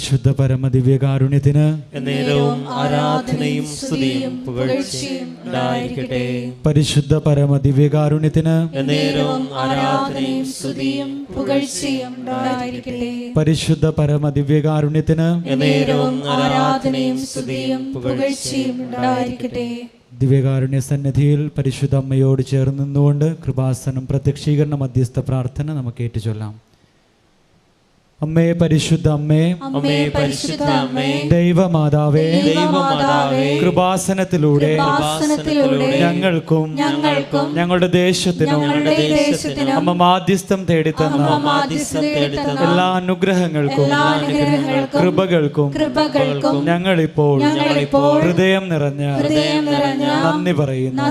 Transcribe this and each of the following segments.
പരിശുദ്ധ പരമദിവ്യകാരുണ്യത്തിന് എന്നേരവും ആരാധനയും സ്തുതിയും പുകഴ്ചയും ഉണ്ടായിരിക്കട്ടെ. പരിശുദ്ധ പരമദിവ്യകാരുണ്യത്തിന് എന്നേരവും ആരാധനയും സ്തുതിയും പുകഴ്ചയും ഉണ്ടായിരിക്കട്ടെ. പരിശുദ്ധ പരമദിവ്യകാരുണ്യത്തിന് എന്നേരവും ആരാധനയും സ്തുതിയും പുകഴ്ചയും ഉണ്ടായിരിക്കട്ടെ. ദിവ്യകാരുണ്യ സന്നിധിയിൽ പരിശുദ്ധ അമ്മയോട് ചേർന്ന് നിന്നുകൊണ്ട് കൃപാസനം പ്രത്യക്ഷീകരണ മധ്യസ്ഥ പ്രാർത്ഥന നമുക്ക് ഏറ്റുചൊല്ലാം. അമ്മേ പരിശുദ്ധ അമ്മേ, അമ്മേ പരിശുദ്ധ അമ്മേ, ദൈവമാതാവേ, ദൈവമാതാവേ, കൃപാസനത്തിലൂടെ ഞങ്ങൾക്കും ഞങ്ങളുടെ ദേശത്തിനും അമ്മ മാധ്യസ്ഥം തേടിത്തന്ന എല്ലാ അനുഗ്രഹങ്ങൾക്കും കൃപകൾക്കും ഞങ്ങളിപ്പോൾ ഹൃദയം നിറഞ്ഞ നന്ദി പറയുന്നു.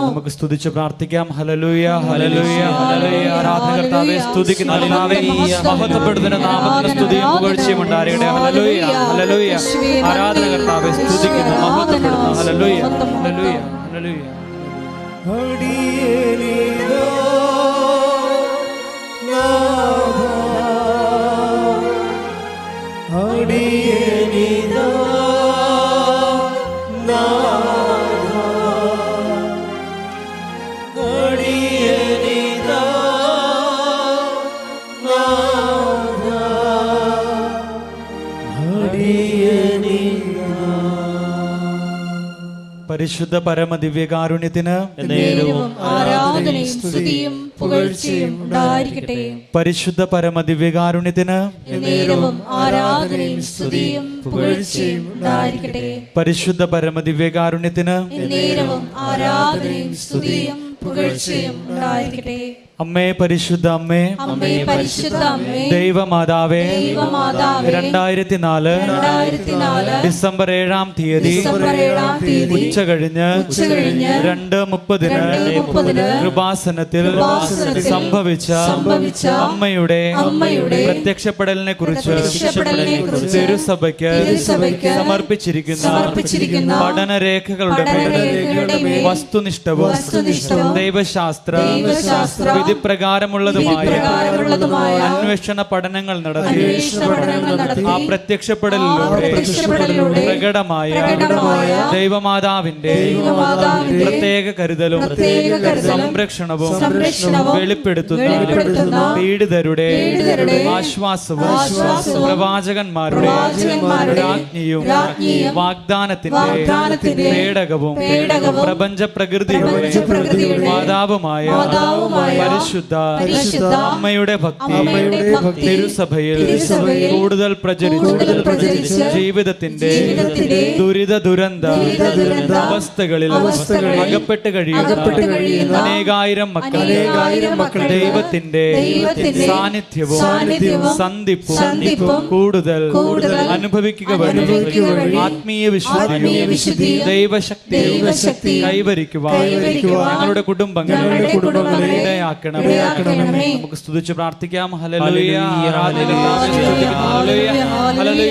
നമുക്ക് സ്തുതിച്ച് പ്രാർത്ഥിക്കാം. ഹല്ലേലൂയ, ഹല്ലേലൂയ, ഹല്ലേലൂയ. ആരാധകർത്താവേ, സ്തുതിക്കുന്ന മഹത്വപ്പെടുന്ന നാമത്തിന് സ്തുതിയും പുകഴ്ചയും ഉണ്ടായിരിക്കട്ടെ. Hallelujah, hallelujah. ആരാധകർത്താവേ, സ്തുതിക്കുന്നു, മഹത്വപ്പെടുന്നു. ഹല്ലേലൂയ, ഹല്ലേലൂയ, ഹല്ലേലൂയ. പരിശുദ്ധ പരമദിവ്യകാരുണ്യത്തിന് എന്നേരവും ആരാധനയും സ്തുതിയും പുകഴ്ചയും ഉണ്ടായിരിക്കട്ടെ. പരിശുദ്ധ പരമദിവ്യകാരുണ്യത്തിന് എന്നേരവും ആരാധനയും സ്തുതിയും പുകഴ്ചയും ഉണ്ടായിരിക്കട്ടെ. പരിശുദ്ധ പരമദിവ്യകാരുണ്യത്തിന് എന്നേരവും ആരാധനയും സ്തുതിയും പുകഴ്ചയും ഉണ്ടായിരിക്കട്ടെ. അമ്മേ പരിശുദ്ധ അമ്മേ, അമ്മേ പരിശുദ്ധ അമ്മേ, ദൈവമാതാവേ, 2004 ഡിസംബർ 7-ാം തീയതി ഉച്ച കഴിഞ്ഞ് 2:30 കൃപാസനത്തിൽ സംഭവിച്ച അമ്മയുടെ പ്രത്യക്ഷപ്പെടലിനെ കുറിച്ച് തിരുസഭയ്ക്ക് സമർപ്പിച്ചിരിക്കുന്ന പഠനരേഖകളുടെ വസ്തുനിഷ്ഠവും ദൈവശാസ്ത്ര വിധിപ്രകാരമുള്ളതുമായ അന്വേഷണ പഠനങ്ങൾ നടത്തി ആ പ്രത്യക്ഷപ്പെടലിലൂടെ പ്രകടമായ ദൈവമാതാവിന്റെ പ്രത്യേക കരുതലും സംരക്ഷണവും വെളിപ്പെടുത്തുന്ന പീഡിതരുടെ ആശ്വാസവും പ്രവാചകന്മാരുടെ രാജ്ഞിയും വാഗ്ദാനത്തിന്റെ പേടകവും പ്രപഞ്ച പ്രകൃതിയുടെ മാതാവുമായ പരിശുദ്ധ അമ്മയുടെ ഭക്തി തിരുസഭയിൽ കൂടുതൽ പ്രചരിച്ചു ജീവിതത്തിന്റെ ദുരിത ദുരന്ത അവസ്ഥകളിൽ അകപ്പെട്ട് കഴിയുന്ന അനേകായിരം മക്കൾ ദൈവത്തിന്റെ സാന്നിധ്യവും സന്ധിപ്പും കൂടുതൽ അനുഭവിക്കുക വഴി ആത്മീയ വിശുദ്ധിയും ദൈവശക്തിയും കൈവരിക്കുവാൻ ഞങ്ങളുടെ കുടുംബങ്ങളെ ഇടയാക്കണമേ. നമുക്ക് സ്തുതിച്ച് പ്രാർത്ഥിക്കാം. Hallelujah, hallelujah.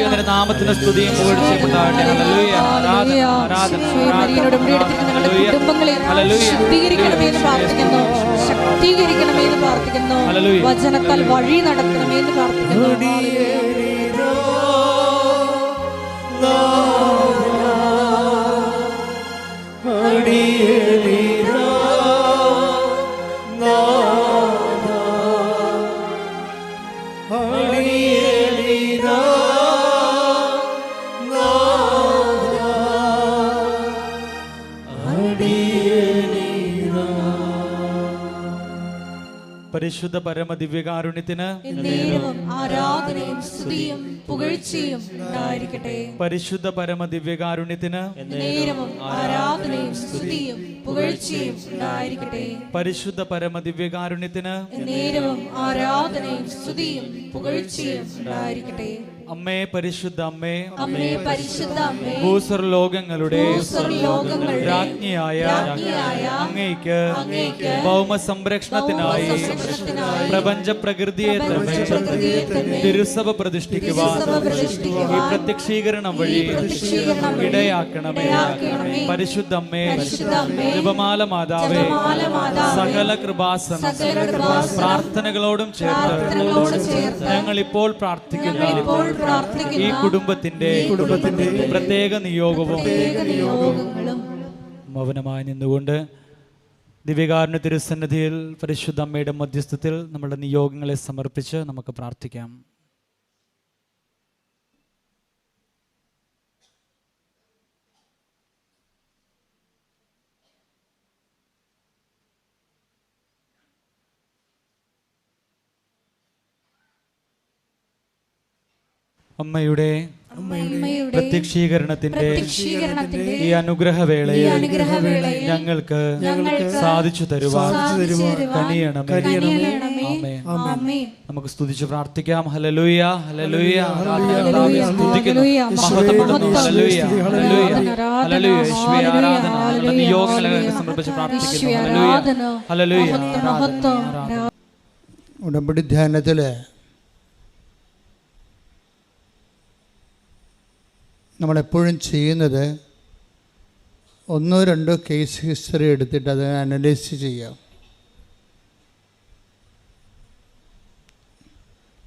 നിന്റെ നാമത്തിന് സ്തുതിയും പുകഴ്ചയും ഉണ്ടാകട്ടെ. ഹല്ലേലൂയ, ആരാധന, ആരാധന, ശക്തീകരിക്കണമെന്ന് പ്രാർത്ഥിക്കുന്നു. വചനത്താൽ വഴി നടത്തണമെന്ന് പ്രാർത്ഥിക്കുന്നു. പരിശുദ്ധ പരമദിവ്യകാരുണ്യത്തിന് ആരാധനയും സ്തുതിയും പുകഴ്ചയും ഉണ്ടായിരിക്കട്ടെ. പരിശുദ്ധ പരമദിവ്യകാരുണ്യത്തിന് ആരാധനയും സ്തുതിയും പുകഴ്ചയും ഉണ്ടായിരിക്കട്ടെ. പരിശുദ്ധ പരമദിവ്യകാരുണ്യത്തിന് ആരാധനയും സ്തുതിയും പുകഴ്ചയും ഉണ്ടായിരിക്കട്ടെ. അമ്മേ പരിശുദ്ധ അമ്മേ, അമ്മേ പരിശുദ്ധ അമ്മേ, ഭൂസ്വർലോകങ്ങളുടെ രാജ്ഞിയായ അങ്ങേയ്ക്ക് ഭൗമ സംരക്ഷണത്തിനായി പ്രപഞ്ച പ്രകൃതിയെ തിരുസഭ പ്രതിഷ്ഠിക്കുവാൻ ഈ പ്രത്യക്ഷീകരണം വഴി ഇടയാക്കണമേ. പരിശുദ്ധ അമ്മേ, ജപമാല മാതാവേ, സകല കൃപാസന പ്രാർത്ഥനകളോടും ചേർത്ത് ഞങ്ങൾ ഇപ്പോൾ പ്രാർത്ഥിക്കുന്ന ഈ കുടുംബത്തിന്റെ പ്രത്യേക നിയോഗങ്ങളും മൗനമായി നിന്നുകൊണ്ട് ദിവ്യകാരുണ്യ തിരുസന്നിധിയിൽ പരിശുദ്ധ അമ്മയുടെ മധ്യസ്ഥത്തിൽ നമ്മുടെ നിയോഗങ്ങളെ സമർപ്പിച്ച് നമുക്ക് പ്രാർത്ഥിക്കാം. അമ്മയുടെ പ്രത്യക്ഷീകരണത്തിന്റെ ഈ അനുഗ്രഹവേളയിൽ ഞങ്ങൾക്ക് സാധിച്ചു തരുവാൻ കനിയണമേ. നമുക്ക് സ്തുതിച്ച് പ്രാർത്ഥിക്കാം. Hallelujah, hallelujah. സ്തുതിക്കുന്നു, മഹത്വപ്പെടുന്നു. ഹല്ലേലൂയ, ഹല്ലേലൂയ, ഹല്ലേലൂയ. യേശുവേ ആരാധന. നമ്മുടെ നിയോഗങ്ങളെ സമർപ്പിച്ച് പ്രാർത്ഥിക്കുന്നു. Hallelujah, hallelujah. ഉടമ്പടി ധ്യാനത്തില് നമ്മളെപ്പോഴും ചെയ്യുന്നത് ഒന്നോ രണ്ടോ കേസ് ഹിസ്റ്ററി എടുത്തിട്ട് അത് അനലൈസ് ചെയ്യാം.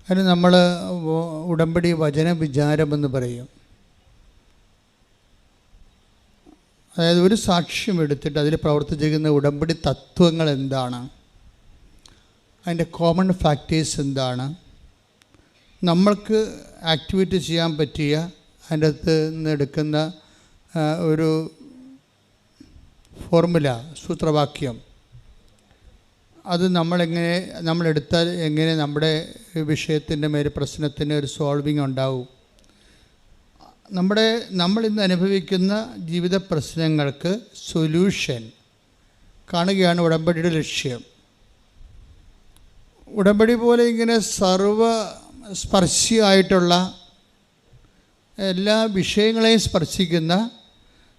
അതിന് നമ്മൾ ഉടമ്പടി വചന വിചാരമെന്ന് പറയും. അതായത് ഒരു സാക്ഷ്യം എടുത്തിട്ട് അതിൽ പ്രവർത്തിച്ചിരിക്കുന്ന ഉടമ്പടി തത്വങ്ങൾ എന്താണ്, അതിൻ്റെ കോമൺ ഫാക്ടേഴ്സ് എന്താണ്, നമ്മൾക്ക് ആക്ടിവേറ്റ് ചെയ്യാൻ പറ്റിയ അതിൻ്റെ അകത്ത് നിന്ന് എടുക്കുന്ന ഒരു ഫോർമുല, സൂത്രവാക്യം, അത് നമ്മളെടുത്താൽ എങ്ങനെ നമ്മുടെ വിഷയത്തിൻ്റെ മേൽ പ്രശ്നത്തിന് ഒരു സോൾവിങ് ഉണ്ടാവും. നമ്മളിന്ന് അനുഭവിക്കുന്ന ജീവിത പ്രശ്നങ്ങൾക്ക് സൊല്യൂഷൻ കാണുകയാണ് ഉടമ്പടിയുടെ ലക്ഷ്യം. ഉടമ്പടി പോലെ ഇങ്ങനെ സർവസ്പർശിയായിട്ടുള്ള എല്ലാ വിഷയങ്ങളെയും സ്പർശിക്കുന്ന,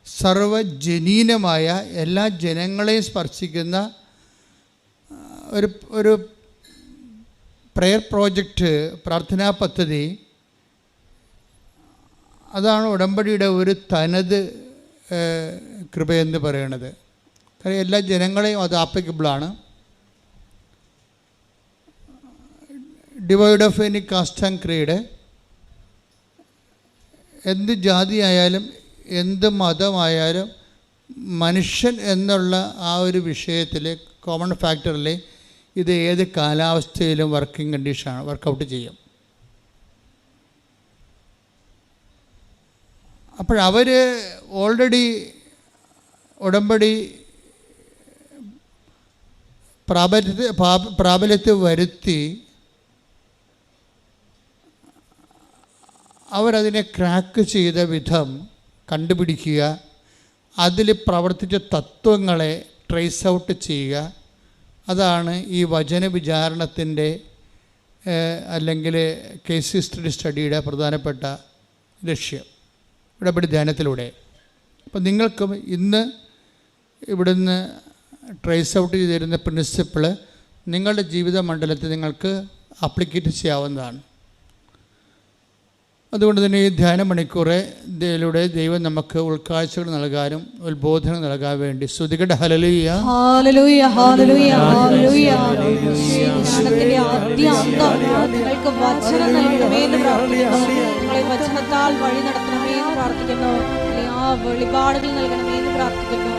സർവജനീനമായ എല്ലാ ജനങ്ങളെയും സ്പർശിക്കുന്ന ഒരു പ്രെയർ പ്രോജക്റ്റ്, പ്രാർത്ഥനാ പദ്ധതി, അതാണ് ഉടമ്പടിയുടെ ഒരു തനത് കൃപയെന്ന് പറയുന്നത്. കാരണം എല്ലാ ജനങ്ങളെയും അത് ആപ്ലിക്കബിളാണ്. Divide of any caste and creed, എന്ത് ജാതിയായാലും എന്ത് മതമായാലും മനുഷ്യൻ എന്നുള്ള ആ ഒരു വിഷയത്തിൽ, കോമൺ ഫാക്ടറിൽ ഇത് ഏത് കാലാവസ്ഥയിലും വർക്കിംഗ് കണ്ടീഷനാണ്, വർക്കൗട്ട് ചെയ്യും. അപ്പോഴവർ ഓൾറെഡി ഉടമ്പടി പ്രാബല്യത്തിൽ വരുത്തി അവരതിനെ ക്രാക്ക് ചെയ്ത വിധം കണ്ടുപിടിക്കുക, അതിൽ പ്രവർത്തിച്ച തത്വങ്ങളെ ട്രേസ് ഔട്ട് ചെയ്യുക. അതാണ് ഈ വചന വിചാരണത്തിൻ്റെ അല്ലെങ്കിൽ കേസ് ഹിസ്റ്ററി സ്റ്റഡിയുടെ പ്രധാനപ്പെട്ട ലക്ഷ്യം ഉടമ്പടി ധ്യാനത്തിലൂടെ. അപ്പം നിങ്ങൾക്കും ഇന്ന് ഇവിടുന്ന് ട്രേസ് ഔട്ട് ചെയ്ത് തരുന്ന പ്രിൻസിപ്പിള് നിങ്ങളുടെ ജീവിത മണ്ഡലത്തിൽ നിങ്ങൾക്ക് ആപ്ലിക്കേറ്റ് ചെയ്യാവുന്നതാണ്. അതുകൊണ്ട് തന്നെ ഈ ധ്യാന മണിക്കൂറിലൂടെ ദൈവം നമുക്ക് ഉൾക്കാഴ്ചകൾ നൽകാനും ഉത്ബോധനം നൽകാൻ വേണ്ടി സ്തുതിക്കട്ടെ. ഹല്ലേലൂയ, ഹല്ലേലൂയ, ഹല്ലേലൂയ, ഹല്ലേലൂയ. ജ്ഞാനത്തിന്റെ ആദ്യ അന്തം നിങ്ങൾക്ക് വചനം നൽകണമേ എന്ന് പ്രാർത്ഥിക്കുന്നു. നിങ്ങളെ വചനത്താൽ വഴി നടത്തണമേ എന്ന് പ്രാർത്ഥിക്കുന്നു. ആ വെളിപാടുകൾ നൽകണമേ എന്ന് പ്രാർത്ഥിക്കുന്നു.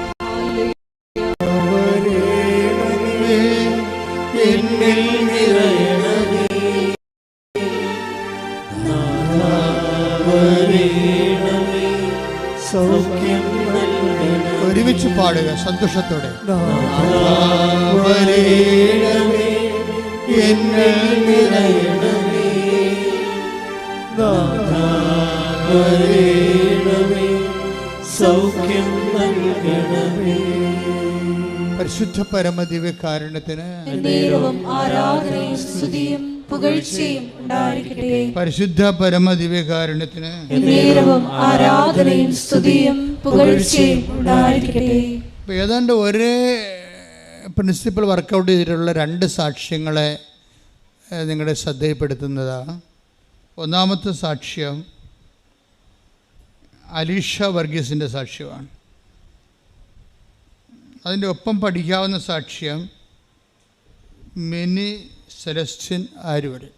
ഒരുമിച്ച് പാടുക സന്തോഷത്തോടെ. പരിശുദ്ധ പരമദിവ്യകാരുണ്യത്തിന് ആരാധനയും സ്തുതിയും പുകഴ്ചയും ഉണ്ടായിരിക്കട്ടെ. പരിശുദ്ധ പരമദിവ്യകാരുണ്യത്തിന് ആരാധനയും സ്തുതിയും പുകഴ്ചയും ഉണ്ടായിരിക്കട്ടെ. ഏതാണ്ട് ഒരേ പ്രിൻസിപ്പിൾ വർക്കൗട്ട് ചെയ്തിട്ടുള്ള രണ്ട് സാക്ഷ്യങ്ങളെ നിങ്ങളുടെ ശ്രദ്ധയിൽപ്പെടുത്തുന്നതാണ്. ഒന്നാമത്തെ സാക്ഷ്യം അലീഷ വർഗീസിൻ്റെ സാക്ഷ്യമാണ്. അതിൻ്റെ ഒപ്പം പഠിക്കാവുന്ന സാക്ഷ്യം മിനി സെലസ്റ്റിൻ ആരുവരെ.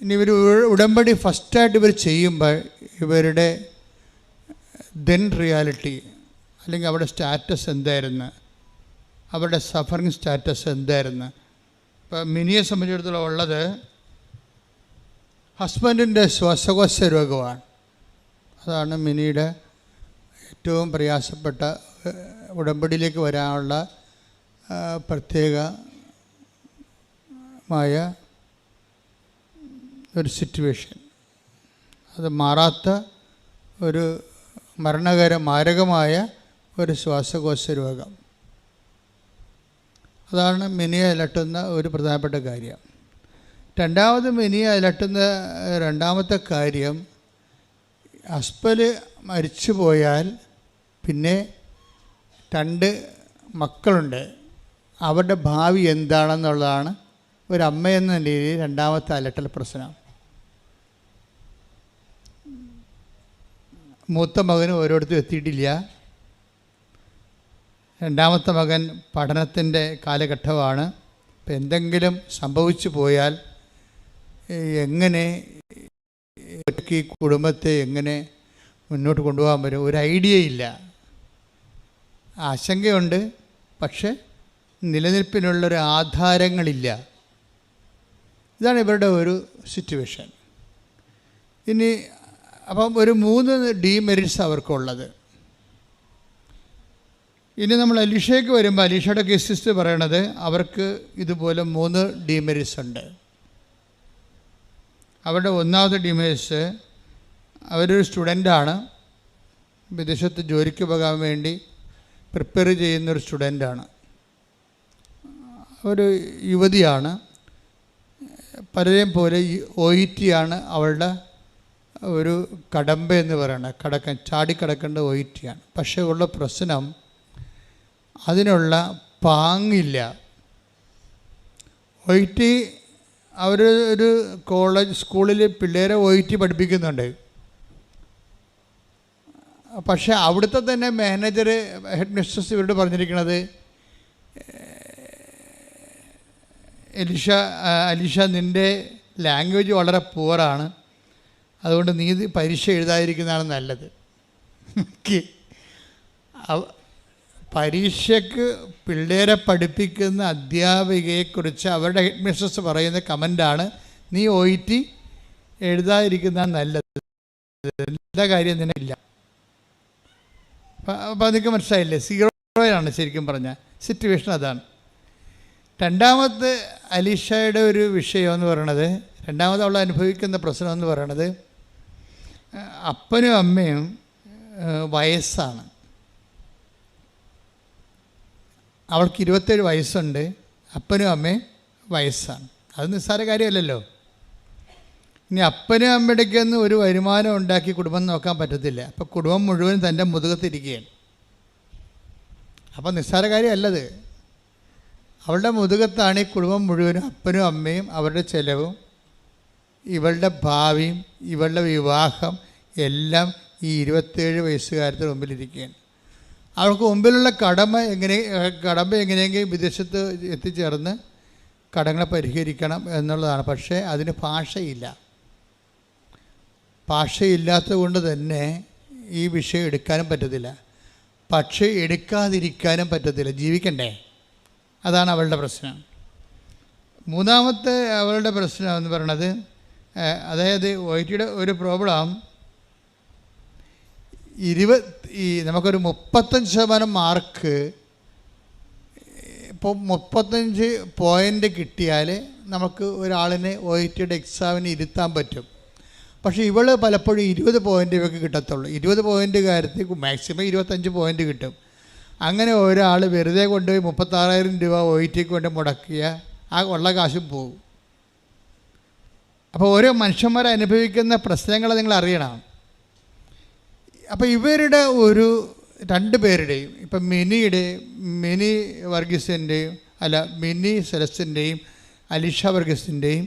ഇനി ഇവർ ഉടമ്പടി ഫസ്റ്റായിട്ട് ഇവർ ചെയ്യുമ്പോൾ ഇവരുടെ ദെൻ റിയാലിറ്റി അല്ലെങ്കിൽ അവരുടെ സ്റ്റാറ്റസ് എന്തായിരുന്നു, അവരുടെ സഫറിങ് സ്റ്റാറ്റസ് എന്തായിരുന്നു. ഇപ്പം മിനിയെ സംബന്ധിച്ചിടത്തോളം ഉള്ളത് ഹസ്ബൻഡിൻ്റെ ശ്വാസകോശ രോഗമാണ്. അതാണ് മിനിയുടെ ഏറ്റവും പ്രയാസപ്പെട്ട ഉടമ്പടിയിലേക്ക് വരാനുള്ള പ്രത്യേകമായ ഒരു സിറ്റുവേഷൻ. അത് മാറാത്ത ഒരു മാരകമായ ഒരു ശ്വാസകോശ രോഗം. അതാണ് മിനിയെ അലട്ടുന്ന ഒരു പ്രധാനപ്പെട്ട കാര്യം. രണ്ടാമത് മിനിയെ അലട്ടുന്ന രണ്ടാമത്തെ കാര്യം, ഹസ്ബൻഡ് മരിച്ചു പോയാൽ പിന്നെ 2 മക്കളുണ്ട്, അവരുടെ ഭാവി എന്താണെന്നുള്ളതാണ് ഒരമ്മ എന്ന നിലയിൽ രണ്ടാമത്തെ അലട്ടൽ പ്രശ്നം. മൂത്ത മകന് ഓരോരുത്തരും എത്തിയിട്ടില്ല. രണ്ടാമത്തെ മകൻ പഠനത്തിൻ്റെ കാലഘട്ടമാണ്. ഇപ്പം എന്തെങ്കിലും സംഭവിച്ചു പോയാൽ എങ്ങനെ ഈ കുടുംബത്തെ എങ്ങനെ മുന്നോട്ട് കൊണ്ടുപോകാൻ പറ്റും, ഒരു ഐഡിയ ഇല്ല. ആശങ്കയുണ്ട്, പക്ഷെ നിലനിൽപ്പിനുള്ളൊരു ആധാരങ്ങളില്ല. ഇതാണ് ഇവരുടെ ഒരു സിറ്റുവേഷൻ. ഇനി അപ്പം ഒരു 3 ഡീമെറിറ്റ്സ് അവർക്കുള്ളത്. ഇനി നമ്മൾ അലീഷയ്ക്ക് വരുമ്പോൾ അലീഷയുടെ കേസിസ്റ്റ് പറയണത് അവർക്ക് ഇതുപോലെ 3 ഡീമെറിറ്റ്സ് ഉണ്ട്. അവരുടെ ഒന്നാമത്തെ ഡീമെറിറ്റ്സ്, അവരൊരു സ്റ്റുഡൻ്റാണ്, വിദേശത്ത് ജോലിക്ക് പോകാൻ വേണ്ടി പ്രിപ്പയർ ചെയ്യുന്നൊരു സ്റ്റുഡൻ്റാണ്, ഒരു യുവതിയാണ്. പലരെയും പോലെ OET ആണ് അവളുടെ ഒരു കടമ്പ എന്ന് പറയുന്നത്, ചാടിക്കടക്കേണ്ട OET ആണ്. പക്ഷേ ഉള്ള പ്രശ്നം അതിനുള്ള പാങ്ങില്ല. OET അവർ ഒരു സ്കൂളിൽ പിള്ളേരെ OET പഠിപ്പിക്കുന്നുണ്ട്. പക്ഷേ അവിടുത്തെ തന്നെ മാനേജർ, ഹെഡ് മിസ്ട്രസ് ഇവരോട് പറഞ്ഞിരിക്കുന്നത്, അലീഷ നിൻ്റെ ലാംഗ്വേജ് വളരെ പുവറാണ്, അതുകൊണ്ട് നീ പരീക്ഷ എഴുതാതിരിക്കുന്നതാണ് നല്ലത്. പരീക്ഷയ്ക്ക് പിള്ളേരെ പഠിപ്പിക്കുന്ന അധ്യാപികയെക്കുറിച്ച് അവരുടെ ഹെഡ് മിസ്ട്രസ് പറയുന്ന കമൻ്റാണ്, നീ OET എഴുതാതിരിക്കുന്നതാണ് നല്ലത്, എല്ലാ കാര്യം നിനക്കില്ല. അപ്പോൾ അതൊക്കെ മനസ്സിലായില്ലേ, 0 ശരിക്കും പറഞ്ഞാൽ സിറ്റുവേഷൻ അതാണ്. രണ്ടാമത്തെ അലീഷയുടെ ഒരു വിഷയം എന്ന് പറയണത്, രണ്ടാമത് അവൾ അനുഭവിക്കുന്ന പ്രശ്നം എന്ന് പറയണത്, അപ്പനും അമ്മയും വയസ്സാണ്. അവൾക്ക് 27 വയസ്സുണ്ട്, അപ്പനും അമ്മയും വയസ്സാണ്. അത് നിസ്സാര കാര്യമല്ലല്ലോ. ഇനി അപ്പനും അമ്മയുടെക്കൊന്നും ഒരു വരുമാനം ഉണ്ടാക്കി കുടുംബം നോക്കാൻ പറ്റത്തില്ല. അപ്പോൾ കുടുംബം മുഴുവൻ തൻ്റെ മുതുകത്തിരിക്കുകയാണ്. അപ്പോൾ നിസ്സാര കാര്യമല്ലത്. അവളുടെ മുതുകത്താണ് ഈ കുടുംബം മുഴുവനും, അപ്പനും അമ്മയും അവരുടെ ചെലവും ഇവളുടെ ഭാവിയും ഇവളുടെ വിവാഹം എല്ലാം ഈ 27 വയസ്സുകാരത്തിന് മുമ്പിലിരിക്കുകയാണ്. അവൾക്ക് മുമ്പിലുള്ള കടമ എങ്ങനെയെങ്കിലും വിദേശത്ത് എത്തിച്ചേർന്ന് കടങ്ങളെ പരിഹരിക്കണം എന്നുള്ളതാണ്. പക്ഷേ അതിന് ഭാഷയില്ല. ഭാഷയില്ലാത്തത് കൊണ്ട് തന്നെ ഈ വിഷയം എടുക്കാനും പറ്റത്തില്ല. പക്ഷേ എടുക്കാതിരിക്കാനും പറ്റത്തില്ല, ജീവിക്കണ്ടേ? അതാണ് അവളുടെ പ്രശ്നം. മൂന്നാമത്തെ അവളുടെ പ്രശ്നം എന്ന് പറയുന്നത്, അതായത് OETയുടെ ഒരു പ്രോബ്ലം, നമുക്കൊരു 35% മാർക്ക്, ഇപ്പോൾ 35 പോയിൻ്റ് കിട്ടിയാൽ നമുക്ക് ഒരാളിനെ OETയുടെ എക്സാമിന് ഇരുത്താൻ പറ്റും. പക്ഷേ ഇവൾ പലപ്പോഴും 20 പോയിൻ്റ് ഇവർക്ക് കിട്ടത്തുള്ളൂ. 20 പോയിൻ്റ് കാര്യത്തിൽ മാക്സിമം 25 പോയിൻ്റ് കിട്ടും. അങ്ങനെ ഒരാൾ വെറുതെ കൊണ്ടുപോയി 36,000 രൂപ OETക്ക് കൊണ്ട് മുടക്കിയ ആ ഉള്ള കാശും പോകും. അപ്പോൾ ഓരോ മനുഷ്യന്മാരെ അനുഭവിക്കുന്ന പ്രശ്നങ്ങൾ നിങ്ങൾ അറിയണം. അപ്പോൾ ഇവരുടെ ഒരു 2 പേരുടെയും, ഇപ്പം മിനി വർഗീസിൻ്റെയും മിനി സെലസ്റ്റിൻ്റെയും അലീഷ വർഗീസിൻ്റെയും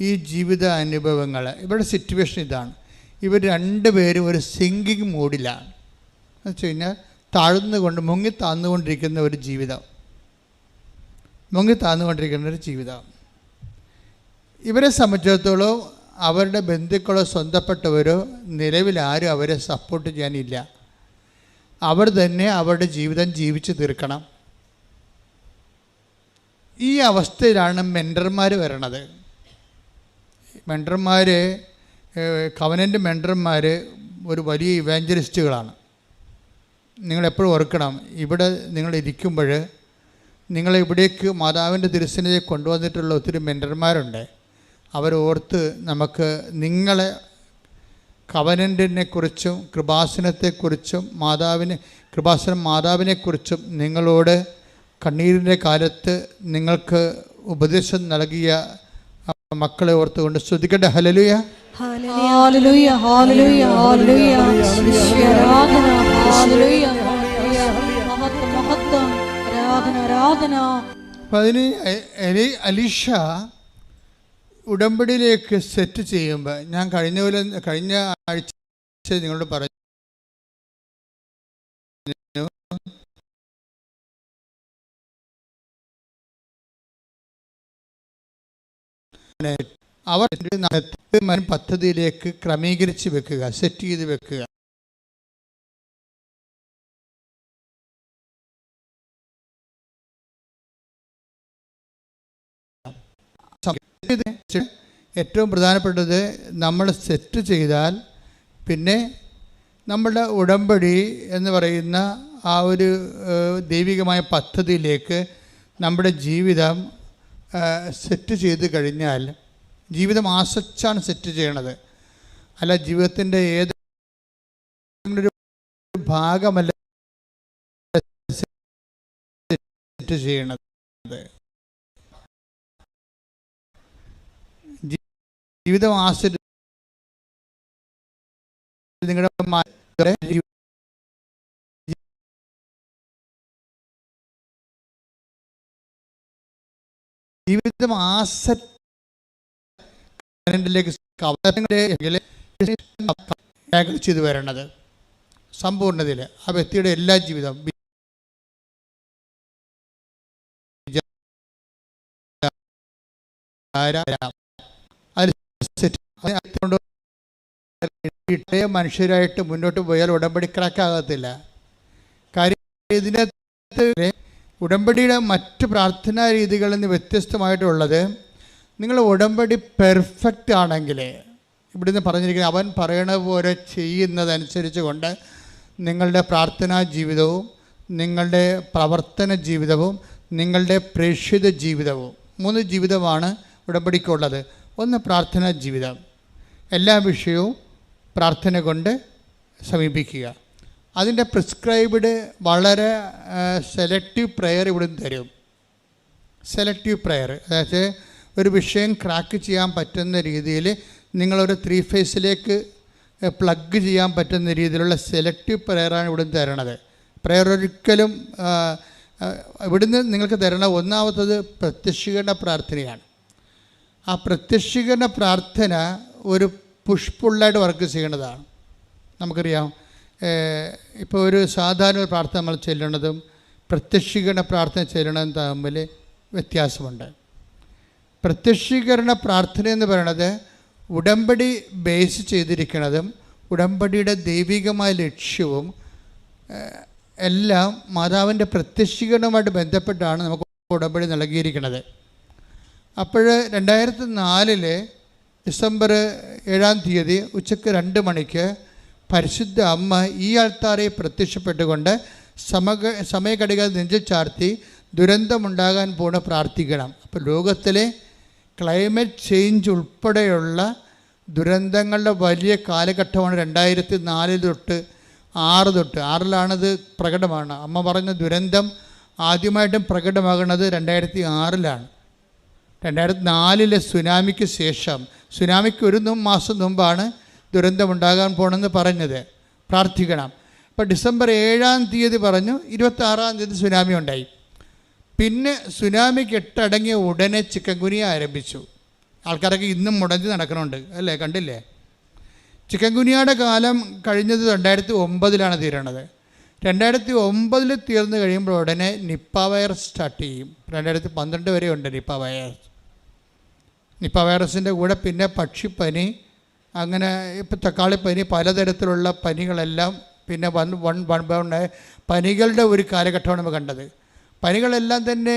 ഈ ജീവിത അനുഭവങ്ങൾ, ഇവരുടെ സിറ്റുവേഷൻ ഇതാണ്. ഇവർ 2 പേരും ഒരു സിങ്കിങ് മൂഡിലാണ്. എന്ന് വെച്ച് കഴിഞ്ഞാൽ താഴ്ന്നുകൊണ്ടിരിക്കുന്ന ഒരു ജീവിതം. ഇവരെ സംബന്ധിച്ചിടത്തോളം അവരുടെ ബന്ധുക്കളോ സ്വന്തപ്പെട്ടവരോ നിലവിൽ ആരും അവരെ സപ്പോർട്ട് ചെയ്യാനില്ല. അവർ തന്നെ അവരുടെ ജീവിതം ജീവിച്ച് തീർക്കണം. ഈ അവസ്ഥയിലാണ് മെൻറ്റർമാർ വരണത്. മെൻറ്റർമാർ, കവനൻ്റ് മെൻറ്റർമാർ ഒരു വലിയ ഇവാഞ്ചലിസ്റ്റുകളാണ്. നിങ്ങളെപ്പോഴും ഓർക്കണം, ഇവിടെ നിങ്ങൾ ഇരിക്കുമ്പോൾ നിങ്ങളെ ഇവിടേക്ക് മാതാവിൻ്റെ തിരുസന്നിധിയെ കൊണ്ടുവന്നിട്ടുള്ള ഒത്തിരി മെൻറ്റർമാരുണ്ട്. അവരോർത്ത് നമുക്ക് നിങ്ങളെ കവനൻ്റിനെക്കുറിച്ചും കൃപാസനത്തെക്കുറിച്ചും കൃപാസനം മാതാവിനെക്കുറിച്ചും നിങ്ങളോട് കണ്ണീരിൻ്റെ കാലത്ത് നിങ്ങൾക്ക് ഉപദേശം നൽകിയ മക്കളെ ഓർത്തുകൊണ്ട് സ്തുതിക്കട്ടെ. ഹല്ലേലൂയ, ഹല്ലേലൂയ, ഹല്ലേലൂയ, ഹല്ലേലൂയ. ആരാധന, ഹല്ലേലൂയ, മഹത്വം, മഹത്വം, ആരാധന, ആരാധന. അപ്പം അതിന് അലീഷ ഉടമ്പടിയിലേക്ക് സെറ്റ് ചെയ്യുമ്പോൾ ഞാൻ കഴിഞ്ഞ ആഴ്ച നിങ്ങളോട് പറഞ്ഞു, അവർ പദ്ധതിയിലേക്ക് ക്രമീകരിച്ച് വെക്കുക, സെറ്റ് ചെയ്ത് വെക്കുക. ഏറ്റവും പ്രധാനപ്പെട്ടത് നമ്മൾ സെറ്റ് ചെയ്താൽ പിന്നെ നമ്മളുടെ ഉടമ്പടി എന്ന് പറയുന്ന ആ ഒരു ദൈവികമായ പദ്ധതിയിലേക്ക് നമ്മുടെ ജീവിതം സെറ്റ് ചെയ്ത് കഴിഞ്ഞാൽ, ജീവിതം ആസച്ചാണ് സെറ്റ് ചെയ്യണത്, അല്ല ജീവിതത്തിൻ്റെ ഏതൊരു ഭാഗമല്ല സെറ്റ് ചെയ്യണത്. ജീവിതം ആസ്വദിച്ച് നിങ്ങളുടെ ജീവിതം ആസറ്റിലേക്ക് ചെയ്തു വരണത് സമ്പൂർണ്ണതയിൽ ആ വ്യക്തിയുടെ എല്ലാ ജീവിതം മനുഷ്യരായിട്ട് മുന്നോട്ട് പോയാൽ ഉടമ്പടി ക്രാക്കാകത്തില്ല. കാര്യം ഇതിനകത്ത് ഉടമ്പടിയുടെ മറ്റ് പ്രാർത്ഥനാ രീതികളിൽ നിന്ന് വ്യത്യസ്തമായിട്ടുള്ളത്, നിങ്ങൾ ഉടമ്പടി പെർഫെക്റ്റ് ആണെങ്കിൽ, ഇവിടുന്ന് പറഞ്ഞിരിക്കുന്നത് അവൻ പറയണ പോലെ ചെയ്യുന്നതനുസരിച്ച് കൊണ്ട് നിങ്ങളുടെ പ്രാർത്ഥനാ ജീവിതവും നിങ്ങളുടെ പ്രവർത്തന ജീവിതവും നിങ്ങളുടെ പ്രേക്ഷിത ജീവിതവും, 3 ജീവിതമാണ് ഉടമ്പടിക്കുള്ളത്. ഒന്ന് പ്രാർത്ഥനാ ജീവിതം, എല്ലാ വിഷയവും പ്രാർത്ഥന കൊണ്ട് സമീപിക്കുക. അതിൻ്റെ പ്രിസ്ക്രൈബ്ഡ് വളരെ സെലക്റ്റീവ് പ്രെയർ ഇവിടുന്ന് തരും. സെലക്റ്റീവ് പ്രെയർ, അതായത് ഒരു വിഷയം ക്രാക്ക് ചെയ്യാൻ പറ്റുന്ന രീതിയിൽ നിങ്ങളൊരു 3 ഫേസിലേക്ക് പ്ലഗ് ചെയ്യാൻ പറ്റുന്ന രീതിയിലുള്ള സെലക്റ്റീവ് പ്രെയറാണ് ഇവിടുന്ന് തരണത്. പ്രെയർ ഒരിക്കലും ഇവിടുന്ന് നിങ്ങൾക്ക് തരണ ഒന്നാമത്തത് പ്രത്യക്ഷീകരണ പ്രാർത്ഥനയാണ്. ആ പ്രത്യക്ഷീകരണ പ്രാർത്ഥന ഒരു പുഷ്പുള്ളായിട്ട് വർക്ക് ചെയ്യണതാണ്. നമുക്കറിയാം, ഇപ്പോൾ ഒരു സാധാരണ ഒരു പ്രാർത്ഥന നമ്മൾ ചെല്ലണതും പ്രത്യക്ഷീകരണ പ്രാർത്ഥന ചെല്ലണതും തമ്മിൽ വ്യത്യാസമുണ്ട്. പ്രത്യക്ഷീകരണ പ്രാർത്ഥന എന്ന് പറയുന്നത് ഉടമ്പടി ബേസ് ചെയ്തിരിക്കുന്നതും ഉടമ്പടിയുടെ ദൈവികമായ ലക്ഷ്യവും എല്ലാം മാതാവിൻ്റെ പ്രത്യക്ഷീകരണവുമായിട്ട് ബന്ധപ്പെട്ടാണ് നമുക്ക് ഉടമ്പടി നൽകിയിരിക്കുന്നത്. അപ്പോൾ 2004 ഡിസംബർ 7 ഉച്ചയ്ക്ക് 2 മണിക്ക് പരിശുദ്ധ അമ്മ ഈ ആൾത്താരെ പ്രത്യക്ഷപ്പെട്ടുകൊണ്ട് സമയഘടികൾ നെഞ്ചിൽ ചാർത്തി ദുരന്തമുണ്ടാകാൻ പോണ പ്രാർത്ഥിക്കണം. അപ്പോൾ ലോകത്തിലെ ക്ലൈമറ്റ് ചേഞ്ച് ഉൾപ്പെടെയുള്ള ദുരന്തങ്ങളുടെ വലിയ കാലഘട്ടമാണ് 2004 തൊട്ട് 6 തൊട്ട് 6-ലാണത് പ്രകടമാണ്. അമ്മ പറഞ്ഞ ദുരന്തം ആദ്യമായിട്ടും പ്രകടമാകുന്നത് 2006-ലാണ്. 2004 സുനാമിക്ക് ശേഷം, സുനാമിക്ക് 1 മാസം മുമ്പാണ് ദുരന്തമുണ്ടാകാൻ പോകണമെന്ന് പറഞ്ഞത്. പ്രാർത്ഥിക്കണം. അപ്പോൾ ഡിസംബർ 7 പറഞ്ഞു, 26 സുനാമി ഉണ്ടായി. പിന്നെ സുനാമി കെട്ടടങ്ങിയ ഉടനെ ചിക്കൻ ഗുനിയ ആരംഭിച്ചു. ആൾക്കാരൊക്കെ ഇന്നും മുടഞ്ഞ് നടക്കണുണ്ട് അല്ലേ, കണ്ടില്ലേ? ചിക്കൻ ഗുനിയയുടെ കാലം കഴിഞ്ഞത് 2009-ലാണ് തീരണത്. 2009 തീർന്നു കഴിയുമ്പോൾ ഉടനെ നിപ്പ വൈറസ് സ്റ്റാർട്ട് ചെയ്യും. 2012 വരെ ഉണ്ട് നിപ്പ വൈറസ്. നിപ്പ വൈറസിൻ്റെ കൂടെ പിന്നെ പക്ഷിപ്പനി, അങ്ങനെ ഇപ്പം തക്കാളിപ്പനി, പലതരത്തിലുള്ള പനികളെല്ലാം പിന്നെ പനികളുടെ ഒരു കാലഘട്ടമാണ് നമ്മൾ കണ്ടത്. പനികളെല്ലാം തന്നെ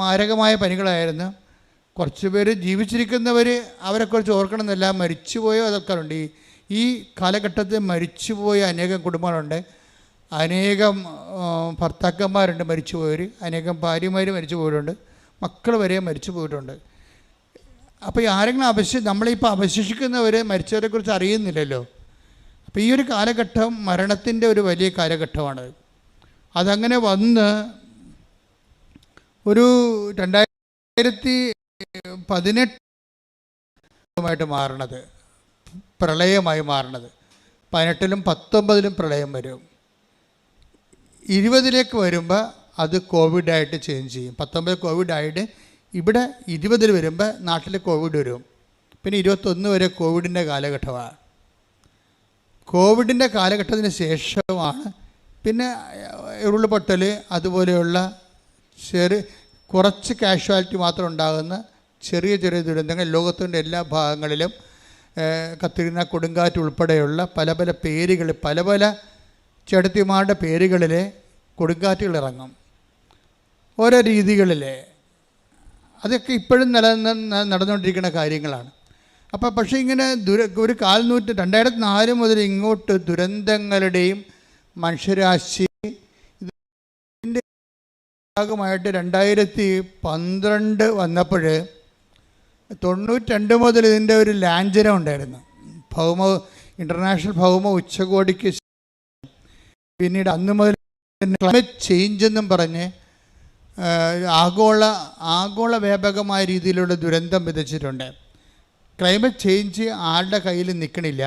മാരകമായ പനികളായിരുന്നു. കുറച്ച് പേര് ജീവിച്ചിരിക്കുന്നവർ അവരെക്കുറിച്ച് ഓർക്കണമെന്നില്ല, മരിച്ചുപോയോ അതൊക്കെ ഉണ്ട്. ഈ കാലഘട്ടത്തിൽ മരിച്ചുപോയ അനേകം കുടുംബങ്ങളുണ്ട്, അനേകം ഭർത്താക്കന്മാരുണ്ട് മരിച്ചുപോയവർ, അനേകം ഭാര്യമാർ മരിച്ചു പോയിട്ടുണ്ട്, മക്കൾ വരെ മരിച്ചു പോയിട്ടുണ്ട്. അപ്പോൾ ഈ ആരെങ്കിലും നമ്മളിപ്പോൾ അവശേഷിക്കുന്നവർ മരിച്ചവരെക്കുറിച്ച് അറിയുന്നില്ലല്ലോ. അപ്പോൾ ഈ ഒരു കാലഘട്ടം മരണത്തിൻ്റെ ഒരു വലിയ കാലഘട്ടമാണ്. അതങ്ങനെ വന്ന് ഒരു 2018 മാറണത്, പ്രളയമായി മാറണത്. 18-ലും 19-ലും പ്രളയം വരും. 20-ലേക്ക് വരുമ്പോൾ അത് കോവിഡായിട്ട് ചേഞ്ച് ചെയ്യും. 19 കോവിഡായിട്ട് ഇവിടെ 20-ൽ വരുമ്പോൾ നാട്ടിൽ കോവിഡ് വരും. പിന്നെ 21 വരെ കോവിഡിൻ്റെ കാലഘട്ടമാണ്. കോവിഡിൻ്റെ കാലഘട്ടത്തിന് ശേഷമാണ് പിന്നെ ഉരുൾപൊട്ടൽ അതുപോലെയുള്ള കുറച്ച് കാഷ്വാലിറ്റി മാത്രം ഉണ്ടാകുന്ന ചെറിയ ചെറിയ ദുരന്തങ്ങൾ ലോകത്തിൻ്റെ എല്ലാ ഭാഗങ്ങളിലും കത്തിരുന്ന കൊടുങ്കാറ്റ് ഉൾപ്പെടെയുള്ള പല പല പേരുകൾ, പല പല ചേട്ടത്തിമാരുടെ പേരുകളിൽ കൊടുങ്കാറ്റുകൾ ഇറങ്ങും ഓരോ രീതികളിൽ. അതൊക്കെ ഇപ്പോഴും നടന്നുകൊണ്ടിരിക്കുന്ന കാര്യങ്ങളാണ്. പക്ഷേ ഇങ്ങനെ ഒരു 2004 മുതൽ ഇങ്ങോട്ട് ദുരന്തങ്ങളുടെയും മനുഷ്യരാശി ഇതിൻ്റെ ഭാഗമായിട്ട് 2012 വന്നപ്പോൾ 92 മുതൽ ഇതിൻ്റെ ഒരു ലാഞ്ചനം ഉണ്ടായിരുന്നു. ഇൻ്റർനാഷണൽ ഭൗമ ഉച്ചകോടിക്ക് പിന്നീട് അന്ന് മുതൽ ക്ലൈമറ്റ് ചേഞ്ച് എന്നും പറഞ്ഞ് ആഗോള വ്യാപകമായ രീതിയിലുള്ള ദുരന്തം വിതച്ചിട്ടുണ്ട്. ക്ലൈമറ്റ് ചേഞ്ച് ആരുടെ കയ്യിൽ നിൽക്കണില്ല,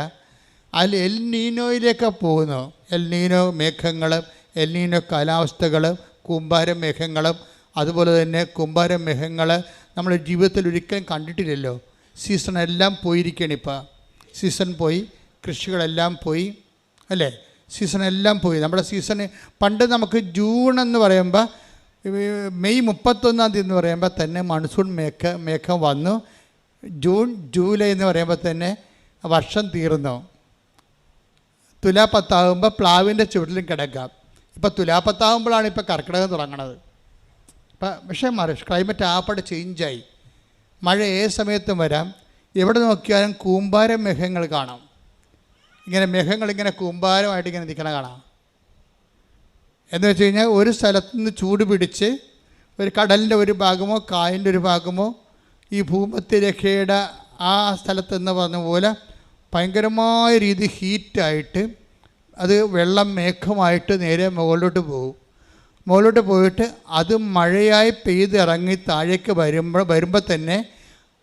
അതിൽ എൽ നീനോയിലേക്ക് പോകുന്നു. എൽ നീനോ മേഘങ്ങളും എൽ നീനോ കാലാവസ്ഥകളും കൂമ്പാരം മേഘങ്ങളും അതുപോലെ തന്നെ കൂമ്പാരം മേഘങ്ങൾ നമ്മൾ ജീവിതത്തിൽ ഒരിക്കലും കണ്ടിട്ടില്ലല്ലോ. സീസണെല്ലാം പോയിരിക്കുകയാണ്. ഇപ്പോൾ സീസൺ പോയി, കൃഷികളെല്ലാം പോയി, അല്ലേ? സീസണെല്ലാം പോയി. നമ്മുടെ സീസണ് പണ്ട് നമുക്ക് ജൂൺ എന്ന് പറയുമ്പോൾ മെയ് 31 എന്ന് പറയുമ്പോൾ തന്നെ മൺസൂൺ മേഘം വന്നു. ജൂൺ ജൂലൈ എന്ന് പറയുമ്പോൾ തന്നെ വർഷം തീർന്നു. തുലാപ്പത്താകുമ്പോൾ പ്ലാവിൻ്റെ ചുവട്ടിലും കിടക്കാം. ഇപ്പോൾ തുലാപ്പത്താകുമ്പോഴാണ് ഇപ്പോൾ കർക്കിടകം തുടങ്ങണത്. പക്ഷേ ക്ലൈമറ്റ് ആപ്പാട് ചേഞ്ചായി. മഴ ഏത് സമയത്തും വരാം. എവിടെ നോക്കിയാലും കൂമ്പാരം മേഘങ്ങൾ കാണാം. ഇങ്ങനെ മേഘങ്ങളിങ്ങനെ കൂമ്പാരമായിട്ട് ഇങ്ങനെ നിൽക്കണ കാണാം. എന്ന് വെച്ച് കഴിഞ്ഞാൽ ഒരു സ്ഥലത്തു നിന്ന് ചൂട് പിടിച്ച് ഒരു കടലിൻ്റെ ഒരു ഭാഗമോ കായലിൻ്റെ ഒരു ഭാഗമോ ഈ ഭൂമധ്യരേഖയുടെ ആ സ്ഥലത്തെന്ന് പറഞ്ഞ പോലെ ഭയങ്കരമായ രീതി ഹീറ്റായിട്ട് അത് വെള്ളം മേഘമായിട്ട് നേരെ മുകളിലോട്ട് പോകും. മുകളിലോട്ട് പോയിട്ട് അത് മഴയായി പെയ്തിറങ്ങി താഴേക്ക് വരുമ്പോൾ തന്നെ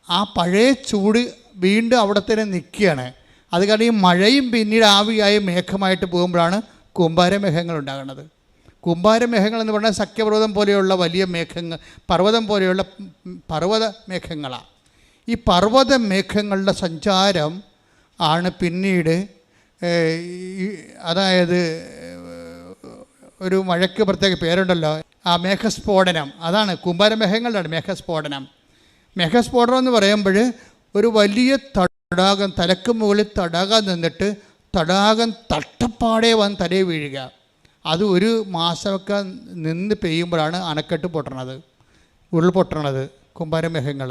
ആ പഴയ ചൂട് വീണ്ടും അവിടെ തന്നെ നിൽക്കുകയാണ്. അത് കാരണം ഈ മഴയും പിന്നീട് ആവിയായി മേഘമായിട്ട് പോകുമ്പോഴാണ് കൂമ്പാരമേഘങ്ങൾ ഉണ്ടാകുന്നത്. കൂമ്പാരമേഘങ്ങൾ എന്ന് പറഞ്ഞാൽ സഖ്യപർവ്വതം പോലെയുള്ള വലിയ മേഘങ്ങൾ, പർവ്വതം പോലെയുള്ള പർവ്വത മേഘങ്ങളാണ്. ഈ പർവ്വത മേഘങ്ങളുടെ സഞ്ചാരം ആണ് പിന്നീട് അതായത് ഒരു മഴയ്ക്ക് പ്രത്യേക പേരുണ്ടല്ലോ, ആ മേഘസ്ഫോടനം. അതാണ് കൂമ്പാരമേഘങ്ങളുടെ മേഘസ്ഫോടനം. മേഘസ്ഫോടനം എന്ന് പറയുമ്പോൾ ഒരു വലിയ തടാകം, തലക്ക് മുകളിൽ തടാകം നിന്നിട്ട് തടാകം തട്ടപ്പാടെ വന്ന് തലയിൽ വീഴുക. അത് ഒരു മാസമൊക്കെ നിന്ന് പെയ്യുമ്പോഴാണ് അണക്കെട്ട് പൊട്ടണത്, ഉരുൾപൊട്ടണത്. കൂമ്പാരമേഘങ്ങൾ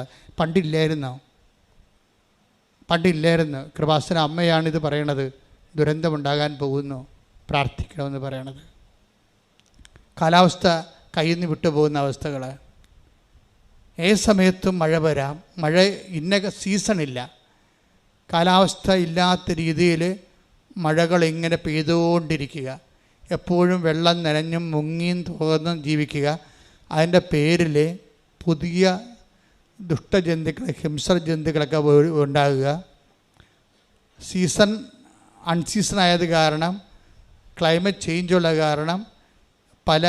പണ്ടില്ലായിരുന്നു. കൃപാസന അമ്മയാണിത് പറയണത്. ദുരന്തമുണ്ടാകാൻ പോകുന്നു, പ്രാർത്ഥിക്കണമെന്ന് പറയണത്. കാലാവസ്ഥ കയ്യിൽ നിന്ന് വിട്ടുപോകുന്ന അവസ്ഥകൾ. ഏത് സമയത്തും മഴ വരാം. മഴ ഇന്ന സീസണില്ല. കാലാവസ്ഥ ഇല്ലാത്ത രീതിയിൽ മഴകൾ ഇങ്ങനെ പെയ്തുകൊണ്ടിരിക്കുക. എപ്പോഴും വെള്ളം നനഞ്ഞും മുങ്ങിയും തുറന്നും ജീവിക്കുക. അതിൻ്റെ പേരിൽ പുതിയ ദുഷ്ടജന്തുക്കൾ, ഹിംസ്ര ജന്തുക്കളൊക്കെ ഉണ്ടാകുക. അൺസീസൺ ആയത് കാരണം, ക്ലൈമറ്റ് ചേഞ്ചുള്ള കാരണം പല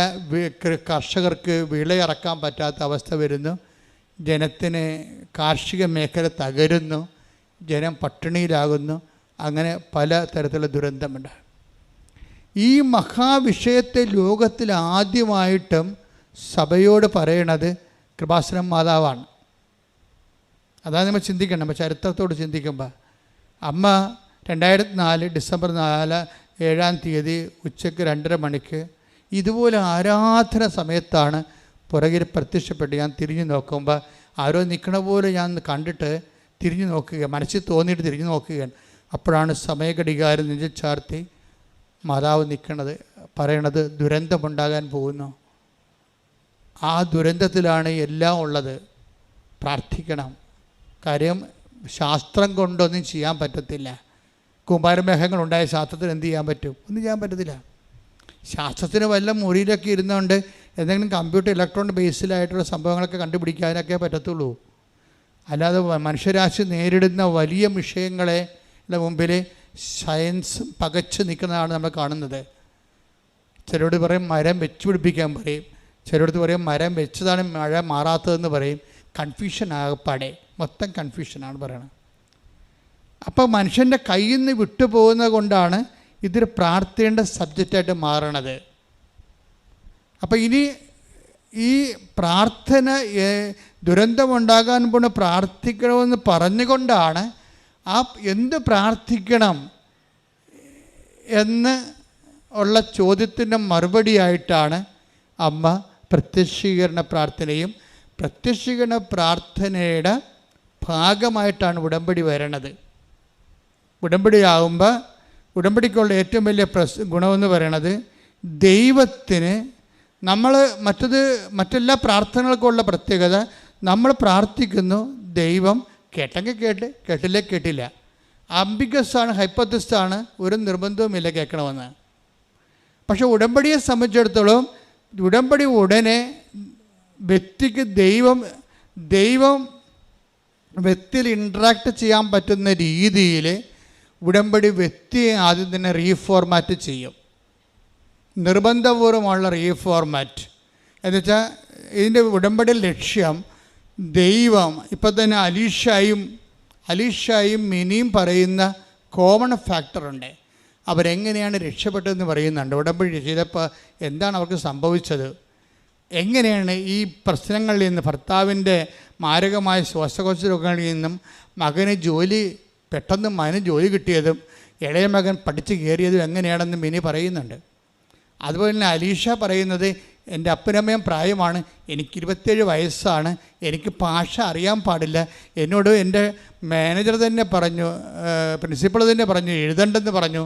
കർഷകർക്ക് വിളയിറക്കാൻ പറ്റാത്ത അവസ്ഥ വരുന്നു. ജനത്തിന് കാർഷിക മേഖല തകരുന്നു, ജനം പട്ടിണിയിലാകുന്നു. അങ്ങനെ പല തരത്തിലുള്ള ദുരന്തമുണ്ട്. ഈ മഹാവിഷയത്തെ ലോകത്തിൽ ആദ്യമായിട്ടും സഭയോട് പറയണത് കൃപാസനം മാതാവാണ്. അതാണ് നമ്മൾ ചിന്തിക്കണം. നമ്മൾ ചരിത്രത്തോട് ചിന്തിക്കുമ്പോൾ അമ്മ 2004 ഡിസംബർ 7 ഉച്ചയ്ക്ക് 2:30 മണിക്ക് ഇതുപോലെ ആരാധന സമയത്താണ് പുറകിൽ പ്രത്യക്ഷപ്പെട്ട് ഞാൻ തിരിഞ്ഞു നോക്കുമ്പോൾ ആരോ നിൽക്കണ പോലെ ഞാൻ കണ്ടിട്ട് തിരിഞ്ഞു നോക്കുക, മനസ്സിൽ തോന്നിയിട്ട് തിരിഞ്ഞു നോക്കുകയാണ്. അപ്പോഴാണ് സമയഘടികാരം നെഞ്ചിൽ ചാർത്തി മാതാവ് നിൽക്കണത്, പറയണത് ദുരന്തമുണ്ടാകാൻ പോകുന്നു. ആ ദുരന്തത്തിലാണ് എല്ലാം ഉള്ളത്. പ്രാർത്ഥിക്കണം. കാര്യം ശാസ്ത്രം കൊണ്ടൊന്നും ചെയ്യാൻ പറ്റത്തില്ല. കുമാരമേഘങ്ങളുണ്ടായ ശാസ്ത്രത്തിന് എന്ത് ചെയ്യാൻ പറ്റും? ഒന്നും ചെയ്യാൻ പറ്റത്തില്ല. ശാസ്ത്രത്തിന് വല്ല മുറിയിലൊക്കെ ഇരുന്നുകൊണ്ട് എന്തെങ്കിലും കമ്പ്യൂട്ടർ ഇലക്ട്രോണിക് ബേസിലായിട്ടുള്ള സംഭവങ്ങളൊക്കെ കണ്ടുപിടിക്കാനൊക്കെ പറ്റത്തുള്ളൂ. അല്ലാതെ മനുഷ്യരാശി നേരിടുന്ന വലിയ വിഷയങ്ങളെ മുമ്പിൽ സയൻസ് പകച്ചു നിൽക്കുന്നതാണ് നമ്മൾ കാണുന്നത്. ചിലരോട് പറയും മരം വെച്ച് പിടിപ്പിക്കാൻ പറയും, ചിലരോട് പറയും മരം വെച്ചതാണ് മഴ മാറാത്തതെന്ന് പറയും. കൺഫ്യൂഷൻ ആകപ്പാടെ, മൊത്തം കൺഫ്യൂഷനാണ് പറയണത്. അപ്പോൾ മനുഷ്യൻ്റെ കയ്യിൽ നിന്ന് വിട്ടുപോകുന്നത് കൊണ്ടാണ് ഇതൊരു പ്രാർത്ഥനയുടെ സബ്ജക്റ്റായിട്ട് മാറണത്. അപ്പോൾ ഇനി ഈ പ്രാർത്ഥന ദുരന്തമുണ്ടാകാൻ പോണ പ്രാർത്ഥിക്കണമെന്ന് പറഞ്ഞുകൊണ്ടാണ് ആ എന്ത് പ്രാർത്ഥിക്കണം എന്ന് ഉള്ള ചോദ്യത്തിൻ്റെ മറുപടിയായിട്ടാണ് അമ്മ പ്രത്യക്ഷീകരണ പ്രാർത്ഥനയും പ്രത്യക്ഷീകരണ പ്രാർത്ഥനയുടെ ഭാഗമായിട്ടാണ് ഉടമ്പടി വരണത്. ഉടമ്പടിയാകുമ്പോൾ ഉടമ്പടിക്കുള്ള ഏറ്റവും വലിയ ഗുണമെന്ന് പറയണത് ദൈവത്തിന് നമ്മൾ മറ്റെല്ലാ പ്രാർത്ഥനകൾക്കുള്ള പ്രത്യേകത, നമ്മൾ പ്രാർത്ഥിക്കുന്നു, ദൈവം കേട്ടെങ്കിൽ കേട്ട്, കേട്ടില്ലേ കേട്ടില്ല. അംബിഗസാണ്, ഹൈപ്പോത്തസിസാണ്, ഒരു നിർബന്ധവുമില്ല കേൾക്കണമെന്ന്. പക്ഷെ ഉടമ്പടിയെ സംബന്ധിച്ചിടത്തോളം ഉടമ്പടി ഉടനെ വ്യക്തിക്ക് ദൈവം വ്യക്തിയിൽ ഇൻട്രാക്ട് ചെയ്യാൻ പറ്റുന്ന രീതിയിൽ ഉടമ്പടി വ്യക്തിയെ ആദ്യം തന്നെ റീഫോർമാറ്റ് ചെയ്യും. നിർബന്ധപൂർവമുള്ള റീഫോർമാറ്റ് എന്നുവെച്ചാൽ ഇതിൻ്റെ ഉടമ്പടി ലക്ഷ്യം ദൈവം ഇപ്പം തന്നെ അലീഷായും മിനിയും പറയുന്ന കോമൺ ഫാക്ടറുണ്ട്. അവരെങ്ങനെയാണ് രക്ഷപ്പെട്ടതെന്ന് പറയുന്നുണ്ട്. ഉടമ്പടി ചെയ്തപ്പോൾ എന്താണ് അവർക്ക് സംഭവിച്ചത്, എങ്ങനെയാണ് ഈ പ്രശ്നങ്ങളിൽ നിന്ന്, ഭർത്താവിൻ്റെ മാരകമായ ശ്വാസകോശ രോഗങ്ങളിൽ നിന്നും പെട്ടെന്ന് മകന് ജോലി കിട്ടിയതും ഇളയ മകൻ പഠിച്ച് കയറിയതും എങ്ങനെയാണെന്ന് മിനി പറയുന്നുണ്ട്. അതുപോലെ തന്നെ അലീഷ പറയുന്നത്, എൻ്റെ അപ്പനമ്മയും പ്രായമാണ്, എനിക്ക് 27 വയസ്സാണ്, എനിക്ക് ഭാഷ അറിയാൻ പാടില്ല, എന്നോട് എൻ്റെ മാനേജർ തന്നെ പറഞ്ഞു, പ്രിൻസിപ്പൾ തന്നെ പറഞ്ഞു എഴുതണ്ടെന്ന് പറഞ്ഞു.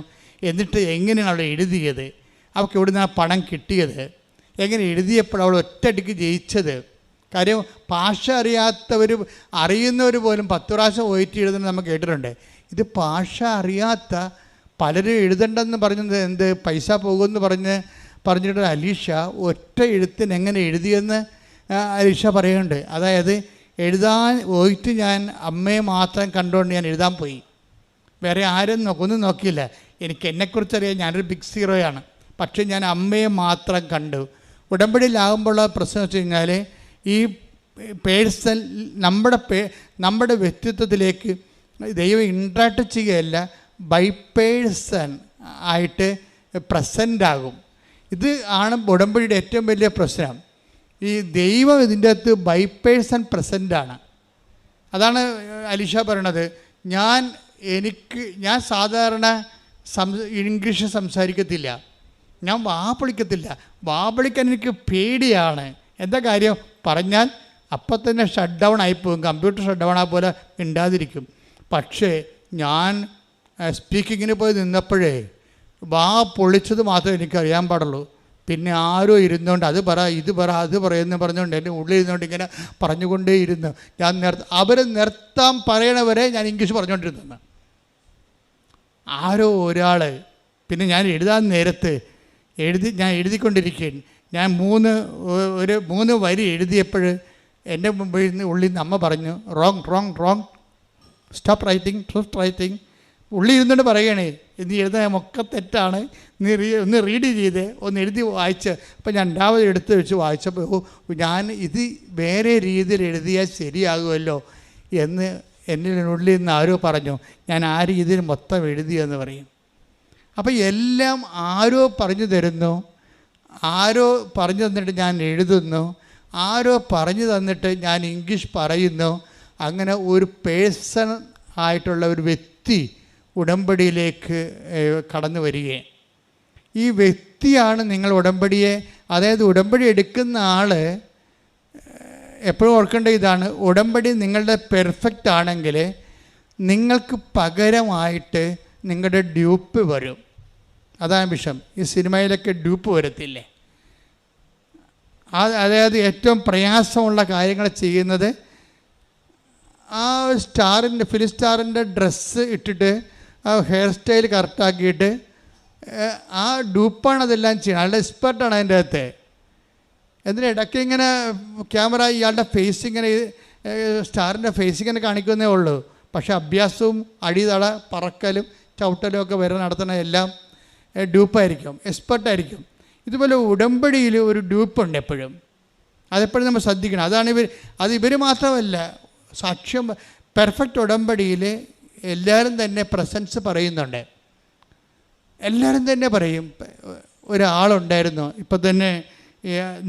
എന്നിട്ട് എങ്ങനെയാണ് അവൾ എഴുതിയത്, അവൾക്ക് എവിടെ നിന്നാണ് പണം കിട്ടിയത്, എങ്ങനെ എഴുതിയപ്പോൾ അവൾ ഒറ്റയടിക്ക് ജയിച്ചത്? കാര്യം ഭാഷ അറിയുന്നവർ പോലും 10 പ്രാവശ്യം പോയിട്ട് എഴുതുന്നത് നമ്മൾ കേട്ടിട്ടുണ്ട്. ഇത് ഭാഷ അറിയാത്ത പലരും എഴുതണ്ടെന്ന് പറഞ്ഞത് പൈസ പോകുമെന്ന് പറഞ്ഞിട്ട് അലീഷ ഒറ്റ എഴുത്തിന് എങ്ങനെ എഴുതിയെന്ന് അലീഷ പറയുന്നുണ്ട്. അതായത് എഴുതാൻ പോയിട്ട് ഞാൻ അമ്മയെ മാത്രം കണ്ടുകൊണ്ട് ഞാൻ എഴുതാൻ പോയി, വേറെ ആരും ഒന്നും നോക്കിയില്ല. എനിക്ക് എന്നെക്കുറിച്ചറിയാം, ഞാനൊരു ബിഗ് സീറോയാണ്, പക്ഷേ ഞാൻ അമ്മയെ മാത്രം കണ്ടു. ഉടമ്പടിയിലാകുമ്പോഴുള്ള പ്രശ്നം വെച്ച് കഴിഞ്ഞാൽ ഈ പേഴ്സൺ നമ്മുടെ വ്യക്തിത്വത്തിലേക്ക് ദൈവം ഇൻട്രാക്ട് ചെയ്യുകയല്ല, ബൈ പേഴ്സൺ ആയിട്ട് പ്രസൻ്റ് ആകും. ഇത് ആണ് ഉടമ്പടിയുടെ ഏറ്റവും വലിയ പ്രശ്നം. ഈ ദൈവം ഇതിൻ്റെ അകത്ത് ബൈ പേഴ്സൺ പ്രസൻ്റാണ്. അതാണ് അലീഷ പറയണത്. ഞാൻ സാധാരണ ഇംഗ്ലീഷ് സംസാരിക്കത്തില്ല, ഞാൻ വാപളിക്കാൻ എനിക്ക് പേടിയാണ്. എന്താ കാര്യം പറഞ്ഞാൽ അപ്പം തന്നെ ഷട്ട് ഡൗൺ ആയിപ്പോകും, കമ്പ്യൂട്ടർ ഷട്ട് ഡൗൺ ആ പോലെ മിണ്ടാതിരിക്കും. പക്ഷേ ഞാൻ സ്പീക്കിങ്ങിന് പോയി നിന്നപ്പോഴേ പൊളിച്ചത് മാത്രമേ എനിക്കറിയാൻ പാടുള്ളൂ. പിന്നെ ആരോ ഇരുന്നുകൊണ്ട് അത് പറ ഇത് പറ അത് പറയുമെന്ന് പറഞ്ഞുകൊണ്ട് എൻ്റെ ഉള്ളിൽ ഇരുന്നുകൊണ്ട് ഇങ്ങനെ പറഞ്ഞുകൊണ്ടേയിരുന്നു. അവർ നിർത്താൻ പറയണവരെ ഞാൻ ഇംഗ്ലീഷ് പറഞ്ഞുകൊണ്ടിരുന്നു. ആരോ ഒരാൾ പിന്നെ ഞാൻ എഴുതാൻ നേരത്ത് ഞാൻ എഴുതിക്കൊണ്ടിരിക്കുകയാണ്. ഞാൻ 3 വരി എഴുതിയപ്പോൾ എൻ്റെ ഉള്ളിൽ നിന്ന് അമ്മ പറഞ്ഞു, റോങ് സ്റ്റോപ്പ് റൈറ്റിംഗ്. ഉള്ളിൽ ഇരുന്നുകൊണ്ട് പറയണേ, നീ എഴുതാൻ ഒക്കെ തെറ്റാണ്, നീ ഒന്ന് റീഡ് ചെയ്തേ, ഒന്ന് എഴുതി വായിച്ച്. അപ്പം ഞാൻ 2ാമത് എടുത്ത് വെച്ച് വായിച്ചപ്പോൾ ഞാൻ ഇത് വേറെ രീതിയിൽ എഴുതിയാൽ ശരിയാകുമല്ലോ എന്ന് എൻ്റെ ഉള്ളിൽ നിന്ന് ആരോ പറഞ്ഞു. ഞാൻ ആ രീതിയിൽ മൊത്തം എഴുതിയെന്ന് പറയും. അപ്പം എല്ലാം ആരോ പറഞ്ഞു തരുന്നു, ആരോ പറഞ്ഞു തന്നിട്ട് ഞാൻ എഴുതുന്നു, ആരോ പറഞ്ഞു തന്നിട്ട് ഞാൻ ഇംഗ്ലീഷ് പറയുന്നു. അങ്ങനെ ഒരു പേഴ്സൺ ആയിട്ടുള്ള ഒരു വ്യക്തി ഉടമ്പടിയിലേക്ക് കടന്നു വരികയും ഈ വ്യക്തിയാണ് നിങ്ങൾ ഉടമ്പടിയെ, അതായത് ഉടമ്പടി എടുക്കുന്ന ആൾ എപ്പോഴും ഓർക്കേണ്ട ഇതാണ്, ഉടമ്പടി നിങ്ങളുടെ പെർഫെക്റ്റ് ആണെങ്കിൽ നിങ്ങൾക്ക് പകരമായിട്ട് നിങ്ങളുടെ ഡ്യൂപ്പ് വരും. അതാണ് വിഷയം. ഈ സിനിമയിലൊക്കെ ഡ്യൂപ്പ് വരത്തില്ലേ? അതായത് ഏറ്റവും പ്രയാസമുള്ള കാര്യങ്ങൾ ചെയ്യുന്നത് ആ സ്റ്റാറിൻ്റെ ഫിലിം സ്റ്റാറിൻ്റെ ഡ്രസ്സ് ഇട്ടിട്ട് ആ ഹെയർ സ്റ്റൈൽ കറക്റ്റാക്കിയിട്ട് ആ ഡ്യൂപ്പാണ് അതെല്ലാം ചെയ്യണം. അയാളുടെ എക്സ്പെർട്ടാണ് അതിൻ്റെ അകത്ത്. എന്നിട്ട് ഇടയ്ക്ക് ഇങ്ങനെ ക്യാമറ ഇയാളുടെ ഫേസ് ഇങ്ങനെ സ്റ്റാറിൻ്റെ ഫേസ് ഇങ്ങനെ കാണിക്കുന്നേ ഉള്ളൂ. പക്ഷേ അഭ്യാസവും അടിതള പറക്കലും ചവിട്ടലും ഒക്കെ വരെ നടത്തണ എല്ലാം ഡ്യൂപ്പായിരിക്കും, എക്സ്പെർട്ടായിരിക്കും. ഇതുപോലെ ഉടമ്പടിയിൽ ഒരു ഡ്യൂപ്പുണ്ട് എപ്പോഴും. അതെപ്പോഴും നമ്മൾ ശ്രദ്ധിക്കണം. അതാണ് ഇവർ മാത്രമല്ല, സാക്ഷ്യം പെർഫെക്റ്റ് ഉടമ്പടിയിൽ എല്ലാവരും തന്നെ പ്രസൻസ് പറയുന്നുണ്ട്. എല്ലാവരും തന്നെ പറയും. ഒരാളുണ്ടായിരുന്നു ഇപ്പം തന്നെ,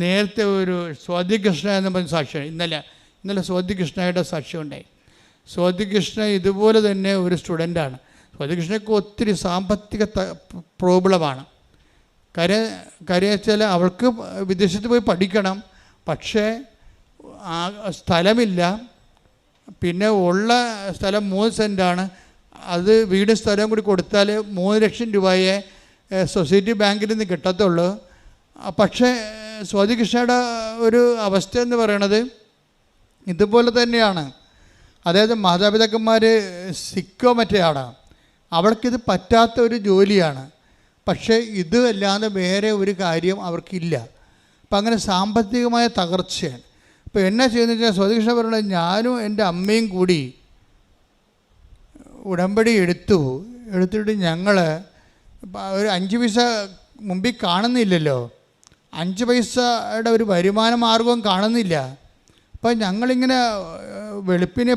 നേരത്തെ ഒരു സ്വാതികൃഷ്ണ എന്ന് പറഞ്ഞ സാക്ഷ്യം ഇന്നലെ സ്വാതികൃഷ്ണയുടെ സാക്ഷ്യം ഉണ്ടായി. സ്വാതികൃഷ്ണ ഇതുപോലെ തന്നെ ഒരു സ്റ്റുഡൻ്റാണ്. സ്വാതികൃഷ്ണയ്ക്ക് ഒത്തിരി സാമ്പത്തിക പ്രോബ്ലമാണ്. കാര്യം വെച്ചാൽ അവൾക്ക് വിദേശത്ത് പോയി പഠിക്കണം, പക്ഷേ സ്ഥലമില്ല. പിന്നെ ഉള്ള സ്ഥലം 3 സെൻറ്റാണ്. അത് വീടും സ്ഥലവും കൂടി കൊടുത്താൽ 3 ലക്ഷം രൂപയെ സൊസൈറ്റി ബാങ്കിൽ നിന്ന് കിട്ടത്തുള്ളൂ. പക്ഷേ സ്വാതികൃഷ്ണയുടെ ഒരു അവസ്ഥ എന്ന് പറയണത് ഇതുപോലെ തന്നെയാണ്. അതായത് മാതാപിതാക്കന്മാർ സിക്കോ മറ്റേയാണ്, അവർക്കിത് പറ്റാത്ത ഒരു ജോലിയാണ്. പക്ഷേ ഇത് അല്ലാതെ വേറെ ഒരു കാര്യം അവർക്കില്ല. അപ്പം അങ്ങനെ സാമ്പത്തികമായ തകർച്ചയാണ്. അപ്പോൾ എന്നാ ചെയ്യുന്നത് വെച്ചാൽ സ്വാതികൃഷ്ണ പറയുന്നത്, ഞാനും എൻ്റെ അമ്മയും കൂടി ഉടമ്പടി എടുത്തിട്ട് ഞങ്ങൾ ഒരു 5 പൈസ മുമ്പിൽ കാണുന്നില്ലല്ലോ, 5 പൈസയുടെ ഒരു വരുമാന മാർഗവും കാണുന്നില്ല. അപ്പം ഞങ്ങളിങ്ങനെ വെളുപ്പിനെ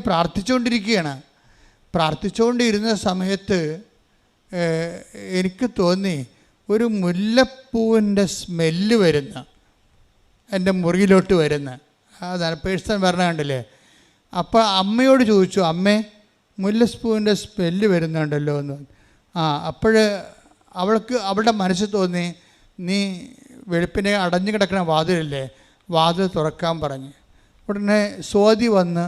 പ്രാർത്ഥിച്ചുകൊണ്ടിരുന്ന സമയത്ത് എനിക്ക് തോന്നി ഒരു മുല്ലപ്പൂവിൻ്റെ സ്മെല്ല് വരുന്ന എൻ്റെ മുറിയിലോട്ട് വരുന്ന. അതാണ് പേഴ്സൺ പറഞ്ഞ കണ്ടില്ലേ. അപ്പോൾ അമ്മയോട് ചോദിച്ചു, അമ്മേ മുല്ലപ്പൂവിൻ്റെ സ്മെല്ല് വരുന്നുണ്ടല്ലോ എന്ന്. അവളുടെ മനസ്സിൽ തോന്നി, നീ വെളുപ്പിനെ അടഞ്ഞു കിടക്കുന്ന വാതിലല്ലേ, വാതിൽ തുറക്കാൻ പറഞ്ഞ്. ഉടനെ സ്വാതി വന്ന്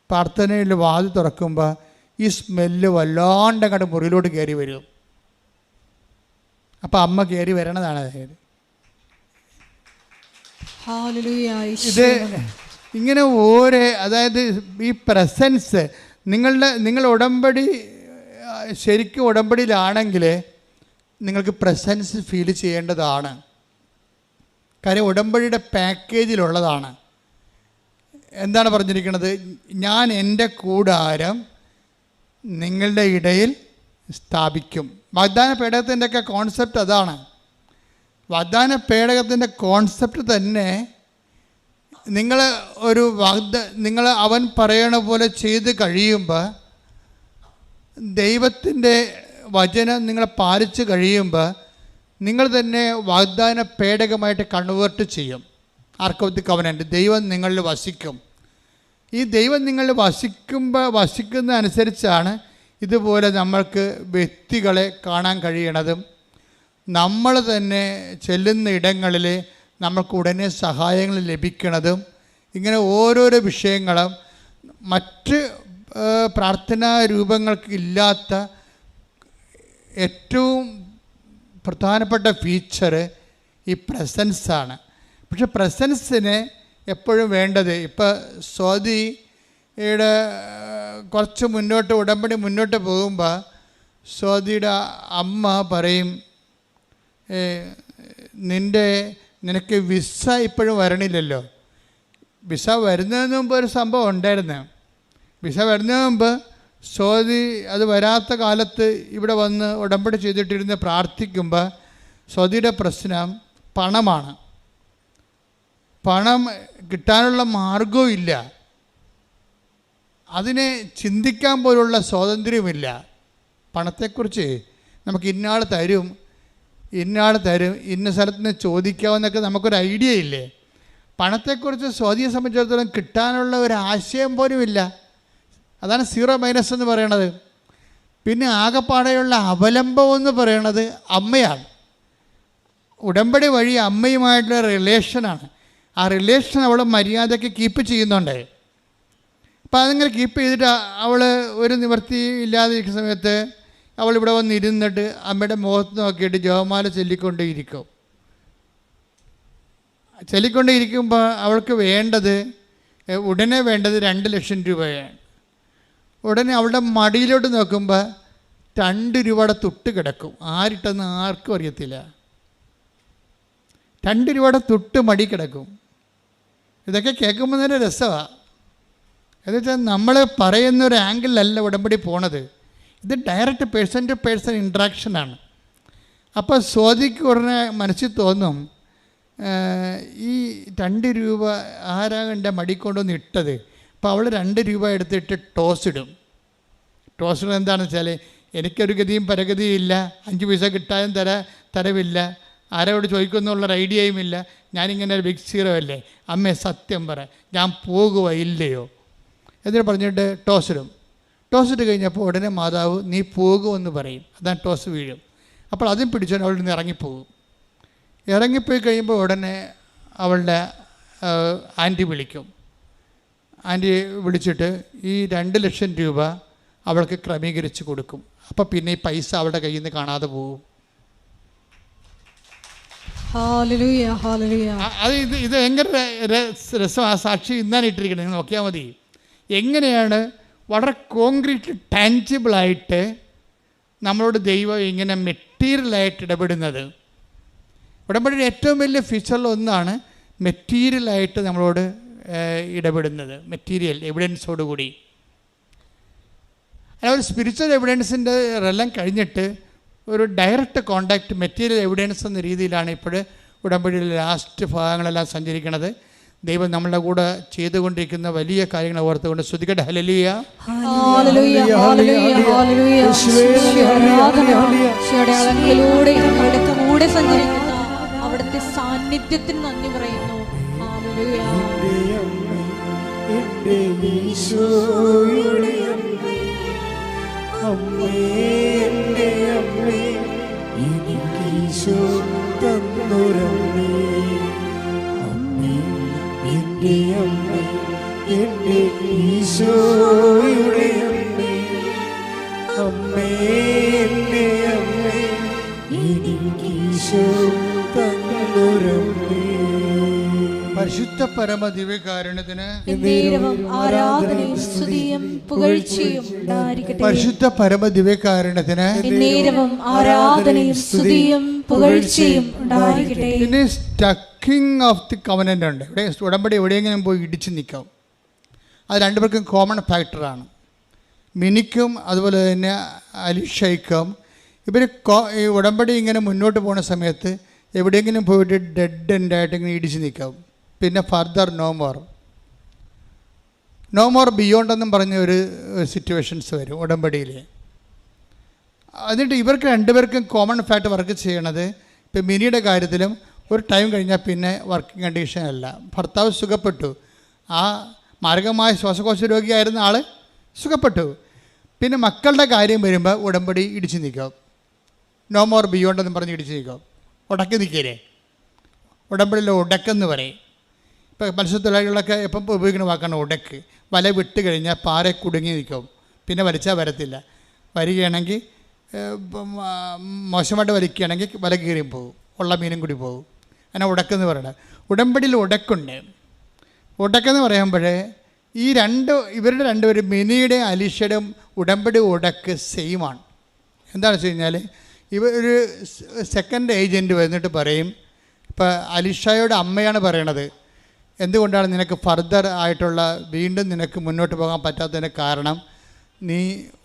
പ്രാർത്ഥനയിൽ വാതിൽ തുറക്കുമ്പോൾ ഈ സ്മെല്ല് വല്ലാണ്ട് അങ്ങോട്ട് മുറിയിലോട്ട് കയറി വരും. അപ്പം അമ്മ കയറി വരണതാണ് അതായത് ഇത് ഇങ്ങനെ അതായത് ഈ പ്രസൻസ് നിങ്ങൾ ഉടമ്പടി ശരിക്കും ഉടമ്പടിയിലാണെങ്കിൽ നിങ്ങൾക്ക് പ്രസൻസ് ഫീൽ ചെയ്യേണ്ടതാണ്. കാര്യം ഉടമ്പടിയുടെ പാക്കേജിലുള്ളതാണ്. എന്താണ് പറഞ്ഞിരിക്കുന്നത്? ഞാൻ എൻ്റെ കൂടാരം നിങ്ങളുടെ ഇടയിൽ സ്ഥാപിക്കും. വാഗ്ദാന പേടകത്തിൻ്റെയൊക്കെ കോൺസെപ്റ്റ് അതാണ്. വാഗ്ദാന പേടകത്തിൻ്റെ കോൺസെപ്റ്റ് തന്നെ നിങ്ങൾ അവൻ പറയണ പോലെ ചെയ്ത് കഴിയുമ്പോൾ, ദൈവത്തിൻ്റെ വചനം നിങ്ങൾ പാലിച്ച് കഴിയുമ്പോൾ നിങ്ങൾ തന്നെ വാഗ്ദാന പേടകമായിട്ട് കൺവേർട്ട് ചെയ്യും. ആർക്ക് ഓഫ് ദി കവനൻ്റ്, ദൈവം നിങ്ങളിൽ വസിക്കും. ഈ ദൈവം നിങ്ങളിൽ വസിക്കുന്ന അനുസരിച്ചാണ് ഇതുപോലെ നമ്മൾക്ക് വ്യക്തികളെ കാണാൻ കഴിയണതും നമ്മൾ തന്നെ ചെല്ലുന്ന ഇടങ്ങളിൽ നമുക്ക് ഉടനെ സഹായങ്ങൾ ലഭിക്കണതും. ഇങ്ങനെ ഓരോരോ വിഷയങ്ങളും മറ്റ് പ്രാർത്ഥനാ രൂപങ്ങൾക്ക് ഇല്ലാത്ത ഏറ്റവും പ്രധാനപ്പെട്ട ഫീച്ചർ ഈ പ്രസൻസാണ്. പക്ഷെ പ്രസൻസിന് എപ്പോഴും വേണ്ടത്, ഇപ്പോൾ സ്വാതിയുടെ കുറച്ച് ഉടമ്പടി മുന്നോട്ട് പോകുമ്പോൾ സ്വാതിയുടെ അമ്മ പറയും, നിനക്ക് വിസ ഇപ്പോഴും വരണില്ലല്ലോ. വിസ വരുന്നതിന് മുമ്പ് ഒരു സംഭവം ഉണ്ടായിരുന്നു. വിസ വരുന്നതിന് മുമ്പ് സ്വാതി അത് വരാത്ത കാലത്ത് ഇവിടെ വന്ന് ഉടമ്പടി ചെയ്തിട്ടിരുന്ന് പ്രാർത്ഥിക്കുമ്പോൾ സ്വാതിയുടെ പ്രശ്നം പണമാണ്. പണം കിട്ടാനുള്ള മാർഗവും ഇല്ല, അതിനെ ചിന്തിക്കാൻ പോലുള്ള സ്വാതന്ത്ര്യമില്ല. പണത്തെക്കുറിച്ച് നമുക്ക് ഇന്നയാൾ തരും, ഇന്ന സ്ഥലത്ത് നിന്ന് ചോദിക്കാമെന്നൊക്കെ നമുക്കൊരു ഐഡിയ ഇല്ലേ. പണത്തെക്കുറിച്ച് സ്വാതിയെ സംബന്ധിച്ചിടത്തോളം കിട്ടാനുള്ള ഒരു ആശയം പോലും ഇല്ല. അതാണ് സീറോ മൈനസ് എന്ന് പറയണത്. പിന്നെ ആകെപ്പാടെയുള്ള അവലംബം എന്ന് പറയണത് അമ്മയാണ്. ഉടമ്പടി വഴി അമ്മയുമായിട്ടുള്ള റിലേഷനാണ്. ആ റിലേഷൻ അവൾ മര്യാദയ്ക്ക് കീപ്പ് ചെയ്യുന്നുണ്ട്. അപ്പം അതിങ്ങനെ കീപ്പ് ചെയ്തിട്ട് അവൾ ഒരു നിവൃത്തി ഇല്ലാതിരിക്കുന്ന സമയത്ത് അവൾ ഇവിടെ വന്നിരുന്നിട്ട് അമ്മയുടെ മുഖത്ത് നോക്കിയിട്ട് ജപമാല ചൊല്ലിക്കൊണ്ടേയിരിക്കുമ്പോൾ അവൾക്ക് ഉടനെ വേണ്ടത് 2 ലക്ഷം രൂപയാണ്. ഉടനെ അവളുടെ മടിയിലോട്ട് നോക്കുമ്പോൾ 2 രൂപയുടെ തുട്ട് കിടക്കും. ആരിട്ടെന്ന് ആർക്കും അറിയത്തില്ല. 2 രൂപയുടെ തുട്ട് മടി കിടക്കും. ഇതൊക്കെ കേൾക്കുമ്പോൾ തന്നെ രസമാണ്. എന്നുവെച്ചാൽ നമ്മൾ പറയുന്നൊരു ആംഗിളിലല്ല ഉടമ്പടി പോണത്. ഇത് ഡയറക്റ്റ് പേഴ്സൺ ടു പേഴ്സൺ ഇൻട്രാക്ഷനാണ്. അപ്പോൾ സ്വാതിക്ക് ഉടനെ മനസ്സിൽ തോന്നും, ഈ 2 രൂപ ആരാകണ്ട മടി കൊണ്ടൊന്ന് ഇട്ടത്. അപ്പോൾ അവൾ 2 രൂപ എടുത്തിട്ട് ടോസ് ഇടും എന്താണെന്ന് വെച്ചാൽ, എനിക്കൊരു ഗതിയും പരഗതിയും ഇല്ല, 5 പൈസ കിട്ടാനും തരവില്ല, ആരോട് ചോദിക്കുമെന്നുള്ളൊരു ഐഡിയയും ഇല്ല, ഞാനിങ്ങനെ ഒരു ബിഗ് സീറോ അല്ലേ, അമ്മേ സത്യം പറ, ഞാൻ പോകുക ഇല്ലയോ എന്നിട്ട് പറഞ്ഞിട്ട് ടോസ് ഇട്ട് കഴിഞ്ഞപ്പോൾ ഉടനെ മാതാവ് നീ പോകുമെന്ന് പറയും. അതാണ് ടോസ് വീഴും. അപ്പോൾ അതും പിടിച്ചോണ്ട് അവൾ നിന്ന് ഇറങ്ങിപ്പോയി കഴിയുമ്പോൾ ഉടനെ അവളുടെ ആൻറ്റി വിളിക്കും. ആൻറ്റി വിളിച്ചിട്ട് ഈ 2 ലക്ഷം രൂപ അവൾക്ക് ക്രമീകരിച്ച് കൊടുക്കും. അപ്പോൾ പിന്നെ ഈ പൈസ അവളുടെ കയ്യിൽ നിന്ന് കാണാതെ പോകും. അത് ഇത് ഭയങ്കര രസം. ആ സാക്ഷി ഇന്നാണ് ഇട്ടിരിക്കുന്നത്, നിങ്ങൾ നോക്കിയാൽ മതി. എങ്ങനെയാണ് വളരെ കോൺക്രീറ്റ് ടാൻജിബിളായിട്ട് നമ്മളോട് ദൈവം ഇങ്ങനെ മെറ്റീരിയലായിട്ട് ഇടപെടുന്നത്. ഉടമ്പടിയുടെ ഏറ്റവും വലിയ ഫീച്ചറിലൊന്നാണ് മെറ്റീരിയലായിട്ട് നമ്മളോട് ഇടപെടുന്നത്, മെറ്റീരിയൽ എവിഡൻസോടുകൂടി. അല്ല, ഒരു സ്പിരിച്വൽ എവിഡൻസിൻ്റെ എല്ലാം കഴിഞ്ഞിട്ട് ഒരു ഡയറക്റ്റ് കോണ്ടാക്റ്റ് മെറ്റീരിയൽ എവിഡൻസ് എന്ന രീതിയിലാണ് ഇപ്പോൾ ഉടമ്പടിയിലെ ലാസ്റ്റ് ഭാഗങ്ങളെല്ലാം സഞ്ചരിക്കുന്നത്. ദൈവം നമ്മളുടെ കൂടെ ചെയ്തുകൊണ്ടിരിക്കുന്ന വലിയ കാര്യങ്ങൾ ഓർത്തുകൊണ്ട് സ്തുതിക്കട്ടെ. ഹല്ലേലൂയ. അവിടുത്തെ സാന്നിധ്യത്തിന് നന്ദി പറയുന്നു. പരിശുദ്ധ പരമ ദിവ്യകാരുണ്യത്തിന് ആരാധനയും സ്തുതിയും പുകഴ്ചയും ഉണ്ടായിരിക്കട്ടെ. പരിശുദ്ധ പരമ ദിവ്യകാരുണ്യത്തിന് ആരാധനയും സ്തുതിയും പുകഴ്ചയും ഉണ്ടായിരിക്കട്ടെ. പിന്നെ സ്റ്റക്കിംഗ് ഓഫ് ദി കവനൻ്റ് ഉണ്ട്. ഇവിടെ ഉടമ്പടി എവിടെയെങ്കിലും പോയി ഇടിച്ച് നിൽക്കാം. അത് രണ്ടുപേർക്കും കോമൺ ഫാക്ടറാണ്. മിനിക്കും അതുപോലെ തന്നെ അലിഷയ്ക്കും ഇവർ ഈ ഉടമ്പടി ഇങ്ങനെ മുന്നോട്ട് പോകുന്ന സമയത്ത് എവിടെയെങ്കിലും പോയിട്ട് ഡെഡ് എൻഡായിട്ട് ഇങ്ങനെ ഇടിച്ച് നിൽക്കാം. പിന്നെ ഫർദർ നോ മോർ ബിയോണ്ടെന്നും പറഞ്ഞ ഒരു സിറ്റുവേഷൻസ് വരും ഉടമ്പടിയിൽ. എന്നിട്ട് ഇവർക്ക് രണ്ടുപേർക്കും കോമൺ ഫാക്ട് വർക്ക് ചെയ്യണത്, ഇപ്പം മിനിയുടെ കാര്യത്തിലും ഒരു ടൈം കഴിഞ്ഞാൽ പിന്നെ വർക്കിംഗ് കണ്ടീഷൻ അല്ല. ഭർത്താവ് സുഖപ്പെട്ടു, ആ മാരകമായ ശ്വാസകോശ രോഗിയായിരുന്ന ആൾ സുഖപ്പെട്ടു. പിന്നെ മക്കളുടെ കാര്യം വരുമ്പോൾ ഉടമ്പടി ഇടിച്ച് നിൽക്കാം. നോ മോർ ബിയോണ്ടെന്നും പറഞ്ഞ് ഇടിച്ച് നിൽക്കാം. ഉടക്കി നിൽക്കേ, ഉടമ്പടിയിൽ ഉടക്കെന്ന് പറയും. ഇപ്പോൾ മത്സ്യത്തൊഴിലാളികളൊക്കെ എപ്പം ഉപയോഗിക്കുന്ന വാക്കാണ് ഉടക്ക്. വല വിട്ട് കഴിഞ്ഞാൽ പാറ കുടുങ്ങി നിൽക്കും, പിന്നെ വലിച്ചാൽ വരത്തില്ല. വരികയാണെങ്കിൽ മോശമായിട്ട് വലിക്കുകയാണെങ്കിൽ വല കീറിയും പോകും, ഉള്ള മീനും കൂടി പോകും. അങ്ങനെ ഉടക്കെന്ന് പറയണത്. ഉടമ്പടിയിൽ ഉടക്കുണ്ട്. ഉടക്കെന്ന് പറയുമ്പോൾ ഇവരുടെ രണ്ടുപേരും മിനിയുടെ അലീഷയുടെയും ഉടമ്പടി ഉടക്ക് സെയിമാണ്. എന്താണെന്ന് വെച്ച് കഴിഞ്ഞാൽ ഇവർ സെക്കൻഡ് ഏജൻറ്റ് വന്നിട്ട് പറയും, ഇപ്പോൾ അലീഷയുടെ അമ്മയാണ് പറയണത്, എന്തുകൊണ്ടാണ് നിനക്ക് ഫർദർ ആയിട്ടുള്ള വീണ്ടും നിനക്ക് മുന്നോട്ട് പോകാൻ പറ്റാത്തതിന് കാരണം നീ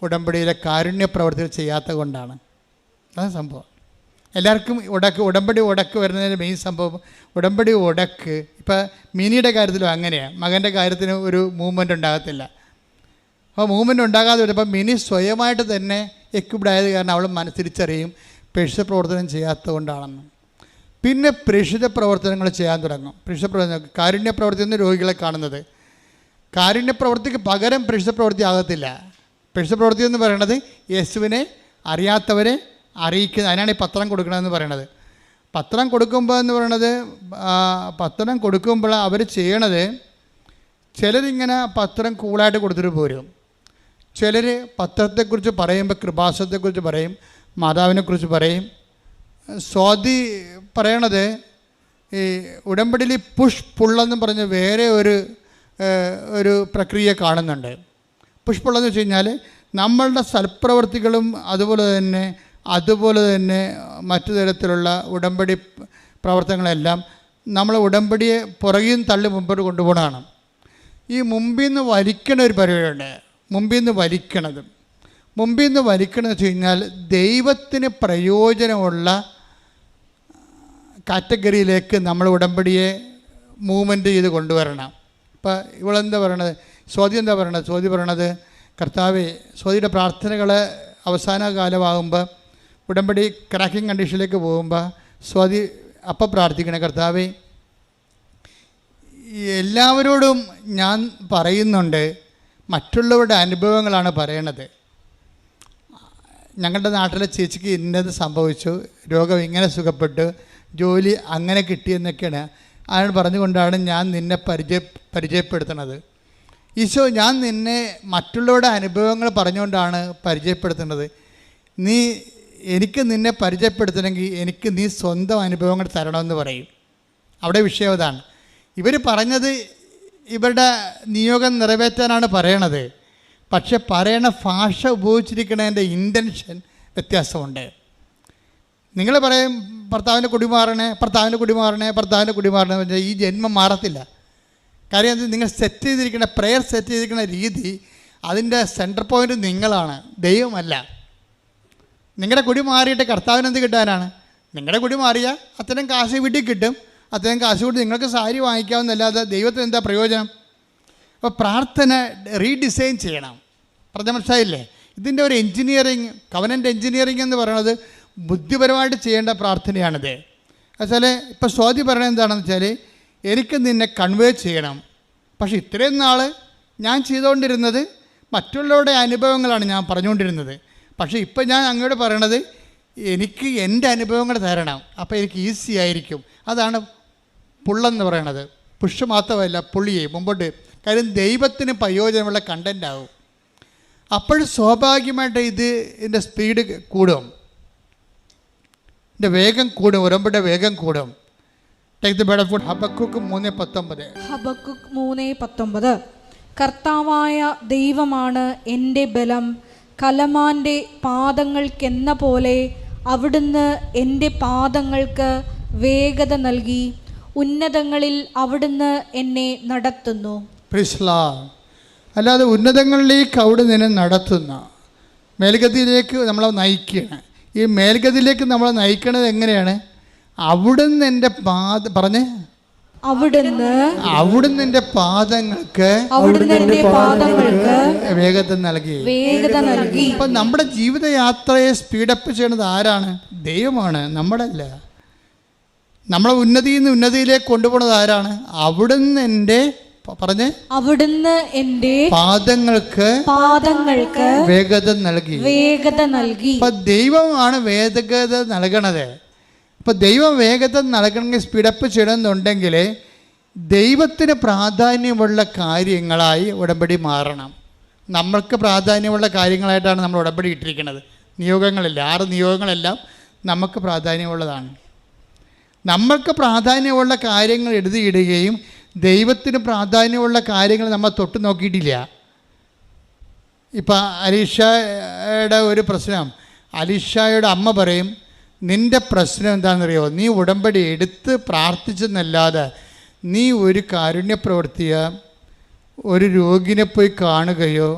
ഉടമ്പടിയിലെ കാരുണ്യ പ്രവർത്തികൾ ചെയ്യാത്തത് കൊണ്ടാണ്. അതാണ് സംഭവം. എല്ലാവർക്കും ഉടമ്പടി ഉടക്ക് വരുന്നതിൻ്റെ മെയിൻ സംഭവം ഉടമ്പടി ഉടക്ക്. ഇപ്പോൾ മിനിയുടെ കാര്യത്തിലും അങ്ങനെയാണ്. മകൻ്റെ കാര്യത്തിന് ഒരു മൂവ്മെൻ്റ് ഉണ്ടാകത്തില്ല. അപ്പോൾ മൂവ്മെൻ്റ് ഉണ്ടാകാതെ വരുമ്പോൾ മിനി സ്വയമായിട്ട് തന്നെ എക്വിപ്ഡ് ആയത് കാരണം അവൾ തിരിച്ചറിയും പേഴ്സ പ്രവർത്തനം ചെയ്യാത്തത് കൊണ്ടാണെന്ന്. പിന്നെ പ്രേക്ഷിത പ്രവർത്തനങ്ങൾ ചെയ്യാൻ തുടങ്ങും. പ്രേക്ഷിത പ്രവർത്തനം, കാരുണ്യ പ്രവൃത്തി എന്ന് രോഗികളെ കാണുന്നത്. കാരുണ്യ പ്രവൃത്തിക്ക് പകരം പ്രേക്ഷിത പ്രവൃത്തി ആകത്തില്ല. പ്രേക്ഷിത പ്രവൃത്തി എന്ന് പറയുന്നത് യേശുവിനെ അറിയാത്തവരെ അറിയിക്കുന്നത്. അതിനാണ് ഈ പത്രം കൊടുക്കണമെന്ന് പറയണത്. പത്രം കൊടുക്കുമ്പോൾ എന്ന് പറയണത്, പത്രം കൊടുക്കുമ്പോൾ അവർ ചെയ്യണത്, ചിലരിങ്ങനെ പത്രം കൂളായിട്ട് കൊടുത്തിട്ട് പോരും. ചിലർ പത്രത്തെക്കുറിച്ച് പറയുമ്പോൾ കൃപാസനത്തെക്കുറിച്ച് പറയും, മാതാവിനെക്കുറിച്ച് പറയും. സ്വാതി പറയണത് ഈ ഉടമ്പടിയിൽ പുഷ് പുള്ളെന്ന് പറഞ്ഞ് വേറെ ഒരു പ്രക്രിയ കാണുന്നുണ്ട്. പുഷ് പുള്ളെന്ന് വെച്ച് കഴിഞ്ഞാൽ നമ്മളുടെ സൽപ്രവർത്തികളും അതുപോലെ തന്നെ മറ്റു തരത്തിലുള്ള ഉടമ്പടി പ്രവർത്തനങ്ങളെല്ലാം നമ്മൾ ഉടമ്പടിയെ പുറകിൽ തള്ളി മുമ്പോട്ട് കൊണ്ടുപോകണതാണ്. ഈ മുമ്പിൽ നിന്ന് വലിക്കണ ഒരു പരിപാടിയുണ്ട്. മുമ്പിൽ നിന്ന് വലിക്കണമെന്ന് വെച്ച് കഴിഞ്ഞാൽ ദൈവത്തിന് പ്രയോജനമുള്ള കാറ്റഗറിയിലേക്ക് നമ്മൾ ഉടമ്പടിയെ മൂവ്മെൻറ്റ് ചെയ്ത് കൊണ്ടുവരണം. ഇപ്പോൾ ഇവളെന്താ പറയണത്, സ്വാതി എന്താ പറയണത്? സ്വാതി പറയണത്, കർത്താവേ, സ്വാതിയുടെ പ്രാർത്ഥനകൾ അവസാന കാലമാകുമ്പോൾ ഉടമ്പടി ക്രാക്കിംഗ് കണ്ടീഷനിലേക്ക് പോകുമ്പോൾ സ്വാതി അപ്പം പ്രാർത്ഥിക്കണേ, കർത്താവേ, എല്ലാവരോടും ഞാൻ പറയുന്നുണ്ട്, മറ്റുള്ളവരുടെ അനുഭവങ്ങളാണ് പറയണത്. ഞങ്ങളുടെ നാട്ടിലെ ചേച്ചിക്ക് ഇന്നത് സംഭവിച്ചു, രോഗം ഇങ്ങനെ സുഖപ്പെട്ടു, ജോലി അങ്ങനെ കിട്ടിയെന്നൊക്കെയാണ് അയാൾ പറഞ്ഞുകൊണ്ടാണ് ഞാൻ നിന്നെ പരിചയപ്പെടുത്തുന്നത്. ഈശോ, ഞാൻ നിന്നെ മറ്റുള്ളവരുടെ അനുഭവങ്ങൾ പറഞ്ഞുകൊണ്ടാണ് പരിചയപ്പെടുത്തുന്നത്. എനിക്ക് നിന്നെ പരിചയപ്പെടുത്തണമെങ്കിൽ എനിക്ക് നീ സ്വന്തം അനുഭവങ്ങൾ തരണമെന്ന് പറയും. അവിടെ വിഷയം അതാണ്. ഇവർ പറഞ്ഞത് ഇവരുടെ നിയോഗം നിറവേറ്റാനാണ് പറയണത്. പക്ഷെ പറയണ ഭാഷ ഉപയോഗിച്ചിരിക്കുന്നതിൻ്റെ ഇൻറ്റൻഷൻ വ്യത്യാസമുണ്ട്. നിങ്ങൾ പറയും ഭർത്താവിൻ്റെ കുടിമാറണേ പറഞ്ഞാൽ ഈ ജന്മം മാറത്തില്ല. കാര്യം അത് നിങ്ങൾ സെറ്റ് ചെയ്തിരിക്കുന്ന പ്രെയർ സെറ്റ് ചെയ്തിരിക്കുന്ന രീതി, അതിൻ്റെ സെൻറ്റർ പോയിൻ്റ് നിങ്ങളാണ്, ദൈവമല്ല. നിങ്ങളുടെ കുടി മാറിയിട്ട് കർത്താവിന് എന്ത് കിട്ടാനാണ്? നിങ്ങളുടെ കുടി മാറിയാൽ അത്തരം കാശ് വീട്ടിൽ കിട്ടും. അത്തരം കാശ് കൊണ്ട് നിങ്ങൾക്ക് സാരി വാങ്ങിക്കാവുന്നല്ലാതെ ദൈവത്തിന് എന്താ പ്രയോജനം? അപ്പോൾ പ്രാർത്ഥന റീഡിസൈൻ ചെയ്യണം. പറഞ്ഞ മനസ്സിലായില്ലേ? ഇതിൻ്റെ ഒരു എൻജിനീയറിങ്, കവനൻ്റ് എൻജിനീയറിങ് എന്ന് പറയുന്നത് ബുദ്ധിപരമായിട്ട് ചെയ്യേണ്ട പ്രാർത്ഥനയാണിത്. എന്നുവെച്ചാൽ ഇപ്പോൾ സ്വാതി പറയണത് എന്താണെന്ന് വെച്ചാൽ, എനിക്ക് നിന്നെ കൺവേ ചെയ്യണം. പക്ഷേ ഇത്രയും നാൾ ഞാൻ ചെയ്തുകൊണ്ടിരുന്നത് മറ്റുള്ളവരുടെ അനുഭവങ്ങളാണ് ഞാൻ പറഞ്ഞുകൊണ്ടിരുന്നത്. പക്ഷേ ഇപ്പം ഞാൻ അങ്ങോട്ട് പറയണത് എനിക്ക് എൻ്റെ അനുഭവങ്ങൾ തരണം. അപ്പോൾ എനിക്ക് ഈസി ആയിരിക്കും. അതാണ് പുള്ളെന്ന് പറയണത്. പുഷ് മാത്രമല്ല, പുള്ളിയെ മുമ്പോട്ട്. കാര്യം ദൈവത്തിന് പ്രയോജനമുള്ള കണ്ടൻ്റ് ആവും. അപ്പോൾ സ്വാഭാവികമായിട്ട് ഇതിൻ്റെ സ്പീഡ് കൂടും, ഇതിൻ്റെ വേഗം കൂടും, ഉടമ്പടിയുടെ വേഗം കൂടും. Take the bird of God, Habakkuk 3:19. Habakkuk 3:19. കർത്താവായ ദൈവമാണ് എൻ്റെ ബലം, കലമാൻ്റെ പാദങ്ങൾക്കെന്ന പോലെ അവിടുന്ന് എൻ്റെ പാദങ്ങൾക്ക് വേഗത നൽകി, ഉന്നതങ്ങളിൽ അവിടുന്ന് എന്നെ നടത്തുന്നു. Praise Lord. അല്ലാതെ ഉന്നതങ്ങളിലേക്ക് അവിടെ നിന്നെ നടത്തുന്ന, മേൽഗതിയിലേക്ക് നമ്മളെ നയിക്കുകയാണ്. ഈ മേൽഗതിയിലേക്ക് നമ്മളെ നയിക്കണത് എങ്ങനെയാണ്? അവിടുന്ന് എൻ്റെ അവിടുന്ന് എൻ്റെ പാദങ്ങൾക്ക് വേഗത നൽകി. അപ്പൊ നമ്മുടെ ജീവിതയാത്രയെ സ്പീഡപ്പ് ചെയ്യുന്നത് ആരാണ്? ദൈവമാണ്, നമ്മളല്ല. നമ്മളെ ഉന്നതിയിൽ നിന്ന് ഉന്നതിയിലേക്ക് കൊണ്ടുപോകുന്നത് ആരാണ്? അവിടുന്ന് എൻ്റെ അവിടുന്ന് എൻ്റെ പാദങ്ങൾക്ക് വേഗത നൽകി. അപ്പൊ ദൈവമാണ് വേഗത നൽകണത്. അപ്പോൾ ദൈവം വേഗത നൽകണമെങ്കിൽ സ്പീഡപ്പ് ചെയ്യണമെന്നുണ്ടെങ്കിൽ ദൈവത്തിന് പ്രാധാന്യമുള്ള കാര്യങ്ങളായി ഉടമ്പടി മാറണം. നമ്മൾക്ക് പ്രാധാന്യമുള്ള കാര്യങ്ങളായിട്ടാണ് നമ്മൾ ഉടമ്പടി ഇട്ടിരിക്കുന്നത്. നിയോഗങ്ങളില്ല, 6 നിയോഗങ്ങളെല്ലാം നമുക്ക് പ്രാധാന്യമുള്ളതാണ്. നമ്മൾക്ക് പ്രാധാന്യമുള്ള കാര്യങ്ങൾ എഴുതിയിടുകയും ദൈവത്തിന് പ്രാധാന്യമുള്ള കാര്യങ്ങൾ നമ്മൾ തൊട്ട് നോക്കിയിട്ടില്ല. ഇപ്പം അലീഷയുടെ ഒരു പ്രശ്നം, അലീഷയുടെ അമ്മ പറയും, നിൻ്റെ പ്രശ്നം എന്താണെന്നറിയോ, നീ ഉടമ്പടി എടുത്ത് പ്രാർത്ഥിച്ചെന്നല്ലാതെ നീ ഒരു കാരുണ്യ പ്രവൃത്തിയോ ഒരു രോഗിനെ പോയി കാണുകയോ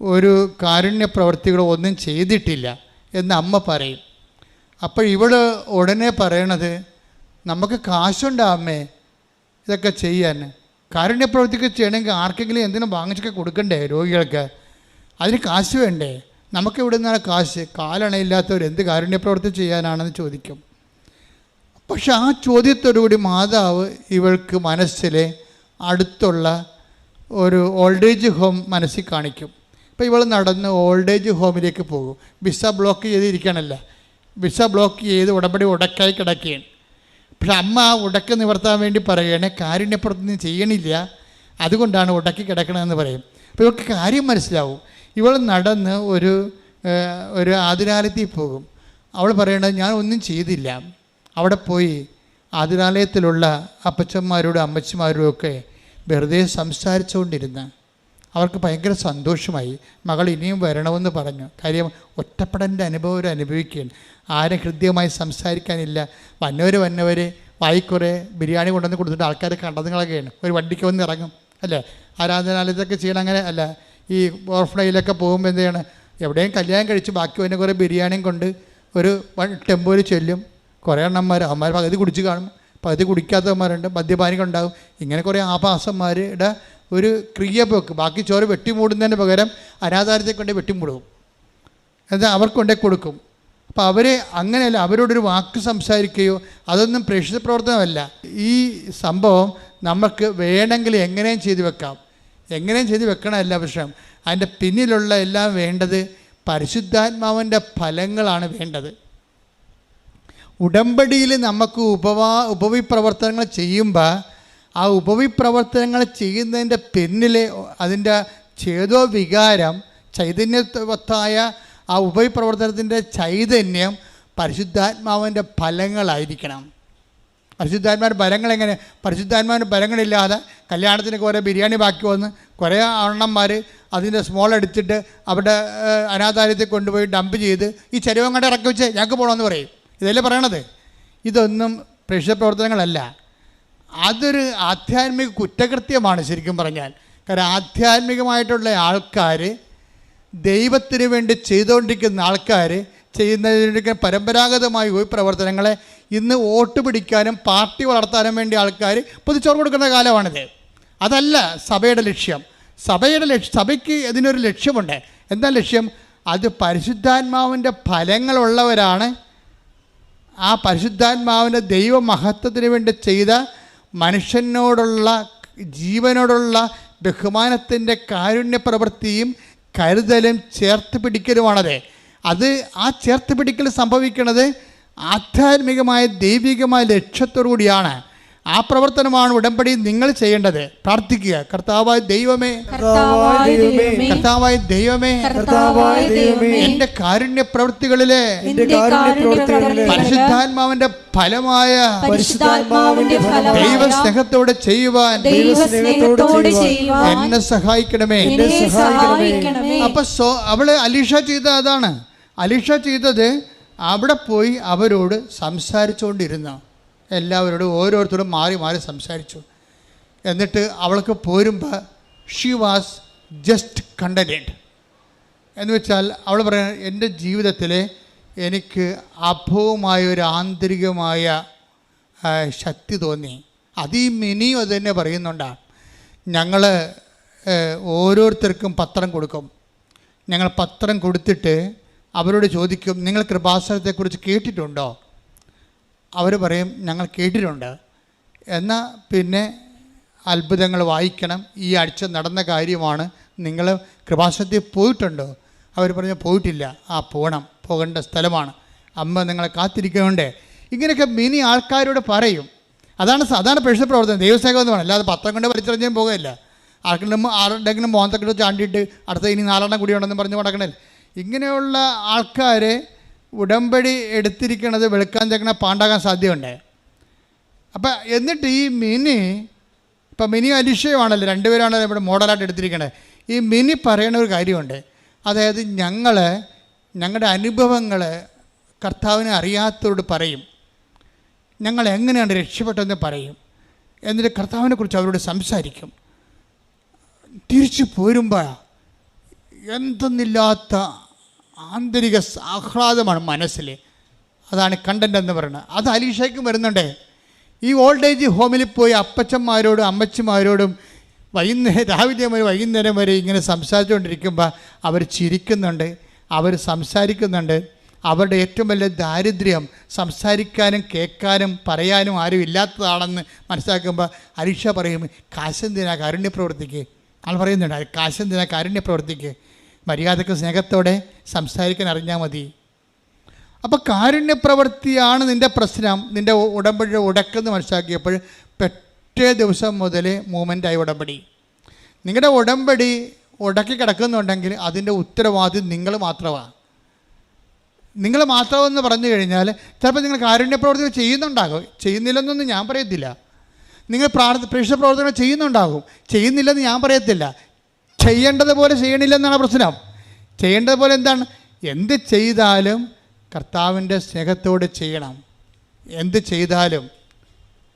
ഒരു കാരുണ്യ പ്രവൃത്തികളോ ഒന്നും ചെയ്തിട്ടില്ല എന്ന് അമ്മ പറയും. അപ്പോൾ ഇവൾ ഉടനെ പറയണത്, നമുക്ക് കാശുണ്ടോ അമ്മേ ഇതൊക്കെ ചെയ്യാൻ? കാരുണ്യ പ്രവൃത്തിക്ക് ചെയ്യണമെങ്കിൽ ആർക്കെങ്കിലും എന്തിനും വാങ്ങിച്ചൊക്കെ കൊടുക്കണ്ടേ രോഗികൾക്ക്? അതിന് കാശ് വേണ്ടേ? നമുക്ക് ഇവിടെ നിന്നാണ് കാശ്? കാലണയില്ലാത്തവർ എന്ത് കാരുണ്യ പ്രവൃത്തി ചെയ്യാനാണെന്ന് ചോദിക്കും. പക്ഷെ ആ ചോദ്യത്തോടുകൂടി മാതാവ് ഇവൾക്ക് മനസ്സിലെ അടുത്തുള്ള ഒരു ഓൾഡേജ് ഹോം മനസ്സിൽ കാണിക്കും. അപ്പോൾ ഇവൾ നടന്ന് ഓൾഡേജ് ഹോമിലേക്ക് പോകും. വിസ ബ്ലോക്ക് ചെയ്തിരിക്കണമല്ല, വിസ ബ്ലോക്ക് ചെയ്ത് ഉടമ്പടി ഉടക്കായി കിടക്കുകയാണ്. പക്ഷെ അമ്മ ആ ഉടക്ക് നിവർത്താൻ വേണ്ടി പറയുകയാണ്, കാരുണ്യപ്രവൃത്തി ചെയ്യണില്ല, അതുകൊണ്ടാണ് ഉടക്കി കിടക്കണമെന്ന് പറയും. അപ്പോൾ ഇവൾക്ക് കാര്യം മനസ്സിലാവും. ഇവൾ നടന്ന് ഒരു ആതുരാലയത്തിൽ പോകും. അവൾ പറയണത് ഞാൻ ഒന്നും ചെയ്തില്ല. അവിടെ പോയി ആതുരാലയത്തിലുള്ള അപ്പച്ചന്മാരോടും അമ്മച്ചിമാരോടും ഒക്കെ വെറുതെ സംസാരിച്ചുകൊണ്ടിരുന്ന അവർക്ക് ഭയങ്കര സന്തോഷമായി. മകൾ ഇനിയും വരണമെന്ന് പറഞ്ഞു. കാര്യം ഒറ്റപ്പെടൻ്റെ അനുഭവം അനുഭവിക്കുകയാണ്. ആരും ഹൃദ്യമായി സംസാരിക്കാനില്ല. വന്നവർ വായിക്കുറെ ബിരിയാണി കൊണ്ടുവന്ന് കൊടുത്തിട്ട് ആൾക്കാർ കണ്ടതുങ്ങളൊക്കെയാണ്. ഒരു വണ്ടിക്ക് വന്ന് ഇറങ്ങും അല്ലേ, ആരാധനാലയത്തൊക്കെ ചെയ്യണം. അങ്ങനെ അല്ല, ഈ ഓർഫണയിലൊക്കെ പോകുമ്പോൾ എന്ത് ചെയ്യണം, എവിടെയും കല്യാണം കഴിച്ച് ബാക്കി വന്ന കുറേ ബിരിയാണിയും കൊണ്ട് ഒരു ടെമ്പോയിൽ ചെല്ലും. കുറേ അവന്മാർ പകുതി കുടിച്ച് കാണും, പകുതി കുടിക്കാത്തവന്മാരുണ്ട്, മദ്യപാനികളുണ്ടാകും. ഇങ്ങനെ കുറേ ആഭാസന്മാരുടെ ഒരു ക്രിയപോക്ക്. ബാക്കി ചോറ് വെട്ടിമൂടുന്നതിന് പകരം അനാഥാലയത്തെ കൊണ്ട് വെട്ടിമൂടും, എന്നാൽ അവർക്ക് കൊണ്ടേ കൊടുക്കും. അപ്പോൾ അവരെ അങ്ങനെയല്ല, അവരോടൊരു വാക്ക് സംസാരിക്കുകയോ അതൊന്നും പ്രേക്ഷിത പ്രവർത്തനമല്ല. ഈ സംഭവം നമുക്ക് വേണമെങ്കിൽ എങ്ങനെയും ചെയ്തു വെക്കാം, എങ്ങനെയും ചെയ്ത് വെക്കണമല്ല പ്രശ്നം. അതിൻ്റെ പിന്നിലുള്ള എല്ലാം വേണ്ടത് പരിശുദ്ധാത്മാവിൻ്റെ ഫലങ്ങളാണ് വേണ്ടത്. ഉടമ്പടിയിൽ നമുക്ക് ഉപവിപ്രവർത്തനങ്ങൾ ചെയ്യുമ്പോൾ ആ ഉപവിപ്രവർത്തനങ്ങൾ ചെയ്യുന്നതിൻ്റെ പിന്നിലെ അതിൻ്റെ ചേതോ വികാരം, ചൈതന്യവത്തായ ആ ഉപവിപ്രവർത്തനത്തിൻ്റെ ചൈതന്യം പരിശുദ്ധാത്മാവിൻ്റെ ഫലങ്ങളായിരിക്കണം. പരിശുദ്ധാത്മാവിൻ്റെ ഫലങ്ങൾ എങ്ങനെ? പരിശുദ്ധാത്മാവിൻ്റെ ഫലങ്ങളില്ലാതെ കല്യാണത്തിന് കുറേ ബിരിയാണി ബാക്കി വന്ന് കുറേ അണ്ണന്മാർ അതിൻ്റെ സ്മോൾ എടുത്തിട്ട് അവിടെ അനാഥാലയത്തിൽ കൊണ്ടുപോയി ഡംപ് ചെയ്ത് ഈ ചെരുവം കണ്ട് ഇറക്കി വെച്ച് ഞങ്ങൾക്ക് പോകണമെന്ന് പറയും. ഇതല്ലേ പറയണത്? ഇതൊന്നും പ്രേക്ഷിത പ്രവർത്തനങ്ങളല്ല. അതൊരു ആധ്യാത്മിക കുറ്റകൃത്യമാണ് ശരിക്കും പറഞ്ഞാൽ. കാരണം ആധ്യാത്മികമായിട്ടുള്ള ആൾക്കാർ, ദൈവത്തിന് വേണ്ടി ചെയ്തുകൊണ്ടിരിക്കുന്ന ആൾക്കാർ ചെയ്യുന്നതിൻ്റെ പരമ്പരാഗതമായ ഈ പ്രവർത്തനങ്ങളെ ഇന്ന് വോട്ട് പിടിക്കാനും പാർട്ടി വളർത്താനും വേണ്ടി ആൾക്കാർ പൊതിച്ചോറ് കൊടുക്കുന്ന കാലമാണിത്. അതല്ല സഭയുടെ ലക്ഷ്യം. സഭയ്ക്ക് ഇതിനൊരു ലക്ഷ്യമുണ്ട്. എന്താ ലക്ഷ്യം? അത് പരിശുദ്ധാത്മാവിൻ്റെ ഫലങ്ങളുള്ളവരാണ്. ആ പരിശുദ്ധാത്മാവിൻ്റെ ദൈവമഹത്വത്തിന് വേണ്ടി ചെയ്ത മനുഷ്യനോടുള്ള ജീവനോടുള്ള ബഹുമാനത്തിൻ്റെ കാരുണ്യ പ്രവൃത്തിയും കരുതലും ചേർത്ത് പിടിക്കലുമാണത്. അത് ആ ചേർത്ത് പിടിക്കൽ സംഭവിക്കുന്നത് ആധ്യാത്മികമായ ദൈവികമായ ലക്ഷ്യത്തോടു കൂടിയാണ്. ആ പ്രവർത്തനമാണ് ഉടമ്പടി നിങ്ങൾ ചെയ്യേണ്ടത്. പ്രാർത്ഥിക്കുക, കർത്താവായ ദൈവമേ, കർത്താവായ ദൈവമേ, എന്റെ കാരുണ്യ പ്രവൃത്തികളിലെ പരിശുദ്ധാത്മാവിന്റെ ഫലമായ ദൈവസ്നേഹത്തോടെ ചെയ്യുവാൻ എന്നെ സഹായിക്കണമേ. അപ്പൊ അവള് അലീഷ ചെയ്ത അതാണ്. അലീഷ ചെയ്തത് അവിടെ പോയി അവരോട് സംസാരിച്ചുകൊണ്ടിരുന്നു. എല്ലാവരോടും ഓരോരുത്തരും മാറി മാറി സംസാരിച്ചു. എന്നിട്ട് അവൾക്ക് പോരുമ്പോൾ ഷീ വാസ് ജസ്റ്റ് കണ്ടൻറ്റഡ്. എന്ന് വെച്ചാൽ അവൾ പറയുന്നത്, എൻ്റെ ജീവിതത്തിൽ എനിക്ക് അഭവമായ ഒരു ആന്തരികമായ ശക്തി തോന്നി. അത് ഈ മിനിയും അത് തന്നെ പറയുന്നുണ്ടാണ്. ഞങ്ങൾ ഓരോരുത്തർക്കും പത്രം കൊടുക്കും. ഞങ്ങൾ പത്രം കൊടുത്തിട്ട് അവരോട് ചോദിക്കും, നിങ്ങൾ കൃപാസനത്തെക്കുറിച്ച് കേട്ടിട്ടുണ്ടോ? അവർ പറയും ഞങ്ങൾ കേട്ടിട്ടുണ്ട്. എന്നാൽ പിന്നെ അത്ഭുതങ്ങൾ വായിക്കണം, ഈ ആഴ്ച നടന്ന കാര്യമാണ്, നിങ്ങൾ കൃപാസനത്തിൽ പോയിട്ടുണ്ടോ? അവർ പറഞ്ഞു പോയിട്ടില്ല. പോകേണ്ട സ്ഥലമാണ്, അമ്മ നിങ്ങളെ കാത്തിരിക്കുന്നുണ്ട്. ഇങ്ങനെയൊക്കെ മിനി ആൾക്കാരോട് പറയും. അതാണ് പ്രേക്ഷിത പ്രവർത്തനം, ദൈവസേവകം എന്ന് പറയുന്നത്. അല്ലാതെ പത്രം കൊണ്ട് വലിച്ചെറിഞ്ഞാൽ പോകുകയില്ല. ആരുടെങ്കിലും മോന്തക്കെട്ട് ചാണ്ടിയിട്ട് അടുത്ത ഇനി 4 കൂടി ഉണ്ടെന്ന് പറഞ്ഞ് നടക്കണേ. ഇങ്ങനെയുള്ള ആൾക്കാരെ ഉടമ്പടി എടുത്തിരിക്കണത് വെളുക്കാൻ ചെക്കണ പാണ്ടാകാൻ സാധ്യതയുണ്ട്. അപ്പം എന്നിട്ട് ഈ ഇപ്പം മിനി അലിഷയുമാണല്ലോ, 2 പേരാണല്ലോ ഇവിടെ മോഡലായിട്ട് എടുത്തിരിക്കണത്. ഈ മിനി പറയണ ഒരു കാര്യമുണ്ട്. അതായത് ഞങ്ങളുടെ അനുഭവങ്ങൾ കർത്താവിനെ അറിയാത്തവരോട് പറയും, ഞങ്ങൾ എങ്ങനെയാണ് രക്ഷപ്പെട്ടതെന്ന് പറയും. എന്നിട്ട് കർത്താവിനെ കുറിച്ച് അവരോട് സംസാരിക്കും. തിരിച്ചു പോരുമ്പോൾ എന്തെന്നില്ലാത്ത ആന്തരിക ആഹ്ലാദമാണ് മനസ്സിൽ. അതാണ് കണ്ടൻ്റ് എന്ന് പറയുന്നത്. അത് അലീഷയ്ക്കും വരുന്നുണ്ട്. ഈ ഓൾഡ് ഏജ് ഹോമിൽ പോയി അപ്പച്ചന്മാരോടും അമ്മച്ചിമാരോടും രാവിലെ മുതൽ വൈകുന്നേരം വരെ ഇങ്ങനെ സംസാരിച്ചുകൊണ്ടിരിക്കുമ്പോൾ അവർ ചിരിക്കുന്നുണ്ട്, അവർ സംസാരിക്കുന്നുണ്ട്, അവരുടെ ഏറ്റവും വലിയ ദാരിദ്ര്യം സംസാരിക്കാനും കേൾക്കാനും പറയാനും ആരും ഇല്ലാത്തതാണെന്ന് മനസ്സിലാക്കുമ്പോൾ അരീക്ഷ പറയും, കാശെന്തിനാ കാരുണ്യ പ്രവർത്തിക്ക്. ആൾ പറയുന്നുണ്ട്, കാശെന്തിനാ കാരുണ്യ പ്രവർത്തിക്ക്, മര്യാദക്ക് സ്നേഹത്തോടെ സംസാരിക്കാൻ അറിഞ്ഞാൽ മതി. അപ്പോൾ കാരുണ്യ പ്രവൃത്തിയാണ് നിൻ്റെ പ്രശ്നം, നിൻ്റെ ഉടമ്പടി ഉടക്കെന്ന് മനസ്സിലാക്കിയപ്പോൾ പിറ്റേ ദിവസം മുതൽ മൂവ്മെൻ്റായി ഉടമ്പടി. നിങ്ങളുടെ ഉടമ്പടി ഉടക്കി കിടക്കുന്നുണ്ടെങ്കിൽ അതിൻ്റെ ഉത്തരവാദിത്വം നിങ്ങൾ മാത്രമാണ്. നിങ്ങൾ മാത്രമെന്ന് പറഞ്ഞു കഴിഞ്ഞാൽ ചിലപ്പോൾ നിങ്ങൾ കാരുണ്യ പ്രവർത്തനം ചെയ്യുന്നുണ്ടാകും, ചെയ്യുന്നില്ലെന്നൊന്നും ഞാൻ പറയത്തില്ല. നിങ്ങൾ പ്രേക്ഷിത പ്രവർത്തനം ചെയ്യുന്നുണ്ടാകും, ചെയ്യുന്നില്ലെന്ന് ഞാൻ പറയത്തില്ല. ചെയ്യേണ്ടതുപോലെ ചെയ്യണില്ലെന്നാണ് പ്രശ്നം. ചെയ്യേണ്ടതുപോലെ എന്താണ്? എന്ത് ചെയ്താലും കർത്താവിൻ്റെ സ്നേഹത്തോട് ചെയ്യണം. എന്ത് ചെയ്താലും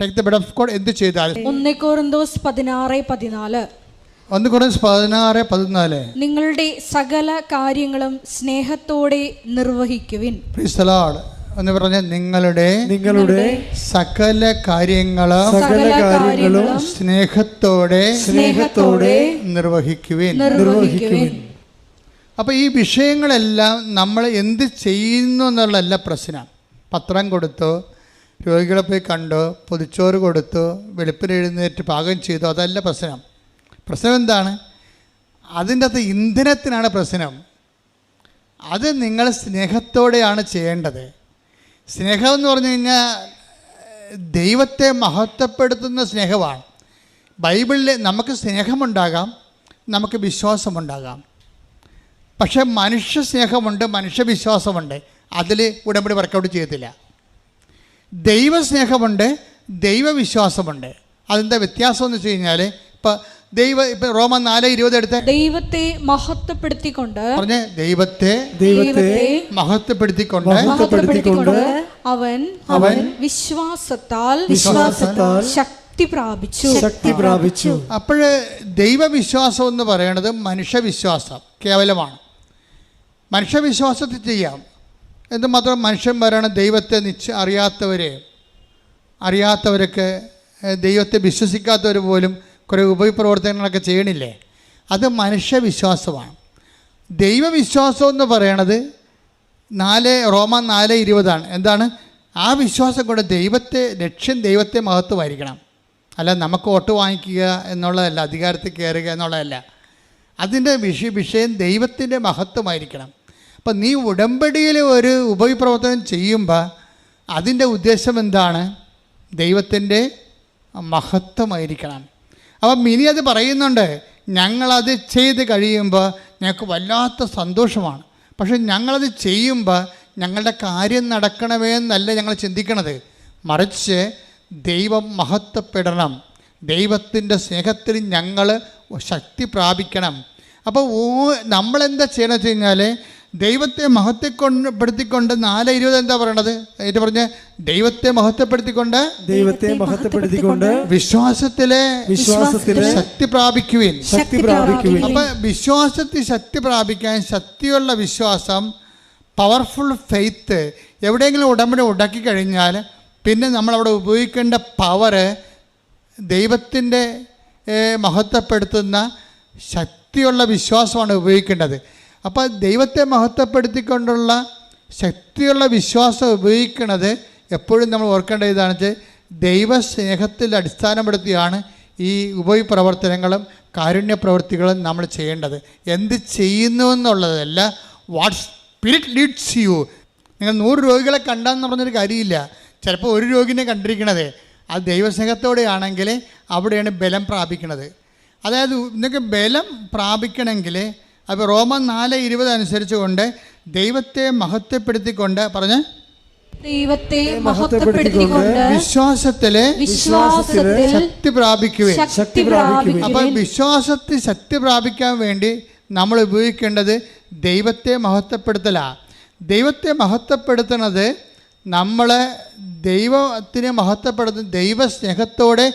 take the bed of God. എന്ത് ചെയ്താലും 1 കൊരിന്തോസ് 16:14 1 കൊരിന്തോസ് 16:14 നിങ്ങളുടെ സകല കാര്യങ്ങളും സ്നേഹത്തോടെ നിർവഹിക്കുവിൻ. പ്രൈസ് ദി ലോർഡ് എന്ന് പറഞ്ഞ നിങ്ങളുടെ സകല കാര്യങ്ങളും സ്നേഹത്തോടെ നിർവഹിക്കുവിൻ. അപ്പോൾ ഈ വിഷയങ്ങളെല്ലാം നമ്മൾ എന്ത് ചെയ്യുന്നു എന്നുള്ളതല്ല പ്രശ്നം. പത്രം കൊടുത്തു, രോഗികളെ പോയി കണ്ടു, പൊതിച്ചോറ് കൊടുത്തു, വെളുപ്പിന് എഴുന്നേറ്റ് പാകം ചെയ്തു, അതല്ല പ്രശ്നം. പ്രശ്നം എന്താണ്? അതിൻ്റെ അകത്ത് ഇന്ധനത്തിനാണ് പ്രശ്നം. അത് നിങ്ങൾ സ്നേഹത്തോടെയാണ് ചെയ്യേണ്ടത്. സ്നേഹം എന്ന് പറഞ്ഞു കഴിഞ്ഞാൽ ദൈവത്തെ മഹത്വപ്പെടുത്തുന്ന സ്നേഹമാണ്. ബൈബിളിൽ നമുക്ക് സ്നേഹമുണ്ടാകാം, നമുക്ക് വിശ്വാസമുണ്ടാകാം. പക്ഷേ മനുഷ്യ സ്നേഹമുണ്ട്, മനുഷ്യവിശ്വാസമുണ്ട്. അതിൽ ഉടമ്പടി വർക്കൗട്ട് ചെയ്യത്തില്ല. ദൈവസ്നേഹമുണ്ട്, ദൈവവിശ്വാസമുണ്ട്. അതെന്താ വ്യത്യാസം എന്ന് വെച്ച് കഴിഞ്ഞാൽ ഇപ്പം റോമൻ 4:20 എടുത്ത് ദൈവത്തെ മഹത്വപ്പെടുത്തിക്കൊണ്ട് പറഞ്ഞ ദൈവത്തെ മഹത്വപ്പെടുത്തിക്കൊണ്ട് അവൻ വിശ്വാസത്താൽ ശക്തി പ്രാപിച്ചു. അപ്പോൾ ദൈവവിശ്വാസം എന്ന് പറയുന്നത് മനുഷ്യവിശ്വാസം കേവലമാണ്. മനുഷ്യവിശ്വാസത്തിൽ ചെയ്യാം. എന്തുമാത്രം മനുഷ്യൻ പറയണം, ദൈവത്തെ അറിയാത്തവരൊക്കെ ദൈവത്തെ വിശ്വസിക്കാത്തവർ പോലും കുറേ ഉപപ്രവർത്തനങ്ങളൊക്കെ ചെയ്യണില്ലേ? അത് മനുഷ്യവിശ്വാസമാണ്. ദൈവവിശ്വാസം എന്ന് പറയണത് റോമൻ 4:20 എന്താണ്? ആ വിശ്വാസം കൊണ്ട് ദൈവത്തെ മഹത്വമായിരിക്കണം. അല്ല നമുക്ക് വോട്ട് വാങ്ങിക്കുക എന്നുള്ളതല്ല, അധികാരത്തിൽ കയറുക എന്നുള്ളതല്ല. അതിൻ്റെ വിഷയം ദൈവത്തിൻ്റെ മഹത്വമായിരിക്കണം. അപ്പം നീ ഉടമ്പടിയിൽ ഒരു ഉപപ്രവർത്തനം ചെയ്യുമ്പോൾ അതിൻ്റെ ഉദ്ദേശം എന്താണ്? ദൈവത്തിൻ്റെ മഹത്വമായിരിക്കണം. അപ്പം മിനി അത് പറയുന്നുണ്ട്, ഞങ്ങളത് ചെയ്ത് കഴിയുമ്പോൾ ഞങ്ങൾക്ക് വല്ലാത്ത സന്തോഷമാണ്. പക്ഷെ ഞങ്ങളത് ചെയ്യുമ്പോൾ ഞങ്ങളുടെ കാര്യം നടക്കണമേ എന്നല്ല ഞങ്ങൾ ചിന്തിക്കണത്, മറിച്ച് ദൈവം മഹത്വപ്പെടണം, ദൈവത്തിൻ്റെ സ്നേഹത്തിൽ ഞങ്ങൾ ശക്തി പ്രാപിക്കണം. അപ്പോൾ നമ്മളെന്താ ചെയ്യണമെന്ന് വെച്ച് കഴിഞ്ഞാൽ ദൈവത്തെ മഹത്വപ്പെടുത്തിക്കൊണ്ട് 4:20 എന്താ പറയണത്? അതിട്ട് പറഞ്ഞ് ദൈവത്തെ മഹത്വപ്പെടുത്തിക്കൊണ്ട് വിശ്വാസത്തിലെ ശക്തി പ്രാപിക്കുവിൻ. അപ്പൊ വിശ്വാസത്തിൽ ശക്തി പ്രാപിക്കാൻ, ശക്തിയുള്ള വിശ്വാസം, പവർഫുൾ ഫെയ്ത്ത്. എവിടെയെങ്കിലും ഉടമ്പടി ഉണ്ടാക്കി കഴിഞ്ഞാൽ പിന്നെ നമ്മളവിടെ ഉപയോഗിക്കേണ്ട പവറ് ദൈവത്തിൻ്റെ മഹത്വപ്പെടുത്തുന്ന ശക്തിയുള്ള വിശ്വാസമാണ് ഉപയോഗിക്കേണ്ടത്. അപ്പോൾ ദൈവത്തെ മഹത്വപ്പെടുത്തിക്കൊണ്ടുള്ള ശക്തിയുള്ള വിശ്വാസം ഉപയോഗിക്കുന്നത് എപ്പോഴും നമ്മൾ ഓർക്കേണ്ട ഇതാണ് വെച്ചാൽ ദൈവസ്നേഹത്തിൽ അടിസ്ഥാനപ്പെടുത്തിയാണ് ഈ ഉപപ്രവർത്തനങ്ങളും കാരുണ്യ പ്രവൃത്തികളും നമ്മൾ ചെയ്യേണ്ടത്. എന്ത് ചെയ്യുന്നു എന്നുള്ളതല്ല, വാട്ട് സ്പിരിറ്റ് ലീഡ്സ് യു. നിങ്ങൾ 100 രോഗികളെ കണ്ടാന്ന് പറഞ്ഞൊരു കാര്യമില്ല. ചിലപ്പോൾ ഒരു രോഗിനെ കണ്ടിരിക്കണത് അത് ദൈവസ്നേഹത്തോടെയാണെങ്കിൽ അവിടെയാണ് ബലം പ്രാപിക്കണത്. അതായത് നിങ്ങൾക്ക് ബലം പ്രാപിക്കണമെങ്കിൽ അപ്പോൾ റോമൻ 4:20 അനുസരിച്ച് കൊണ്ട് ദൈവത്തെ മഹത്വപ്പെടുത്തിക്കൊണ്ട് പറഞ്ഞ് വിശ്വാസത്തിലെ ശക്തി പ്രാപിക്കുവേ. അപ്പോൾ വിശ്വാസത്തിൽ ശക്തി പ്രാപിക്കാൻ വേണ്ടി നമ്മൾ ഉപയോഗിക്കേണ്ടത് ദൈവത്തെ മഹത്വപ്പെടുത്തലാണ്. ദൈവത്തെ മഹത്വപ്പെടുത്തുന്നത് നമ്മൾ ദൈവത്തിനെ മഹത്വപ്പെടുത്തുന്ന ദൈവസ്നേഹത്തോടെ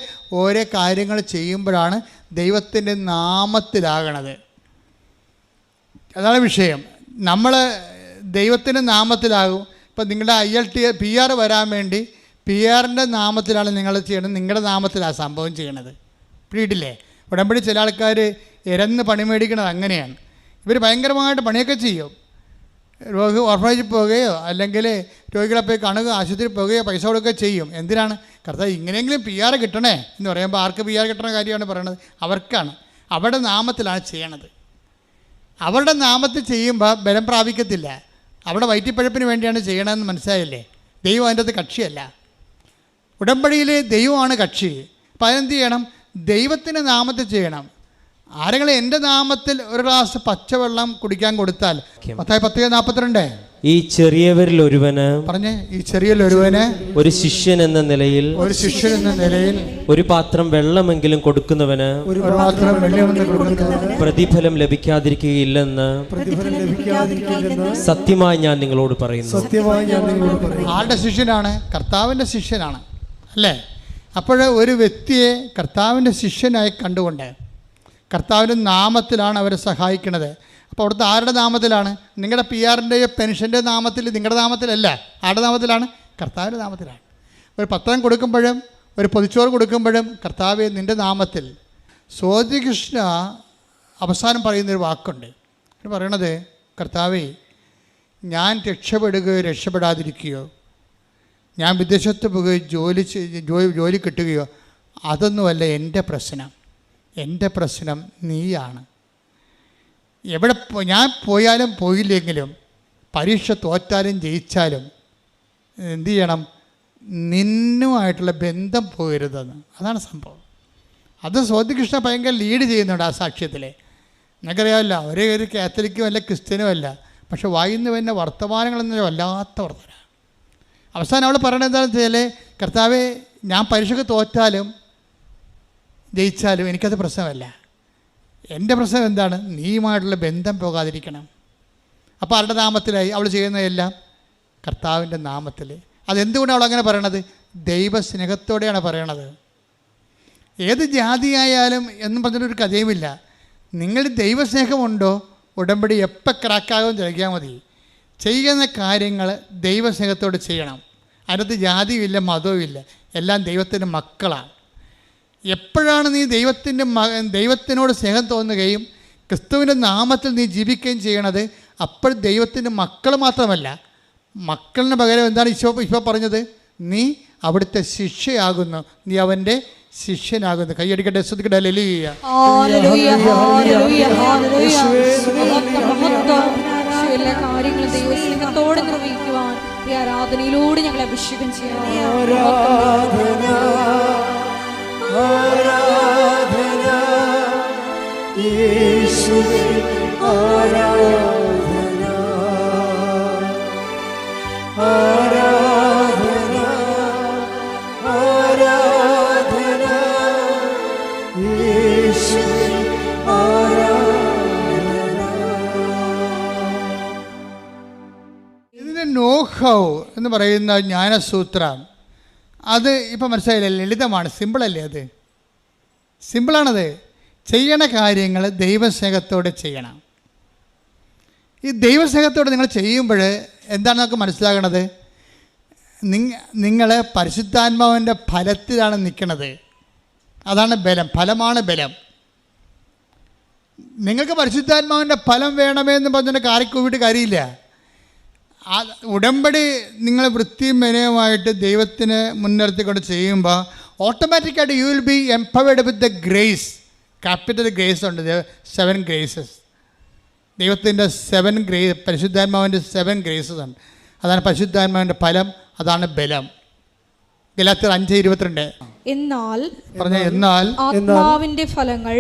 ഓരോ കാര്യങ്ങൾ ചെയ്യുമ്പോഴാണ് ദൈവത്തിൻ്റെ നാമത്തിലാകണത്. അതാണ് വിഷയം. നമ്മൾ ദൈവത്തിൻ്റെ നാമത്തിലാകും. ഇപ്പം നിങ്ങളുടെ ILT PR വരാൻ വേണ്ടി PR-ൻ്റെ നാമത്തിലാണ് നിങ്ങൾ ചെയ്യണത്, നിങ്ങളുടെ നാമത്തിലാണ് സംഭവം ചെയ്യണത്. പിടിയിട്ടില്ലേ? ഉടമ്പടി ചില ആൾക്കാർ ഇരന്ന് പണി മേടിക്കണത് അങ്ങനെയാണ്. ഇവർ ഭയങ്കരമായിട്ട് പണിയൊക്കെ ചെയ്യും. ഓർഫനേജിൽ പോവുകയോ അല്ലെങ്കിൽ രോഗികളെ പോയി കാണുക, ആശുപത്രിയിൽ പോവുകയോ പൈസ കൊടുക്കുകയോ ചെയ്യും. എന്തിനാണ്? കർത്താവ് ഇങ്ങനെയെങ്കിലും PR കിട്ടണേ എന്ന് പറയുമ്പോൾ ആർക്ക് PR കിട്ടണ കാര്യമാണ് പറയണത്? അവർക്കാണ്. അവരുടെ നാമത്തിലാണ് ചെയ്യണത്. അവരുടെ നാമത്തിൽ ചെയ്യുമ്പോൾ ബലം പ്രാപിക്കത്തില്ല. അവിടെ വയറ്റിപ്പഴപ്പിന് വേണ്ടിയാണ് ചെയ്യണമെന്ന് മനസ്സിലായില്ലേ? ദൈവം അതിൻ്റെ അകത്ത് കക്ഷിയല്ല. ഉടമ്പടിയിൽ ദൈവമാണ് കക്ഷി. അപ്പോൾ അതിനെന്ത് ചെയ്യണം? ദൈവത്തിൻ്റെ നാമത്തിൽ ചെയ്യണം. ആരെങ്കിലും എൻ്റെ നാമത്തിൽ ഒരു ഗ്ലാസ് പച്ചവെള്ളം കുടിക്കാൻ കൊടുത്താൽ, മത്തായി 10:42, ഈ ചെറിയവരിൽ ഒരുവന് പറഞ്ഞേ, ഈ ചെറിയൊരുവന് ഒരു ശിഷ്യൻ എന്ന നിലയിൽ ഒരു പാത്രം വെള്ളമെങ്കിലും കൊടുക്കുന്നവന് പ്രതിഫലം ലഭിക്കാതിരിക്കുകയില്ലെന്ന് സത്യമായി ഞാൻ നിങ്ങളോട് പറയുന്നു. ആരുടെ ശിഷ്യനാണ്? കർത്താവിൻ്റെ ശിഷ്യനാണ്, അല്ലേ? അപ്പോൾ ഒരു വ്യക്തിയെ കർത്താവിൻ്റെ ശിഷ്യനായി കണ്ടുകൊണ്ട് കർത്താവിൻ്റെ നാമത്തിലാണ് അവരെ സഹായിക്കുന്നത്. അപ്പോൾ അവിടുത്തെ ആരുടെ നാമത്തിലാണ്? നിങ്ങളുടെ PR-ൻ്റെയോ പെൻഷൻ്റെ നാമത്തിൽ, നിങ്ങളുടെ നാമത്തിലല്ല. ആരുടെ നാമത്തിലാണ്? കർത്താവിൻ്റെ നാമത്തിലാണ്. ഒരു പത്രം കൊടുക്കുമ്പോഴും ഒരു പൊതിച്ചോറ് കൊടുക്കുമ്പോഴും കർത്താവെ നിൻ്റെ നാമത്തിൽ. സ്വാതികൃഷ്ണ അവസാനം പറയുന്നൊരു വാക്കുണ്ട്. പറയണത്, കർത്താവെ ഞാൻ രക്ഷപ്പെടുകയോ രക്ഷപ്പെടാതിരിക്കുകയോ, ഞാൻ വിദേശത്ത് പോവുകയോ ജോലി കിട്ടുകയോ, അതൊന്നുമല്ല എൻ്റെ പ്രശ്നം. എൻ്റെ പ്രശ്നം നീയാണ്. എവിടെ ഞാൻ പോയാലും പോയില്ലെങ്കിലും, പരീക്ഷ തോറ്റാലും ജയിച്ചാലും എന്തു ചെയ്യണം? നിന്നുമായിട്ടുള്ള ബന്ധം പോകരുതെന്ന്. അതാണ് സംഭവം. അത് സ്വാതികൃഷ്ണ ഭയങ്കര ലീഡ് ചെയ്യുന്നുണ്ട് ആ സാക്ഷ്യത്തിൽ. നിങ്ങൾക്കറിയാമല്ലോ, ഒരേ ഒരു കാത്തലിക്കും അല്ല ക്രിസ്ത്യനും അല്ല, പക്ഷെ വായിന്ന് വരുന്ന വർത്തമാനങ്ങളെന്ന് വല്ലാത്ത വർത്തമാനം. അവസാനം അവൾ പറയണത് എന്താണെന്ന് വെച്ചാൽ, കർത്താവെ ഞാൻ പരീക്ഷയ്ക്ക് തോറ്റാലും ജയിച്ചാലും എനിക്കത് പ്രശ്നമല്ല. എൻ്റെ പ്രശ്നം എന്താണ്? നീയുമായിട്ടുള്ള ബന്ധം പോകാതിരിക്കണം. അപ്പോൾ ആരുടെ നാമത്തിലായി അവൾ ചെയ്യുന്നതെല്ലാം? കർത്താവിൻ്റെ നാമത്തിൽ. അതെന്തുകൊണ്ടാണ് അവൾ അങ്ങനെ പറയണത്? ദൈവസ്നേഹത്തോടെയാണ് പറയണത്. ഏത് ജാതിയായാലും എന്നും പറഞ്ഞൊരു കഥയുമില്ല. നിങ്ങൾ ദൈവസ്നേഹമുണ്ടോ, ഉടമ്പടി എപ്പോൾ ക്രാക്കാകുമെന്ന് ചോദിക്കാൻ മതി. ചെയ്യുന്ന കാര്യങ്ങൾ ദൈവസ്നേഹത്തോട് ചെയ്യണം. അതിനകത്ത് ജാതിയുമില്ല, മതവുമില്ല, എല്ലാം ദൈവത്തിൻ്റെ മക്കളാണ്. എപ്പോഴാണ് നീ ദൈവത്തിനോട് സ്നേഹം തോന്നുകയും ക്രിസ്തുവിൻ്റെ നാമത്തിൽ നീ ജീവിക്കുകയും ചെയ്യണത്, അപ്പോൾ ദൈവത്തിൻ്റെ മക്കൾ മാത്രമല്ല, മക്കളിന് പകരം എന്താണ് ഈശോ പറഞ്ഞത്? നീ അവിടുത്തെ ശിഷ്യയാകുന്നു, നീ അവൻ്റെ ശിഷ്യനാകുന്നു. കൈയടിക്കട്ടെ, ശ്രദ്ധിക്കട്ടെ. ഹല്ലേലൂയ. എല്ലാ കാര്യങ്ങളും ദൈവസ്നേഹത്തോടെ നിർവഹിക്കുവാൻ ഈ ആരാധനയിലൂടെ ഞങ്ങളെ അഭിഷേകം ചെയ്യാം. യേശുവേ ആരാധന, ആരാധന, ആരാധന, യേശുവേ ആരാധന. ഇതിന് നോഹൗ എന്ന് പറയുന്ന ജ്ഞാനസൂത്രം, അത് ഇപ്പം മനസ്സിലായില്ലേ? ലളിതമാണ്, സിമ്പിളല്ലേ? അത് സിമ്പിളാണത്. ചെയ്യണ കാര്യങ്ങൾ ദൈവസ്നേഹത്തോടെ ചെയ്യണം. ഈ ദൈവസ്നേഹത്തോടെ നിങ്ങൾ ചെയ്യുമ്പോൾ എന്താണ് നമുക്ക് മനസ്സിലാകണത്? നിങ്ങൾ പരിശുദ്ധാത്മാവിൻ്റെ ഫലത്തിലാണ് നിൽക്കുന്നത്. അതാണ് ബലം, ഫലമാണ് ബലം. നിങ്ങൾക്ക് പരിശുദ്ധാത്മാവിൻ്റെ ഫലം വേണമെന്ന് പറഞ്ഞിട്ട് കാറിക്കൂവിട്ട് കാര്യമില്ല. ആ ഉടമ്പടി നിങ്ങൾ വൃത്തിയും വിനയമായിട്ട് ദൈവത്തിന് മുൻനിർത്തിക്കൊണ്ട് ചെയ്യുമ്പോൾ ഓട്ടോമാറ്റിക്കായിട്ട് you will be empowered with the grace. Capital grace ഉണ്ട്, 7 ഗ്രേസസ്. ദൈവത്തിൻ്റെ 7 ഗ്രേസ്, പരിശുദ്ധാത്മാവിൻ്റെ 7 ഗ്രേസസ് ഉണ്ട്. അതാണ് പരിശുദ്ധാത്മാവിൻ്റെ ഫലം, അതാണ് ബലം. ഗലാത്യർ 5:22. എന്നാൽ ആത്മാവിന്റെ ഫലങ്ങൾ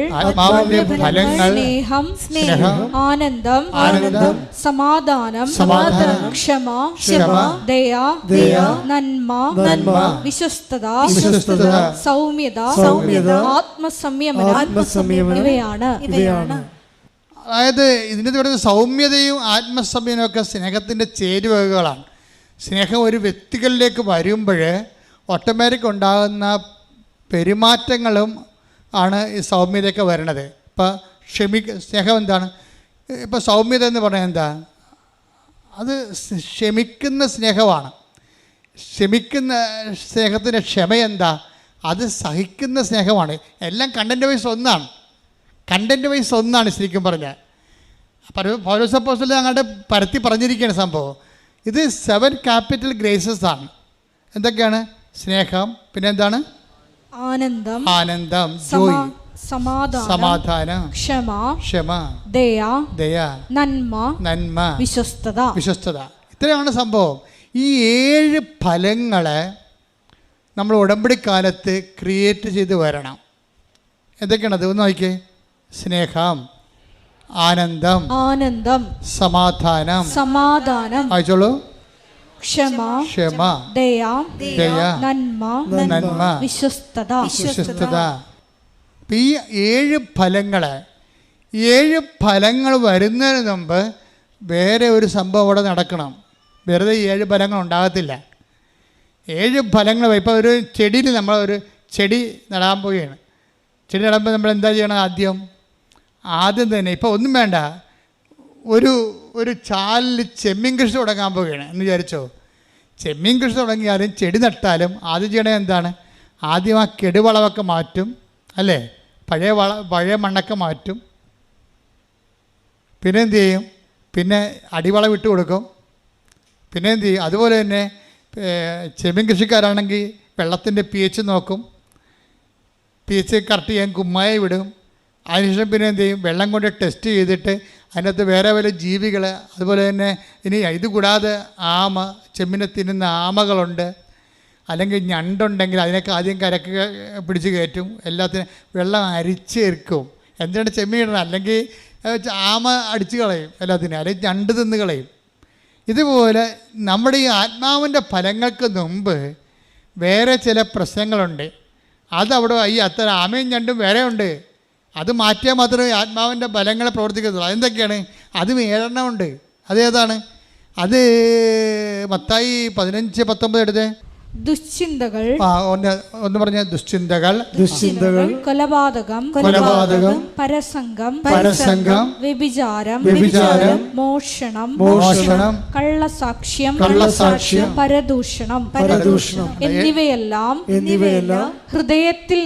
സ്നേഹം, ആനന്ദം, സമാധാനം, ക്ഷമ, ദയ, നന്മ, വിശ്വസ്തത, സൗമ്യത, ആത്മസംയമനം ഇവയാണ്. അതായത് ഇതിൻ്റെ പറയുന്നത് സൗമ്യതയും ആത്മസംയമനവും ഒക്കെ സ്നേഹത്തിൻ്റെ ചേരുവകകളാണ്. സ്നേഹം ഒരു വ്യക്തികളിലേക്ക് വരുമ്പോൾ ഓട്ടോമാറ്റിക് ഉണ്ടാകുന്ന പെരുമാറ്റങ്ങളും ആണ് ഈ സൗമ്യതയൊക്കെ വരണത്. ഇപ്പോൾ സ്നേഹം എന്താണ്? ഇപ്പോൾ സൗമ്യത എന്ന് പറഞ്ഞാൽ എന്താ? അത് ക്ഷമിക്കുന്ന സ്നേഹമാണ്. ക്ഷമിക്കുന്ന സ്നേഹത്തിൻ്റെ ക്ഷമ എന്താ? അത് സഹിക്കുന്ന സ്നേഹമാണ്. എല്ലാം കണ്ടൻറ്റ് വൈസ് ഒന്നാണ്. ശരിക്കും പറഞ്ഞാൽ പൗലോസ് അപ്പോസ്തലൻ അങ്ങോട്ട് പരത്തി പറഞ്ഞിരിക്കുകയാണ് സംഭവം. ഇത് 7 ക്യാപിറ്റൽ ഗ്രേസസ് ആണ്. എന്തൊക്കെയാണ്? സ്നേഹം, പിന്നെ എന്താണ്? ആനന്ദം, ആനന്ദം, ജോയ്, സമാധാനം, ക്ഷമ, ദയ, നന്മ, വിശ്വസ്തത. ഇത്രയാണ് സംഭവം. ഈ 7 ഫലങ്ങളെ നമ്മൾ ഉടമ്പടിക്കാലത്ത് ക്രിയേറ്റ് ചെയ്ത് വരണം. എന്തൊക്കെയാണത്? ഒന്ന് നോക്കിയേ. സ്നേഹം, ആനന്ദം, സമാധാനം, അയച്ചോളൂ. ക്ഷമ, ദയ, നന്മ, വിശ്വസ്തത. ഈ 7 ഫലങ്ങളെ 7 ഫലങ്ങൾ വരുന്നതിന് മുമ്പ് വേറെ ഒരു സംഭവം അവിടെ നടക്കണം. വെറുതെ 7 ഫലങ്ങൾ ഉണ്ടാകത്തില്ല. 7 ഫലങ്ങൾ. ഇപ്പോൾ ഒരു ചെടിയിൽ നമ്മളൊരു ചെടി നടാൻ പോവുകയാണ്. ചെടി നടുമ്പോൾ നമ്മൾ എന്താ ചെയ്യണം? ആദ്യം തന്നെ ഇപ്പോൾ ഒന്നും വേണ്ട, ഒരു ചാലിൽ ചെമ്മീൻ കൃഷി തുടങ്ങാൻ പോവുകയാണ് എന്ന് വിചാരിച്ചോ. ചെമ്മീൻ കൃഷി തുടങ്ങിയാലും ചെടി നട്ടാലും ആദ്യം ചെയ്യണത് എന്താണ്? ആദ്യം ആ കെടുവളമൊക്കെ മാറ്റും, അല്ലേ? പഴയ മണ്ണൊക്കെ മാറ്റും. പിന്നെ എന്ത് ചെയ്യും? പിന്നെ അടിവളം ഇട്ട് കൊടുക്കും. പിന്നെ എന്ത് ചെയ്യും? അതുപോലെ തന്നെ ചെമ്മീൻ കൃഷിക്കാരാണെങ്കിൽ വെള്ളത്തിൻ്റെ pH നോക്കും. pH കറക്റ്റ് ചെയ്യാൻ കുമ്മായ വിടും. അതിനുശേഷം പിന്നെ എന്ത് ചെയ്യും? വെള്ളം കൊണ്ട് ടെസ്റ്റ് ചെയ്തിട്ട് അതിനകത്ത് വേറെ വല്ല ജീവികൾ, അതുപോലെ തന്നെ ഇനി ഇത് കൂടാതെ ചെമ്മീനെ തിന്നുന്ന ആമകളുണ്ട്, അല്ലെങ്കിൽ ഞണ്ടുണ്ടെങ്കിൽ അതിനൊക്കെ ആദ്യം കരക്ക് പിടിച്ച് കയറ്റും. എല്ലാത്തിനും വെള്ളം അരിച്ചേർക്കും. എന്തിനാണ് ചെമ്മീൻ ഇടണം? അല്ലെങ്കിൽ ആമ അടിച്ച് കളയും എല്ലാത്തിനും, അല്ലെങ്കിൽ ഞണ്ട് തിന്ന് കളയും. ഇതുപോലെ നമ്മുടെ ഈ ആത്മാവിൻ്റെ ഫലങ്ങൾക്ക് മുമ്പ് വേറെ ചില പ്രശ്നങ്ങളുണ്ട്. അതവിടെ അത്ര ആമയും ഞണ്ടും വേറെ ഉണ്ട്. അത് മാറ്റിയാൽ മാത്രമേ ആത്മാവിൻ്റെ ഫലങ്ങളെ പ്രവർത്തിക്കത്തുള്ളൂ. അതെന്തൊക്കെയാണ്? അതും 7 ഉണ്ട്. അതേതാണ്? അത് മത്തായി 15:19 എടുത്തേ. ദുശ്ചിന്തകൾ, ഒന്ന് പറഞ്ഞ ദുശ്ചിന്തകൾ, കൊലപാതകം, പരസംഗം, വ്യഭിചാരം, മോഷണം, കള്ളസാക്ഷ്യം, പരദൂഷണം എന്നിവയെല്ലാം ഹൃദയത്തിൽ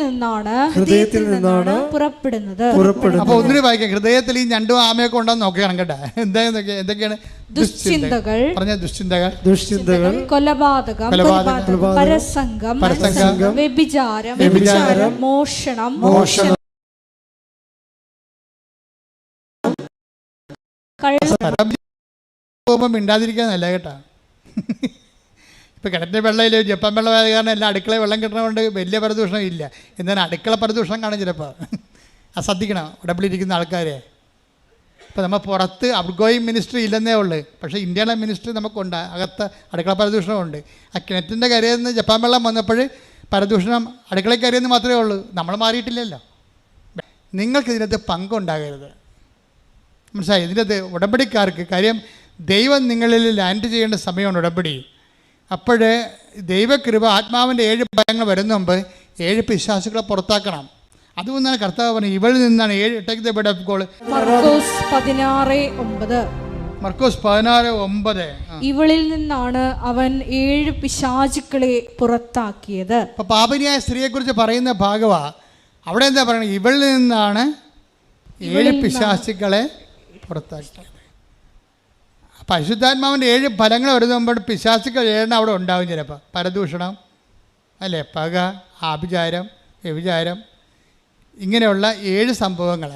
നിന്നാണ് പുറപ്പെടുന്നത്. അപ്പോൾ ഒന്നിനു വായിക്കാം. ഹൃദയത്തിൽ ഈ ഞണ്ടും ആമയൊക്കെ ഉണ്ടെന്ന് നോക്കുകയാണ് കേട്ടോ. എന്തൊക്കെയാണ്? ദുശ്ചിന്തകൾ, കൊലപാതകം, പരസംഗം, വ്യഭിചാരം, മോഷണം, മിണ്ടാതിരിക്കാന്നല്ല കേട്ടാ. ഇപ്പം കിണറ്റിൻ്റെ വെള്ളമില്ല, ജപ്പാൻ വെള്ളമായത് കാരണം എല്ലാം അടുക്കളയിൽ വെള്ളം കിട്ടണതുകൊണ്ട് വലിയ പരദൂഷണം ഇല്ല. എന്നാലും അടുക്കള പരദൂഷണം കാണും ചിലപ്പോൾ. അത് ശ്രദ്ധിക്കണം ഉടമ്പിലിരിക്കുന്ന ആൾക്കാരെ. ഇപ്പോൾ നമ്മൾ പുറത്ത് ഔട്ട്ഗോയിങ് മിനിസ്ട്രി ഇല്ലെന്നേ ഉള്ളൂ, പക്ഷേ ഇന്റേണൽ മിനിസ്ട്രി നമുക്കുണ്ട്. അകത്ത് അടുക്കള പരദൂഷണമുണ്ട്. ആ കിണറ്റിൻ്റെ കരയിൽ നിന്ന് ജപ്പാൻ വെള്ളം വന്നപ്പോൾ പരദൂഷണം അടുക്കളയിൽ കരയെന്ന് മാത്രമേ ഉള്ളൂ. നമ്മൾ മാറിയിട്ടില്ലല്ലോ. നിങ്ങൾക്ക് ഇതിനകത്ത് പങ്കുണ്ടാകരുത്. മനസ്സിലായി? ഇതിനകത്ത് ഉടമ്പടിക്കാർക്ക് കാര്യം ദൈവം നിങ്ങളിൽ ലാൻഡ് ചെയ്യേണ്ട സമയമാണ് ഉടമ്പടി. അപ്പോഴേ ദൈവകൃപ ആത്മാവിൻ്റെ 7 ഫലങ്ങൾ വരുന്ന മുമ്പ് 7 പിശാചുക്കളെ പുറത്താക്കണം. അതുകൊണ്ടാണ് കർത്താവ് പറഞ്ഞത് ഇവളിൽ നിന്നാണ് 7. Take the bed of goal. മർക്കോസ് 16:9. ഇവളിൽ നിന്നാണ് അവൻ 7 പിശാചുക്കളെ പുറത്താക്കിയത്. അപ്പോൾ പാപിനിയായ സ്ത്രീയെക്കുറിച്ച് പറയുന്ന ഭാഗമാ. അവിടെ എന്താ പറയുന്നത്? ഇവളിൽ നിന്നാണ് 7 പിശാചുക്കളെ പുറത്താക്കിയത്. പരിശുദ്ധാത്മാവിൻ്റെ 7 ഫലങ്ങൾ വരുമ്പോൾ പിശാചുക്കൾ 7 അവിടെ ഉണ്ടാകും. ചിലപ്പോൾ പരദൂഷണം, അല്ലേ, പക, ആഭിചാരം, വ്യഭിചാരം, ഇങ്ങനെയുള്ള 7 സംഭവങ്ങൾ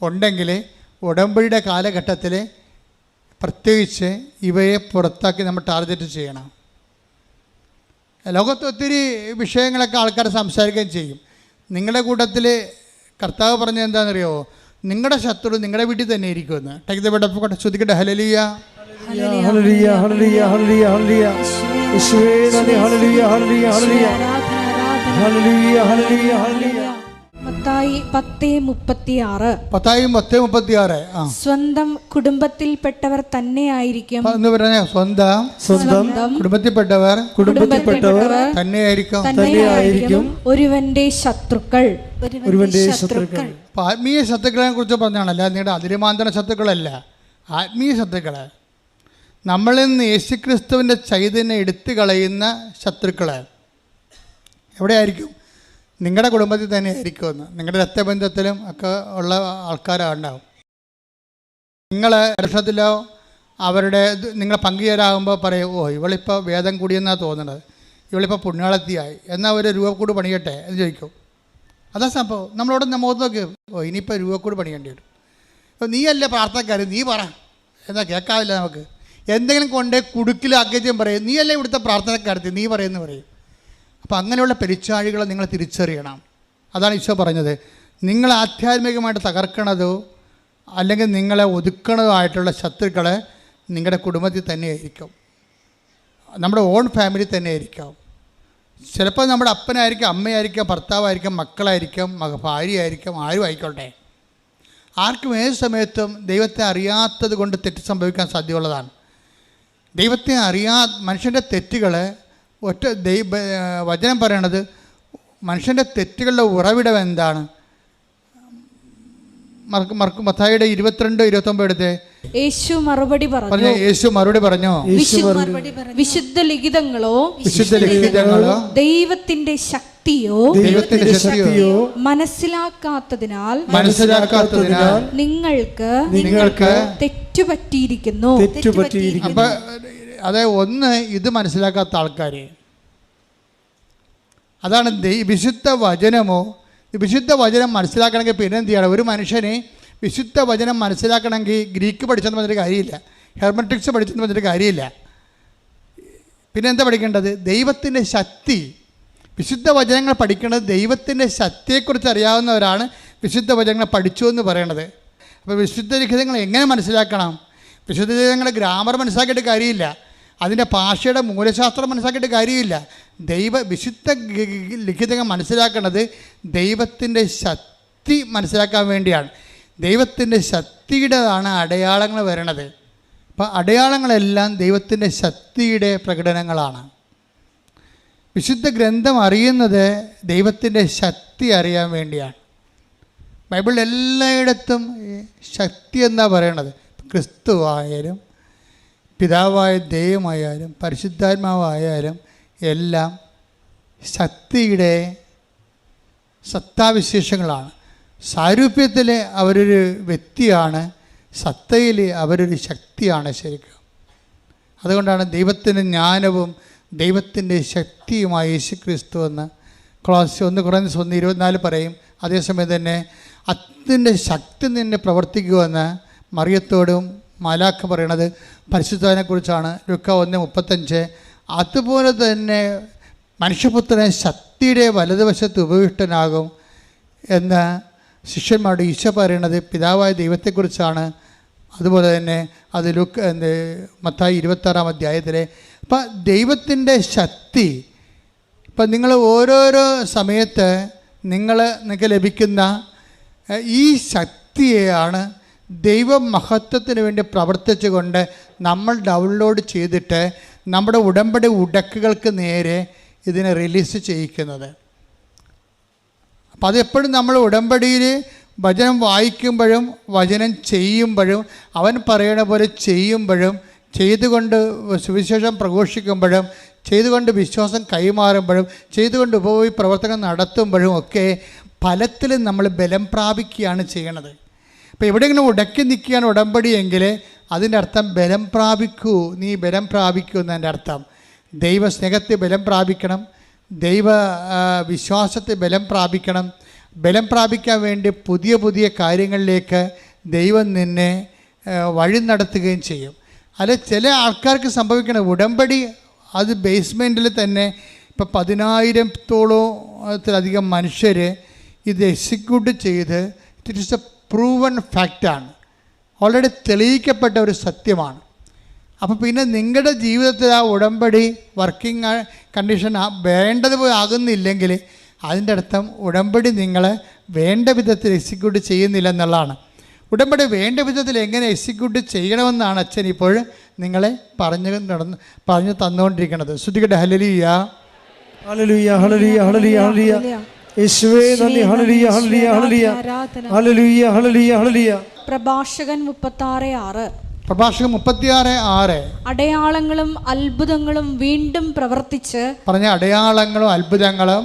ഉണ്ടെങ്കിൽ ഉടമ്പടിയുടെ കാലഘട്ടത്തിൽ പ്രത്യേകിച്ച് ഇവയെ പുറത്താക്കി നമ്മൾ ടാർഗറ്റ് ചെയ്യണം. ലോകത്ത് ഒത്തിരി വിഷയങ്ങളൊക്കെ ആൾക്കാർ സംസാരിക്കുകയും ചെയ്യും. നിങ്ങളുടെ കൂട്ടത്തിൽ കർത്താവ് പറഞ്ഞത് എന്താണെന്നറിയോ? നിങ്ങളുടെ ശത്രു നിങ്ങളുടെ വീട്ടിൽ തന്നെ ഇരിക്കുമെന്ന്. Take the bed of God. ശ്രുതിക്കട്ടെ. ഹല്ലേലൂയ, ഹല്ലേലൂയ, ഹല്ലേലൂയ, ഹല്ലേലൂയ, ഹല്ലേലൂയ. യേശുവേ നന്ദി. ഹല്ലേലൂയ, ഹല്ലേലൂയ, ഹല്ലേലൂയ, ഹല്ലേലൂയ, ഹല്ലേലൂയ, ഹല്ലേലൂയ. മത്തായി 10:36. സ്വന്തം കുടുംബത്തിൽപ്പെട്ടവർ തന്നെയായിരിക്കും. സ്വന്തം കുടുംബത്തിൽപ്പെട്ടവർ തന്നെയായിരിക്കും ഒരുവന്റെ ശത്രുക്കൾ. ആത്മീയ ശത്രുക്കളെ കുറിച്ച് പറഞ്ഞാണല്ല, നിങ്ങളുടെ അതിരുമാന്തര ശത്രുക്കളല്ല, ആത്മീയ ശത്രുക്കള്. നമ്മളിൽ നിന്ന് യേശുക്രിസ്തുവിൻ്റെ ചൈതന്യം എടുത്തു കളയുന്ന ശത്രുക്കള് എവിടെയായിരിക്കും? നിങ്ങളുടെ കുടുംബത്തിൽ തന്നെ ആയിരിക്കുമെന്ന്. നിങ്ങളുടെ രക്തബന്ധത്തിലും ഒക്കെ ഉള്ള ആൾക്കാരുണ്ടാവും. നിങ്ങൾ വർഷത്തിലോ അവരുടെ നിങ്ങൾ പങ്കുചേരാകുമ്പോൾ പറയും, ഓ ഇവളിപ്പോൾ വേദം കൂടിയെന്നാണ് തോന്നുന്നത്, ഇവളിപ്പോൾ പുണ്യാളത്തിയായി, എന്നാൽ ഒരു രൂപക്കൂട് പണിയട്ടെ എന്ന് ചോദിക്കും. അതാ സംഭവം. നമ്മളോട് മുഖത്ത് നോക്കി, ഓ ഇനിയിപ്പോൾ രൂപക്കൂട് പണിയേണ്ടി വരും. അപ്പോൾ നീയല്ലേ പ്രാർത്ഥനക്കാരൻ, നീ പറ, എന്നാ കേൾക്കാവില്ല നമുക്ക്. എന്തെങ്കിലും കൊണ്ട് കുടുക്കിലാക്കിയും പറയും, നീയല്ലേ ഇവിടുത്തെ പ്രാർത്ഥനക്കാരത്തി, നീ പറയുമെന്ന് പറയും. അപ്പോൾ അങ്ങനെയുള്ള പെരിച്ചാഴികളെ നിങ്ങൾ തിരിച്ചറിയണം. അതാണ് ഈശോ പറഞ്ഞത്, നിങ്ങൾ ആധ്യാത്മികമായിട്ട് തകർക്കണതോ അല്ലെങ്കിൽ നിങ്ങളെ ഒതുക്കണതോ ആയിട്ടുള്ള ശത്രുക്കളെ നിങ്ങളുടെ കുടുംബത്തിൽ തന്നെയായിരിക്കും, നമ്മുടെ ഓൺ ഫാമിലി തന്നെയായിരിക്കാം. ചിലപ്പോൾ നമ്മുടെ അപ്പനായിരിക്കാം, അമ്മയായിരിക്കാം, ഭർത്താവായിരിക്കാം, മക്കളായിരിക്കാം, ഭാര്യയായിരിക്കാം, ആരും ആയിക്കോട്ടെ. ആർക്കും ഏത് സമയത്തും ദൈവത്തെ അറിയാത്തത് കൊണ്ട് തെറ്റ് സംഭവിക്കാൻ സാധ്യതയുള്ളതാണ്. ദൈവത്തെ മനുഷ്യൻ്റെ തെറ്റുകൾ വചനം പറയണത്, മനുഷ്യൻ്റെ തെറ്റുകളുടെ ഉറവിടം എന്താണ്? മത്തായിയുടെ 22-29 എടുത്തേ. യേശു മറുപടി പറഞ്ഞു, യേശു മറുപടി പറഞ്ഞു, വിശുദ്ധ ലിഖിതങ്ങളോ ദൈവത്തിന്റെ ശക്തിയോ മനസ്സിലാക്കാത്തതിനാൽ നിങ്ങൾക്ക് തെറ്റുപറ്റിയിരിക്കുന്നു. അപ്പൊ അതെ, ഒന്ന് ഇത് മനസ്സിലാക്കാത്ത ആൾക്കാർ, അതാണ് വിശുദ്ധ വചനമോ. വിശുദ്ധ വചനം മനസ്സിലാക്കണമെങ്കിൽ പിന്നെ എന്ത് ചെയ്യണം? ഒരു മനുഷ്യനെ വിശുദ്ധ വചനം മനസ്സിലാക്കണമെങ്കിൽ ഗ്രീക്ക് പഠിച്ചെന്ന് പറഞ്ഞൊരു കാര്യമില്ല, ഹെർമറ്റിക്സ് പഠിച്ചെന്ന് പറഞ്ഞൊരു കാര്യമില്ല. പിന്നെ എന്താ പഠിക്കേണ്ടത്? ദൈവത്തിൻ്റെ ശക്തി. വിശുദ്ധ വചനങ്ങൾ പഠിക്കേണ്ടത് ദൈവത്തിൻ്റെ ശക്തിയെക്കുറിച്ച് അറിയാവുന്നവരാണ് വിശുദ്ധ വചനങ്ങൾ പഠിച്ചു എന്ന് പറയണത്. അപ്പോൾ വിശുദ്ധ ലിഖിതങ്ങൾ എങ്ങനെ മനസ്സിലാക്കണം? വിശുദ്ധ ലിഖിതങ്ങളുടെ ഗ്രാമർ മനസ്സിലാക്കിയിട്ട് കാര്യമില്ല, അതിൻ്റെ ഭാഷയുടെ മൂലശാസ്ത്രം മനസ്സിലാക്കിയിട്ട് കാര്യമില്ല. വിശുദ്ധ ലിഖിതങ്ങൾ മനസ്സിലാക്കുന്നത് ദൈവത്തിൻ്റെ ശക്തി മനസ്സിലാക്കാൻ വേണ്ടിയാണ്. ദൈവത്തിൻ്റെ ശക്തിയുടേതാണ് അടയാളങ്ങൾ വരണത്. അപ്പോൾ അടയാളങ്ങളെല്ലാം ദൈവത്തിൻ്റെ ശക്തിയുടെ പ്രകടനങ്ങളാണ്. വിശുദ്ധ ഗ്രന്ഥം അറിയുന്നത് ദൈവത്തിൻ്റെ ശക്തി അറിയാൻ വേണ്ടിയാണ്. ബൈബിളിൽ എല്ലായിടത്തും ശക്തി എന്നാ പറയണത്. ക്രിസ്തു ആയാലും പിതാവായ ദൈവമായാലും പരിശുദ്ധാത്മാവായാലും എല്ലാം ശക്തിയുടെ സത്താവിശേഷങ്ങളാണ്. സാരൂപ്യത്തിൽ അവരൊരു വ്യക്തിയാണ്, സത്തയിൽ അവരൊരു ശക്തിയാണ് ശരിക്കും. അതുകൊണ്ടാണ് ദൈവത്തിൻ്റെ ജ്ഞാനവും ദൈവത്തിൻ്റെ ശക്തിയുമായ യേശു ക്രിസ്തു എന്ന് Colossians 1:24 പറയും. അതേസമയം തന്നെ അതിൻ്റെ ശക്തി നിന്നെ പ്രവർത്തിക്കുമെന്ന് മറിയത്തോടും മാലാഖ പറയണത് പരിശുദ്ധനെക്കുറിച്ചാണ്. ലൂക്കാ 1:35. അതുപോലെ തന്നെ മനുഷ്യപുത്രനെ ശക്തിയുടെ വലതുവശത്ത് ഉപവിഷ്ടനാകും എന്ന് ശിഷ്യന്മാരോട് ഈശോ പറയണത് പിതാവായ ദൈവത്തെക്കുറിച്ചാണ്. അതുപോലെ തന്നെ അത് മത്തായി 26-ാം അധ്യായത്തിലെ. അപ്പം ദൈവത്തിൻ്റെ ശക്തി, ഇപ്പം നിങ്ങൾ ഓരോരോ സമയത്ത് നിങ്ങൾക്ക് ലഭിക്കുന്ന ഈ ശക്തിയെയാണ് ദൈവമഹത്വത്തിന് വേണ്ടി പ്രവർത്തിച്ചുകൊണ്ട് നമ്മൾ ഡൗൺലോഡ് ചെയ്തിട്ട് നമ്മുടെ ഉടമ്പടി ഉടക്കുകൾക്ക് നേരെ ഇതിനെ റിലീസ് ചെയ്യിക്കുന്നത്. അപ്പം അതെപ്പോഴും നമ്മൾ ഉടമ്പടിയിൽ വചനം വായിക്കുമ്പോഴും വചനം ചെയ്യുമ്പോഴും അവൻ പറയണ പോലെ ചെയ്യുമ്പോഴും ചെയ്തുകൊണ്ട് സുവിശേഷം പ്രഘോഷിക്കുമ്പോഴും ചെയ്തുകൊണ്ട് വിശ്വാസം കൈമാറുമ്പോഴും ചെയ്തുകൊണ്ട് ഉപവി പ്രവർത്തനം നടത്തുമ്പോഴും ഒക്കെ ഫലത്തിൽ നമ്മൾ ബലം പ്രാപിക്കുകയാണ് ചെയ്യണത്. അപ്പോൾ എവിടെയെങ്കിലും ഉടക്കി നിൽക്കുകയാണ് ഉടമ്പടിയെങ്കിൽ അതിൻ്റെ അർത്ഥം ബലം പ്രാപിക്കൂ, നീ ബലം പ്രാപിക്കൂ എന്നതിൻ്റെ അർത്ഥം. ദൈവസ്നേഹത്തെ ബലം പ്രാപിക്കണം, ദൈവ വിശ്വാസത്തെ ബലം പ്രാപിക്കണം. ബലം പ്രാപിക്കാൻ വേണ്ടി പുതിയ പുതിയ കാര്യങ്ങളിലേക്ക് ദൈവം നിന്നെ വഴി നടത്തുകയും ചെയ്യും. അല്ല, ചില ആൾക്കാർക്ക് സംഭവിക്കണം ഉടമ്പടി അത് ബേസ്മെൻറ്റിൽ തന്നെ ഇപ്പം 10,000-ഓളത്തിലധികം മനുഷ്യർ ഇത് എക്സിക്യൂട്ട് ചെയ്ത് ഇറ്റ് ഈസ് എ പ്രൂവൺ ഫാക്റ്റാണ്, ഓൾറെഡി തെളിയിക്കപ്പെട്ട ഒരു സത്യമാണ്. അപ്പോൾ പിന്നെ നിങ്ങളുടെ ജീവിതത്തിൽ ആ ഉടമ്പടി വർക്കിംഗ് കണ്ടീഷൻ വേണ്ടതുപോലെ ആകുന്നില്ലെങ്കിൽ അതിൻ്റെ അർത്ഥം ഉടമ്പടി നിങ്ങൾ വേണ്ട വിധത്തിൽ എക്സിക്യൂട്ട് ചെയ്യുന്നില്ല എന്നുള്ളതാണ്. ഉടമ്പടി വേണ്ട വിധത്തിൽ എങ്ങനെ എക്സിക്യൂട്ട് ചെയ്യണമെന്നാണ് അച്ഛൻ ഇപ്പോൾ നിങ്ങളെ പറഞ്ഞു തന്നുകൊണ്ടിരിക്കുന്നത്. ശ്രുതികട്ടെ ഹല്ലേലൂയ, ഹല്ലേലൂയ, ഹല്ലേലൂയ, ഹല്ലേലൂയ, ഹല്ലേലൂയ. യേശുവേ നന്ദി. ഹല്ലേലൂയ, ഹല്ലേലൂയ, ഹല്ലേലൂയ, ഹല്ലേലൂയ, ഹല്ലേലൂയ, ഹല്ലേലൂയ. പ്രഭാഷകൻ 36:6. പ്രഭാഷകൻ 36:6. അടയാളങ്ങളും അത്ഭുതങ്ങളും വീണ്ടും പ്രവർത്തിച്ച് പറഞ്ഞ അടയാളങ്ങളും അത്ഭുതങ്ങളും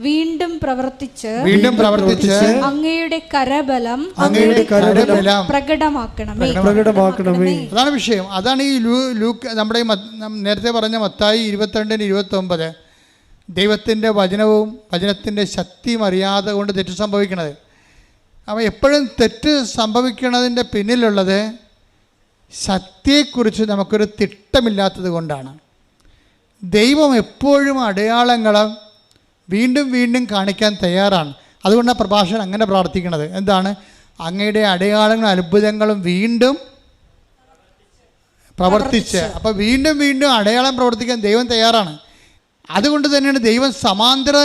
വീണ്ടും പ്രവർത്തിച്ച് അങ്ങയുടെ കരബലം പ്രകടമാക്കണമേ. അതാണ് വിഷയം. അതാണ് ഈ നമ്മുടെ നേരത്തെ പറഞ്ഞ മത്തായി 22-29 ദൈവത്തിൻ്റെ വചനവും വചനത്തിൻ്റെ ശക്തിയും അറിയാതെ കൊണ്ട് തെറ്റ് സംഭവിക്കുന്നത്. അപ്പോൾ എപ്പോഴും തെറ്റ് സംഭവിക്കുന്നതിൻ്റെ പിന്നിലുള്ളത് സത്യത്തെക്കുറിച്ച് നമുക്കൊരു തിട്ടമില്ലാത്തത് കൊണ്ടാണ്. ദൈവം എപ്പോഴും അടയാളങ്ങളും വീണ്ടും വീണ്ടും കാണിക്കാൻ തയ്യാറാണ്. അതുകൊണ്ടാണ് പ്രഭാഷകൻ അങ്ങനെ പ്രാർത്ഥിക്കുന്നത്. എന്താണ്? അങ്ങയുടെ അടയാളങ്ങളും അത്ഭുതങ്ങളും വീണ്ടും പ്രവർത്തിച്ച്. അപ്പോൾ വീണ്ടും വീണ്ടും അടയാളം പ്രവർത്തിക്കാൻ ദൈവം തയ്യാറാണ്. അതുകൊണ്ട് തന്നെയാണ് ദൈവം സമാന്തര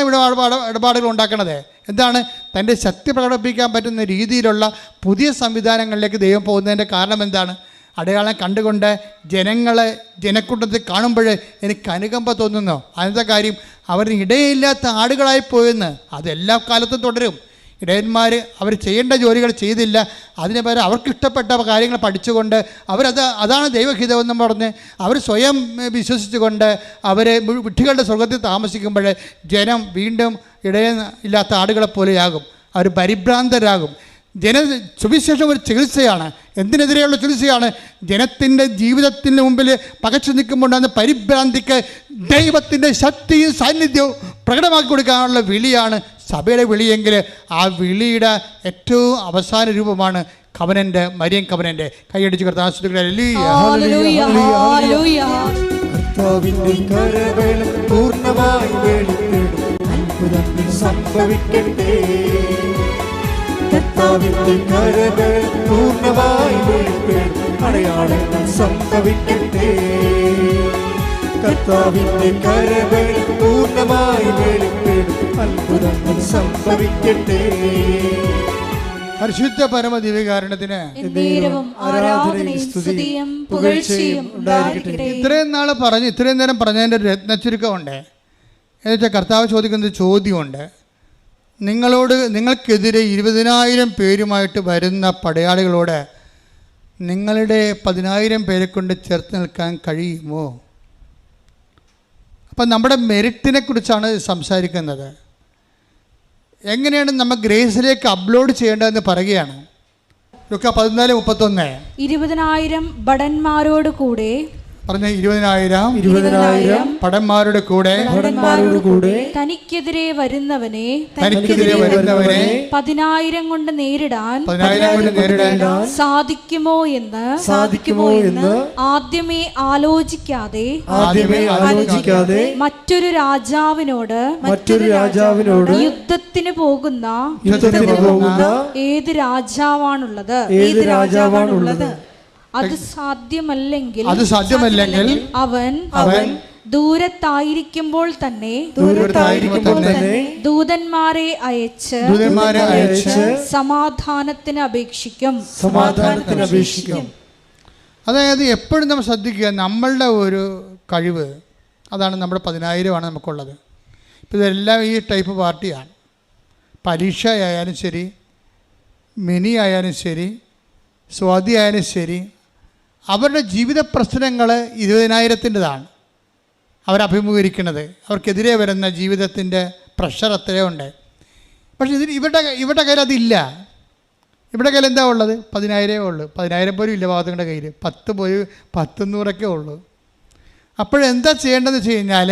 ഇടപാടുകൾ ഉണ്ടാക്കുന്നത്. എന്താണ്? തൻ്റെ ശക്തി പ്രകടിപ്പിക്കാൻ പറ്റുന്ന രീതിയിലുള്ള പുതിയ സംവിധാനങ്ങളിലേക്ക് ദൈവം പോകുന്നതിൻ്റെ കാരണം എന്താണ്? അടയാളം കണ്ടുകൊണ്ട് ജനക്കൂട്ടത്തിൽ കാണുമ്പോൾ എനിക്ക് അനുകമ്പ തോന്നുന്നു. അതിൻ്റെ കാര്യം അവർ ഇടയില്ലാത്ത ആടുകളായിപ്പോയെന്ന്. അതെല്ലാ കാലത്തും തുടരും. ഇടയന്മാർ അവർ ചെയ്യേണ്ട ജോലികൾ ചെയ്തില്ല, അതിന് പകരം അവർക്കിഷ്ടപ്പെട്ട കാര്യങ്ങൾ പഠിച്ചുകൊണ്ട് അതാണ് ദൈവഹിതമെന്ന് പറഞ്ഞ് അവർ സ്വയം വിശ്വസിച്ചുകൊണ്ട് അവർ വിഡ്ഢികളുടെ സ്വർഗത്തിൽ താമസിക്കുമ്പോൾ ജനം വീണ്ടും ഇടയില്ലാത്ത ആടുകളെപ്പോലെയാകും. അവർ പരിഭ്രാന്തരാകും. സുവിശേഷം ഒരു ചികിത്സയാണ്. എന്തിനെതിരെയുള്ള ചികിത്സയാണ്? ജനത്തിൻ്റെ ജീവിതത്തിന് മുമ്പിൽ പകച്ചു നിൽക്കുമ്പോഴാണ് പരിഭ്രാന്തിക്ക് ദൈവത്തിൻ്റെ ശക്തിയും സാന്നിധ്യവും പ്രകടമാക്കി കൊടുക്കാനുള്ള വിളിയാണ് സഭയുടെ വിളിയെങ്കിൽ ആ വിളിയുടെ ഏറ്റവും അവസാന രൂപമാണ് കവനൻ്റ്, മരിയൻ കവനൻ്റ്. കൈയടിച്ച് സംഭവിക്കട്ടെ. കർത്താവിന്റെ കരബലം പൂർണ്ണമായി വെളിപ്പെടും. അടയാളങ്ങൾ സംഭവിക്കട്ടെ. കർത്താവിന്റെ കരബലം പൂർണ്ണമായി വെളിപ്പെടും. അത്ഭുതങ്ങൾ സംഭവിക്കട്ടെ. പരിശുദ്ധ പരമ ദിവ്യകാരുണ്യത്തിന് ഇത്രയും നാൾ പറഞ്ഞ് ഇത്രയും നേരം പറഞ്ഞതിൻ്റെ രത്നച്ചുരുക്കമുണ്ട്. എന്നുവെച്ചാൽ കർത്താവ് ചോദിക്കുന്ന ചോദ്യമുണ്ട്. നിങ്ങൾക്കെതിരെ 20,000 പേരുമായിട്ട് വരുന്ന പടയാളികളോട് നിങ്ങളുടെ 10,000 പേരെ കൊണ്ട് ചേർത്ത് നിൽക്കാൻ കഴിയുമോ? അപ്പം നമ്മുടെ മെറിറ്റിനെ കുറിച്ചാണ് സംസാരിക്കുന്നത്. എങ്ങനെയാണ് നമ്മൾ ഗ്രേസിലേക്ക് അപ്ലോഡ് ചെയ്യേണ്ടതെന്ന് പറയുകയാണ്. ലൂക്കാ 14:31 20,000 ഭടന്മാരോട് കൂടെ പറഞ്ഞ 20,000 ഭടന്മാരുടെ കൂടെ തനിക്കെതിരെ വരുന്നവനെ 10,000 കൊണ്ട് നേരിടാൻ സാധിക്കുമോ എന്ന് ആദ്യമേ ആലോചിക്കാതെ മറ്റൊരു രാജാവിനോട് യുദ്ധത്തിന് പോകുന്ന ഏത് രാജാവാണുള്ളത്? അത് സാധ്യമല്ലെങ്കിൽ അവൻ ദൂരത്തായിരിക്കുമ്പോൾ തന്നെ ദൂതന്മാരെ അയച്ച് സമാധാനത്തിന് അപേക്ഷിക്കും. അതായത് എപ്പോഴും നമ്മൾ ശ്രദ്ധിക്കുക, നമ്മളുടെ ഒരു കഴിവ് അതാണ്. നമ്മുടെ 10,000 നമുക്കുള്ളത്. ഇപ്പോൾ ഇതെല്ലാം ഈ ടൈപ്പ് പാർട്ടിയാണ്. പരീക്ഷ ആയാലും ശരി, മിനി ആയാലും ശരി, സ്വാതി ആയാലും ശരി, അവരുടെ ജീവിത പ്രശ്നങ്ങൾ 20,000-ൻ്റെതാണ് അവരഭിമുഖീകരിക്കുന്നത്. അവർക്കെതിരെ വരുന്ന ജീവിതത്തിൻ്റെ പ്രഷർ അത്രയുണ്ട്. പക്ഷേ ഇവരുടെ കയ്യിൽ അതില്ല. ഇവിടെ കയ്യിൽ എന്താ ഉള്ളത്? 10,000 ഉള്ളൂ. 10,000 പോലും ഇല്ല ഭാഗത്തുങ്ങളുടെ കയ്യിൽ. 10 പോയി 100 ഉള്ളൂ. അപ്പോഴെന്താ ചെയ്യേണ്ടതെന്ന് വെച്ച് കഴിഞ്ഞാൽ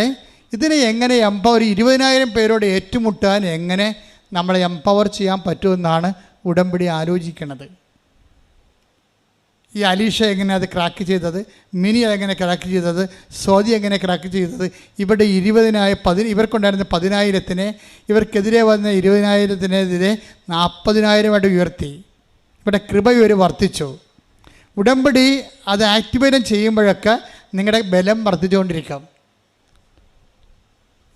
ഇതിനെ എങ്ങനെ ഒരു 20,000 പേരോട് ഏറ്റുമുട്ടാൻ എങ്ങനെ നമ്മളെ എംപവർ ചെയ്യാൻ പറ്റുമെന്നാണ് ഉടമ്പടി ആലോചിക്കുന്നത്. ഈ അലീഷ എങ്ങനെ അത് ക്രാക്ക് ചെയ്തത്, മിനി എങ്ങനെ ക്രാക്ക് ചെയ്തത്, സ്വാതി എങ്ങനെ ക്രാക്ക് ചെയ്തത്. ഇവിടെ 20,000 ഇവർക്കുണ്ടായിരുന്ന 10,000-നെ ഇവർക്കെതിരെ വന്ന 20,000-നെതിരെ 40,000-ആയിട്ട് ഉയർത്തി. ഇവിടെ കൃപ വർദ്ധിച്ചു. ഉടമ്പടി അത് ആക്ടിവേറ്റ് ചെയ്യുമ്പോഴൊക്കെ നിങ്ങളുടെ ബലം വർദ്ധിച്ചുകൊണ്ടിരിക്കും.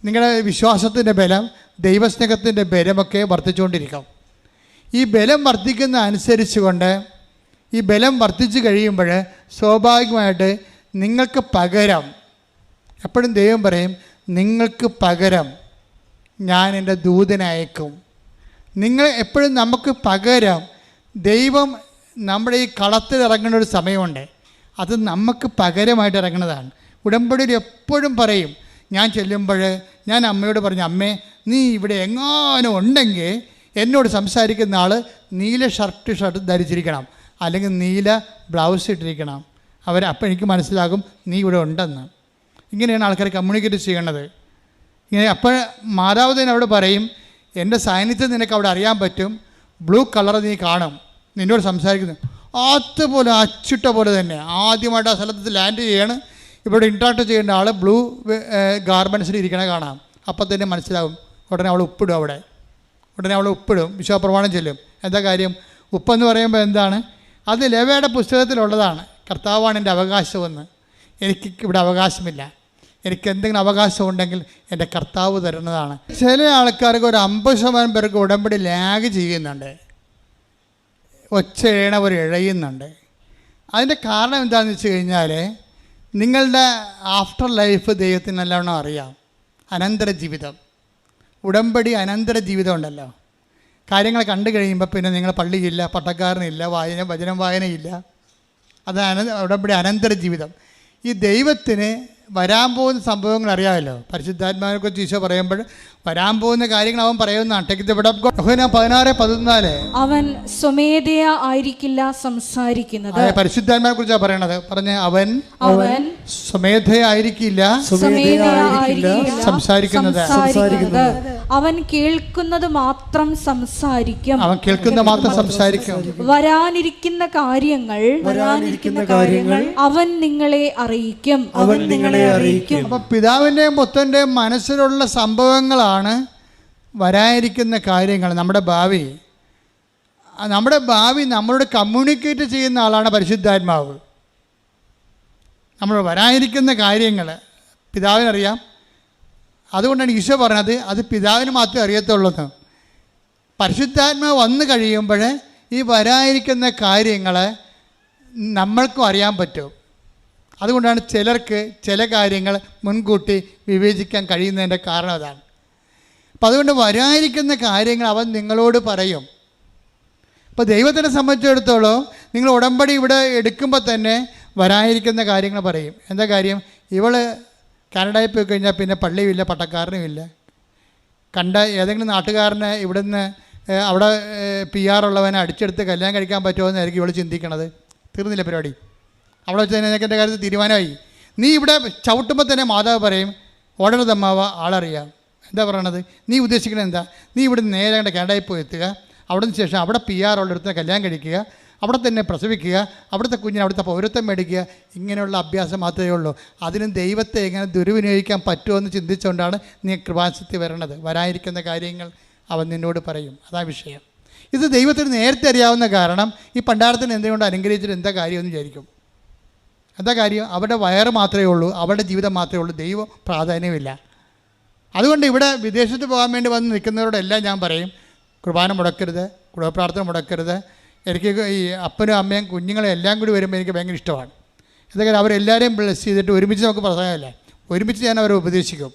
നിങ്ങളുടെ വിശ്വാസത്തിൻ്റെ ബലം, ദൈവസ്നേഹത്തിൻ്റെ ബലമൊക്കെ വർദ്ധിച്ചുകൊണ്ടിരിക്കും. ഈ ബലം വർദ്ധിക്കുന്ന അനുസരിച്ചുകൊണ്ട് ഈ ബലം വർദ്ധിച്ചു കഴിയുമ്പോൾ സ്വാഭാവികമായിട്ട് നിങ്ങൾക്ക് പകരം, എപ്പോഴും ദൈവം പറയും നിങ്ങൾക്ക് പകരം ഞാൻ എൻ്റെ ദൂതനയക്കും. എപ്പോഴും നമുക്ക് പകരം ദൈവം നമ്മുടെ ഈ കളത്തിൽ ഇറങ്ങുന്ന ഒരു സമയമുണ്ട്. അത് നമുക്ക് പകരമായിട്ട് ഇറങ്ങുന്നതാണ്. ഉടമ്പടിയിൽ എപ്പോഴും പറയും, ഞാൻ ചെല്ലുമ്പോൾ ഞാൻ അമ്മയോട് പറഞ്ഞു, അമ്മേ നീ ഇവിടെ എങ്ങാനും ഉണ്ടെങ്കിൽ എന്നോട് സംസാരിക്കുന്ന ആൾ നീല ഷർട്ട് ധരിച്ചിരിക്കണം, അല്ലെങ്കിൽ നീല ബ്ലൗസ് ഇട്ടിരിക്കണം. അപ്പോൾ എനിക്ക് മനസ്സിലാകും നീ ഇവിടെ ഉണ്ടെന്ന്. ഇങ്ങനെയാണ് ആൾക്കാർ കമ്മ്യൂണിക്കേറ്റ് ചെയ്യണത്. ഇങ്ങനെ അപ്പോൾ മാതാവ് തന്നെ അവിടെ പറയും, എൻ്റെ സാന്നിധ്യം നിനക്ക് അവിടെ അറിയാൻ പറ്റും, ബ്ലൂ കളർ നീ കാണും, നിന്നോട് സംസാരിക്കുന്നു. അതുപോലെ അച്ചിട്ട പോലെ തന്നെ ആദ്യമായിട്ട് ആ സ്ഥലത്ത് ലാൻഡ് ചെയ്യാണ്, ഇവിടെ ഇൻട്രാക്ട് ചെയ്യേണ്ട ആൾ ബ്ലൂ ഗാർമെൻറ്റ്സിൽ ഇരിക്കണ കാണാം. അപ്പം തന്നെ മനസ്സിലാവും. ഉടനെ അവൾ ഉപ്പിടും, ഉടനെ അവൾ ഉപ്പിടും, വിശ്വാസപ്രമാണം ചെല്ലും. എന്താ കാര്യം? ഉപ്പെന്ന് പറയുമ്പോൾ എന്താണ്? അത് ലേവ്യയുടെ പുസ്തകത്തിലുള്ളതാണ്. കർത്താവാണ് എൻ്റെ അവകാശമെന്ന്. എനിക്ക് ഇവിടെ അവകാശമില്ല. എനിക്ക് എന്തെങ്കിലും അവകാശം ഉണ്ടെങ്കിൽ എൻ്റെ കർത്താവ് തരുന്നതാണ്. ചില ആൾക്കാർക്ക് ഒരു 50% പേർക്ക് ഉടമ്പടി ലാഗ് ചെയ്യുന്നുണ്ട്, ഒച്ചയണവർ ഇഴയുന്നുണ്ട്. അതിൻ്റെ കാരണം എന്താണെന്ന് വെച്ച് കഴിഞ്ഞാൽ നിങ്ങളുടെ ആഫ്റ്റർ ലൈഫ് ദൈവത്തിന് നല്ലവണ്ണം അറിയാം. അനന്തര ജീവിതം, ഉടമ്പടി അനന്തര ജീവിതം ഉണ്ടല്ലോ. കാര്യങ്ങൾ കണ്ടു കഴിയുമ്പോൾ പിന്നെ നിങ്ങൾ പള്ളിയില്ല, പട്ടക്കാരനില്ല, വചനം വായനയില്ല. അതാണ് ഉടമ്പടി അനന്തര ജീവിതം. ഈ ദൈവത്തിന് വരാൻ പോകുന്ന സംഭവങ്ങൾ അറിയാമല്ലോ. പരിശുദ്ധാത്മാവിനെക്കുറിച്ച് ഈശോ പറയുമ്പോൾ വരാൻ പോകുന്ന കാര്യങ്ങൾ അവൻ പറയുന്നതാണ്. 16:14 അവൻ സ്വമേധയ ആയിരിക്കില്ല സംസാരിക്കുന്നത്. പരിശുദ്ധാത്മാവിനെ കുറിച്ചാണ് പറയണത്. പറഞ്ഞ അവൻ സ്വമേധയ ആയിരിക്കില്ല സംസാരിക്കുന്നത്. അവൻ കേൾക്കുന്നത് മാത്രം സംസാരിക്കും. അവൻ കേൾക്കുന്ന മാത്രം സംസാരിക്കും. വരാനിരിക്കുന്ന കാര്യങ്ങൾ അവൻ നിങ്ങളെ അറിയിക്കും. അപ്പൊ പിതാവിൻ്റെയും പുത്രൻ്റെയും മനസ്സിലുള്ള സംഭവങ്ങളാണ് വരാനിരിക്കുന്ന കാര്യങ്ങൾ. നമ്മുടെ ഭാവി നമ്മളോട് കമ്മ്യൂണിക്കേറ്റ് ചെയ്യുന്ന ആളാണ് പരിശുദ്ധാത്മാവ്. നമ്മൾ വരാനിരിക്കുന്ന കാര്യങ്ങൾ പിതാവിനറിയാം. അതുകൊണ്ടാണ് ഈശോ പറഞ്ഞത് അത് പിതാവിന് മാത്രമേ അറിയത്തുള്ളൂ. പരിശുദ്ധാത്മാവ് വന്നു കഴിയുമ്പോൾ ഈ വരാനിരിക്കുന്ന കാര്യങ്ങൾ നമ്മൾക്കും അറിയാൻ പറ്റും. അതുകൊണ്ടാണ് ചിലർക്ക് ചില കാര്യങ്ങൾ മുൻകൂട്ടി വിവേചിക്കാൻ കഴിയുന്നതിൻ്റെ കാരണം അതാണ്. അപ്പം അതുകൊണ്ട് വരാനിരിക്കുന്ന കാര്യങ്ങൾ അവൻ നിങ്ങളോട് പറയും. അപ്പോൾ ദൈവത്തിനെ സംബന്ധിച്ചിടത്തോളം നിങ്ങൾ ഉടമ്പടി ഇവിടെ എടുക്കുമ്പോൾ തന്നെ വരാനിരിക്കുന്ന കാര്യങ്ങൾ പറയും. എന്താ കാര്യം? ഇവൾ കാനഡയിൽ പോയി കഴിഞ്ഞാൽ പിന്നെ പള്ളിയുമില്ല, പട്ടക്കാരനും ഇല്ല. കണ്ട ഏതെങ്കിലും നാട്ടുകാരനെ ഇവിടുന്ന് അവിടെ PR ഉള്ളവനെ അടിച്ചെടുത്ത് കല്യാണം കഴിക്കാൻ പറ്റുമോ എന്നായിരിക്കും ഇവൾ ചിന്തിക്കണത്. തീർന്നില്ല പരിപാടി. അവിടെ വെച്ച് തന്നെ എൻ്റെ കാര്യത്തിൽ തീരുമാനമായി. നീ ഇവിടെ ചവിട്ടുമ്പോൾ തന്നെ മാതാവ് പറയും ഓടരുതമ്മാവ ആളറിയാം. എന്താ പറയണത്? നീ ഉദ്ദേശിക്കുന്നത് എന്താ? നീ ഇവിടെ നേരെ കണ്ട കാനഡയിൽ പോയി എത്തുക, അവിടെ നിന്ന് ശേഷം അവിടെ PR ഉള്ളിടത്ത് കല്യാണം കഴിക്കുക, അവിടെ തന്നെ പ്രസവിക്കുക, അവിടുത്തെ കുഞ്ഞിന് അവിടുത്തെ പൗരത്വം മേടിക്കുക. ഇങ്ങനെയുള്ള അഭ്യാസം മാത്രമേ ഉള്ളൂ. അതിനും ദൈവത്തെ എങ്ങനെ ദുർവിനിയോഗിക്കാൻ പറ്റുമെന്ന് ചിന്തിച്ചുകൊണ്ടാണ് നീ കൃപാസനത്തിൽ വരണത്. വരാനിരിക്കുന്ന കാര്യങ്ങൾ അവൻ നിന്നോട് പറയും. അതാ വിഷയം. ഇത് ദൈവത്തിന് നേരത്തെ അറിയാവുന്ന കാരണം ഈ പണ്ടാരത്തിന് എന്തുകൊണ്ട് അനുഗ്രഹിച്ചിട്ട് എന്താ കാര്യമെന്ന് വിചാരിക്കും. എന്താ കാര്യം? അവരുടെ വയറ് മാത്രമേ ഉള്ളൂ, അവരുടെ ജീവിതം മാത്രമേ ഉള്ളൂ, ദൈവം പ്രാധാന്യമില്ല. അതുകൊണ്ട് ഇവിടെ വിദേശത്ത് പോകാൻ വേണ്ടി വന്ന് നിൽക്കുന്നവരോടെല്ലാം ഞാൻ പറയും, കുർബാന മുടക്കരുത്, കുടുംബപ്രാർത്ഥന മുടക്കരുത്. എനിക്ക് ഈ അപ്പനും അമ്മയും കുഞ്ഞുങ്ങളും എല്ലാം കൂടി വരുമ്പോൾ എനിക്ക് ഭയങ്കര ഇഷ്ടമാണ്. എന്തൊക്കെ അവരെല്ലാവരെയും ബ്ലെസ് ചെയ്തിട്ട് ഒരുമിച്ച് നമുക്ക് പ്രധാനമല്ല, ഒരുമിച്ച് ഞാൻ അവരെ ഉപദേശിക്കും.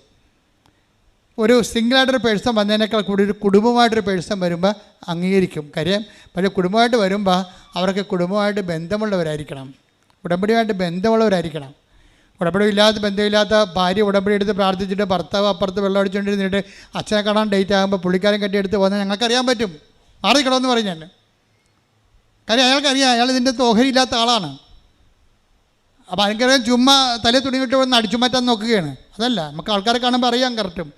ഒരു സിംഗിളായിട്ടൊരു പേഴ്സൺ വന്നതിനേക്കാൾ കൂടി ഒരു കുടുംബമായിട്ടൊരു പേഴ്സൺ വരുമ്പോൾ അംഗീകരിക്കും. കാര്യം പക്ഷേ കുടുംബമായിട്ട് വരുമ്പോൾ അവർക്ക് കുടുംബമായിട്ട് ബന്ധമുള്ളവരായിരിക്കണം, ഉടമ്പടിയുമായിട്ട് ബന്ധമുള്ളവരായിരിക്കണം. ഉടമ്പടി ഇല്ലാത്ത ബന്ധമില്ലാത്ത ഭാര്യ ഉടമ്പടി എടുത്ത് പ്രാർത്ഥിച്ചിട്ട് ഭർത്താവ് അപ്പുറത്ത് വെള്ളം അടിച്ചുകൊണ്ടിരുന്നിട്ട് അച്ഛനെ കാണാൻ ഡേറ്റ് ആകുമ്പോൾ പുള്ളിക്കാരൻ കെട്ടിയെടുത്ത് പോകുന്നത് ഞങ്ങൾക്കറിയാൻ പറ്റും. മാറിക്കണമെന്ന് പറയും ഞാൻ. കാര്യം അയാൾക്കറിയാം അയാൾ ഇതിൻ്റെ ഓഹരിയില്ലാത്ത ആളാണ്. അപ്പോൾ എനിക്കറിയാം ചുമ്മാ തലേ തുണിയിട്ട് വന്ന് അടിച്ചു മാറ്റാൻ നോക്കുകയാണ്. അതല്ല, നമുക്ക് ആൾക്കാരെ കാണുമ്പോൾ അറിയാം കറക്റ്റും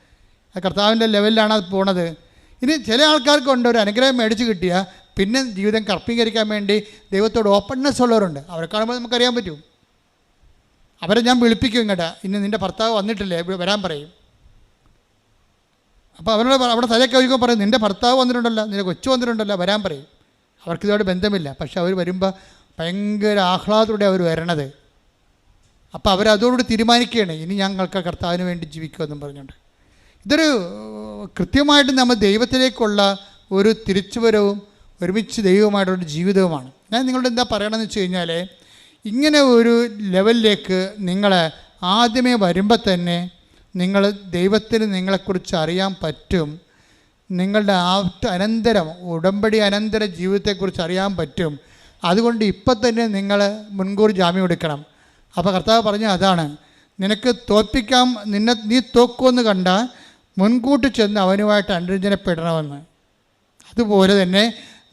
കർത്താവിൻ്റെ ലെവലിലാണ് അത് പോണത്. ഇനി ചില ആൾക്കാർക്കുണ്ട് ഒരു അനുഗ്രഹം മേടിച്ച് കിട്ടിയാൽ പിന്നെ ജീവിതം കർപ്പീകരിക്കാൻ വേണ്ടി ദൈവത്തോട് ഓപ്പൺനെസ് ഉള്ളവരുണ്ട്. അവരെ കാണുമ്പോൾ നമുക്കറിയാൻ പറ്റും. അവരെ ഞാൻ വിളിപ്പിക്കും ഇങ്ങോട്ട്, ഇനി നിൻ്റെ ഭർത്താവ് വന്നിട്ടില്ലേ വരാൻ പറയും. അപ്പോൾ അവരോട് അവിടെ തലയൊക്കെ കഴിക്കുമ്പോൾ പറയും നിൻ്റെ ഭർത്താവ് വന്നിട്ടുണ്ടല്ലോ, നിൻ്റെ കൊച്ചു വന്നിട്ടുണ്ടല്ലോ, വരാൻ പറയും. അവർക്കിതോട് ബന്ധമില്ല. പക്ഷെ അവർ വരുമ്പോൾ ഭയങ്കര ആഹ്ലാദത്തോടെ അവർ വരണത്. അപ്പോൾ അവരതോടുകൂടി തീരുമാനിക്കുകയാണ് ഇനി ഞങ്ങൾക്ക് കർത്താവിന് വേണ്ടി ജീവിക്കുമെന്നും പറഞ്ഞുകൊണ്ട്. ഇതൊരു കൃത്യമായിട്ട് നമ്മൾ ദൈവത്തിലേക്കുള്ള ഒരു തിരിച്ചുവരവും ഒരുമിച്ച് ദൈവവുമായിട്ടുള്ള ജീവിതവുമാണ്. ഞാൻ നിങ്ങളോട് എന്താ പറയണമെന്ന് വെച്ച് കഴിഞ്ഞാൽ, ഇങ്ങനെ ഒരു ലെവലിലേക്ക് നിങ്ങൾ ആദ്യമേ വരുമ്പോൾ തന്നെ നിങ്ങൾ ദൈവത്തിന് നിങ്ങളെക്കുറിച്ച് അറിയാൻ പറ്റും. നിങ്ങളുടെ അനന്തരം ഉടമ്പടി അനന്തര ജീവിതത്തെക്കുറിച്ച് അറിയാൻ പറ്റും. അതുകൊണ്ട് ഇപ്പം തന്നെ നിങ്ങൾ മുൻകൂർ ജാമ്യം എടുക്കണം. അപ്പോൾ കർത്താവ് പറഞ്ഞ അതാണ്, നിനക്ക് തോൽപ്പിക്കാം, നീ തോക്കുമെന്ന് കണ്ടാൽ മുൻകൂട്ടി ചെന്ന് അവനുമായിട്ട് അനുരഞ്ജനപ്പെടണമെന്ന്. അതുപോലെ തന്നെ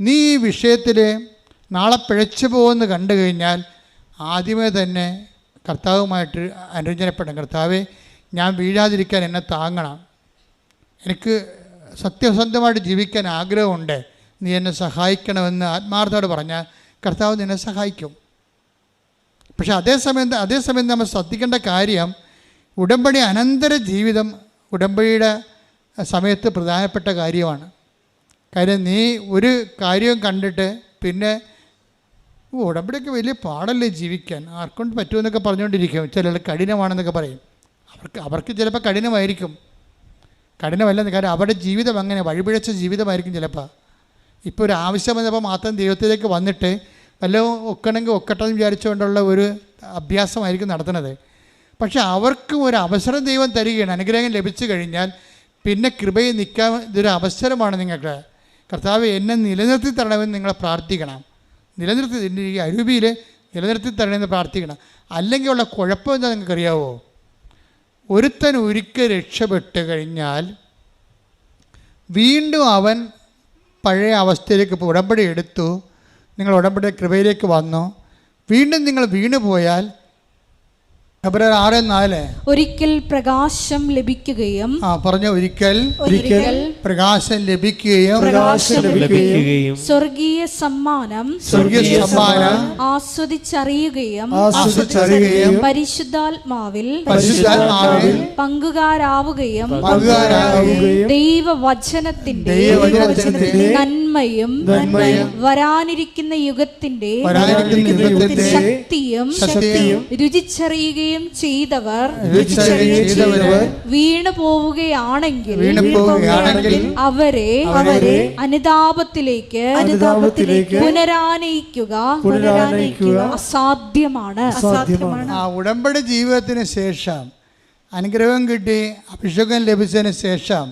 നീ ഈ വിഷയത്തിൽ നാളെ പിഴച്ചു പോകുമെന്ന് കണ്ടു കഴിഞ്ഞാൽ ആദ്യമേ തന്നെ കർത്താവുമായിട്ട് അനുരഞ്ജനപ്പെടണം. കർത്താവേ, ഞാൻ വീഴാതിരിക്കാൻ എന്നെ താങ്ങണം, എനിക്ക് സത്യസന്ധമായിട്ട് ജീവിക്കാൻ ആഗ്രഹമുണ്ട്, നീ എന്നെ സഹായിക്കണമെന്ന് ആത്മാർത്ഥത്തോട് പറഞ്ഞാൽ കർത്താവ് നിന്നെ സഹായിക്കും. പക്ഷെ അതേസമയം നമ്മൾ ശ്രദ്ധിക്കേണ്ട കാര്യം, ഉടമ്പടി അനന്തര ജീവിതം ഉടമ്പടിയുടെ സമയത്ത് പ്രധാനപ്പെട്ട കാര്യമാണ്. കാര്യം നീ ഒരു കാര്യം കണ്ടിട്ട് പിന്നെ ഉടമ്പടിയൊക്കെ വലിയ പാടല്ലേ ജീവിക്കാൻ, ആർക്കൊണ്ട് പറ്റുമെന്നൊക്കെ പറഞ്ഞുകൊണ്ടിരിക്കും. ചിലർ കഠിനമാണെന്നൊക്കെ പറയും. അവർക്ക് ചിലപ്പോൾ കഠിനമായിരിക്കും, കഠിനമല്ലെന്ന്. കാരണം അവരുടെ ജീവിതം അങ്ങനെ വഴിപിഴച്ച ജീവിതമായിരിക്കും ചിലപ്പോൾ. ഇപ്പോൾ ഒരു ആവശ്യം വന്നപ്പോൾ മാത്രം ദൈവത്തിലേക്ക് വന്നിട്ട് വല്ലതും ഒക്കണമെങ്കിൽ ഒക്കട്ടെന്ന് വിചാരിച്ചുകൊണ്ടുള്ള ഒരു അഭ്യാസമായിരിക്കും നടത്തുന്നത്. പക്ഷെ അവർക്കും ഒരു അവസരം ദൈവം തരികയാണ്. അനുഗ്രഹം ലഭിച്ചു കഴിഞ്ഞാൽ പിന്നെ കൃപയിൽ നിൽക്കാൻ ഇതൊരു അവസരമാണ് നിങ്ങൾക്ക്. കർത്താവ് എന്നെ നിലനിർത്തി തരണമെന്ന് നിങ്ങൾ പ്രാർത്ഥിക്കണം. നിലനിർത്തി ഈ അരൂപിയിൽ നിലനിർത്തി തരണമെന്ന് പ്രാർത്ഥിക്കണം. അല്ലെങ്കിൽ ഉള്ള കുഴപ്പം എന്താ നിങ്ങൾക്കറിയാവോ? ഒരുത്തൻ ഒരിക്കൽ രക്ഷപ്പെട്ട് കഴിഞ്ഞാൽ വീണ്ടും അവൻ പഴയ അവസ്ഥയിലേക്ക് ഉടമ്പടി എടുത്തു, നിങ്ങൾ ഉടമ്പടി കൃപയിലേക്ക് വന്നു, വീണ്ടും നിങ്ങൾ വീണു പോയാൽ എബ്രായർ 6:4 ഒരിക്കൽ പ്രകാശം ലഭിക്കുകയും ഒരിക്കൽ പ്രകാശം ലഭിക്കുകയും സ്വർഗീയ സമ്മാനം ആസ്വദിച്ചറിയുകയും പരിശുദ്ധാത്മാവിൽ പങ്കുകാരാവുകയും ദൈവവചനത്തിന്റെ നന്മയും വരാനിരിക്കുന്ന യുഗത്തിന്റെ ശക്തിയും രുചിച്ചറിയുകയും ചെയ്തവർ വീണു പോവുകയാണെങ്കിൽ അവരെ അനുതാപത്തിലേക്ക് പുനരാനയിക്കുക അസാധ്യമാണ്. ഉടമ്പടി ജീവിതത്തിന് ശേഷം അനുഗ്രഹം കിട്ടി അഭിഷേകം ലഭിച്ചതിന് ശേഷം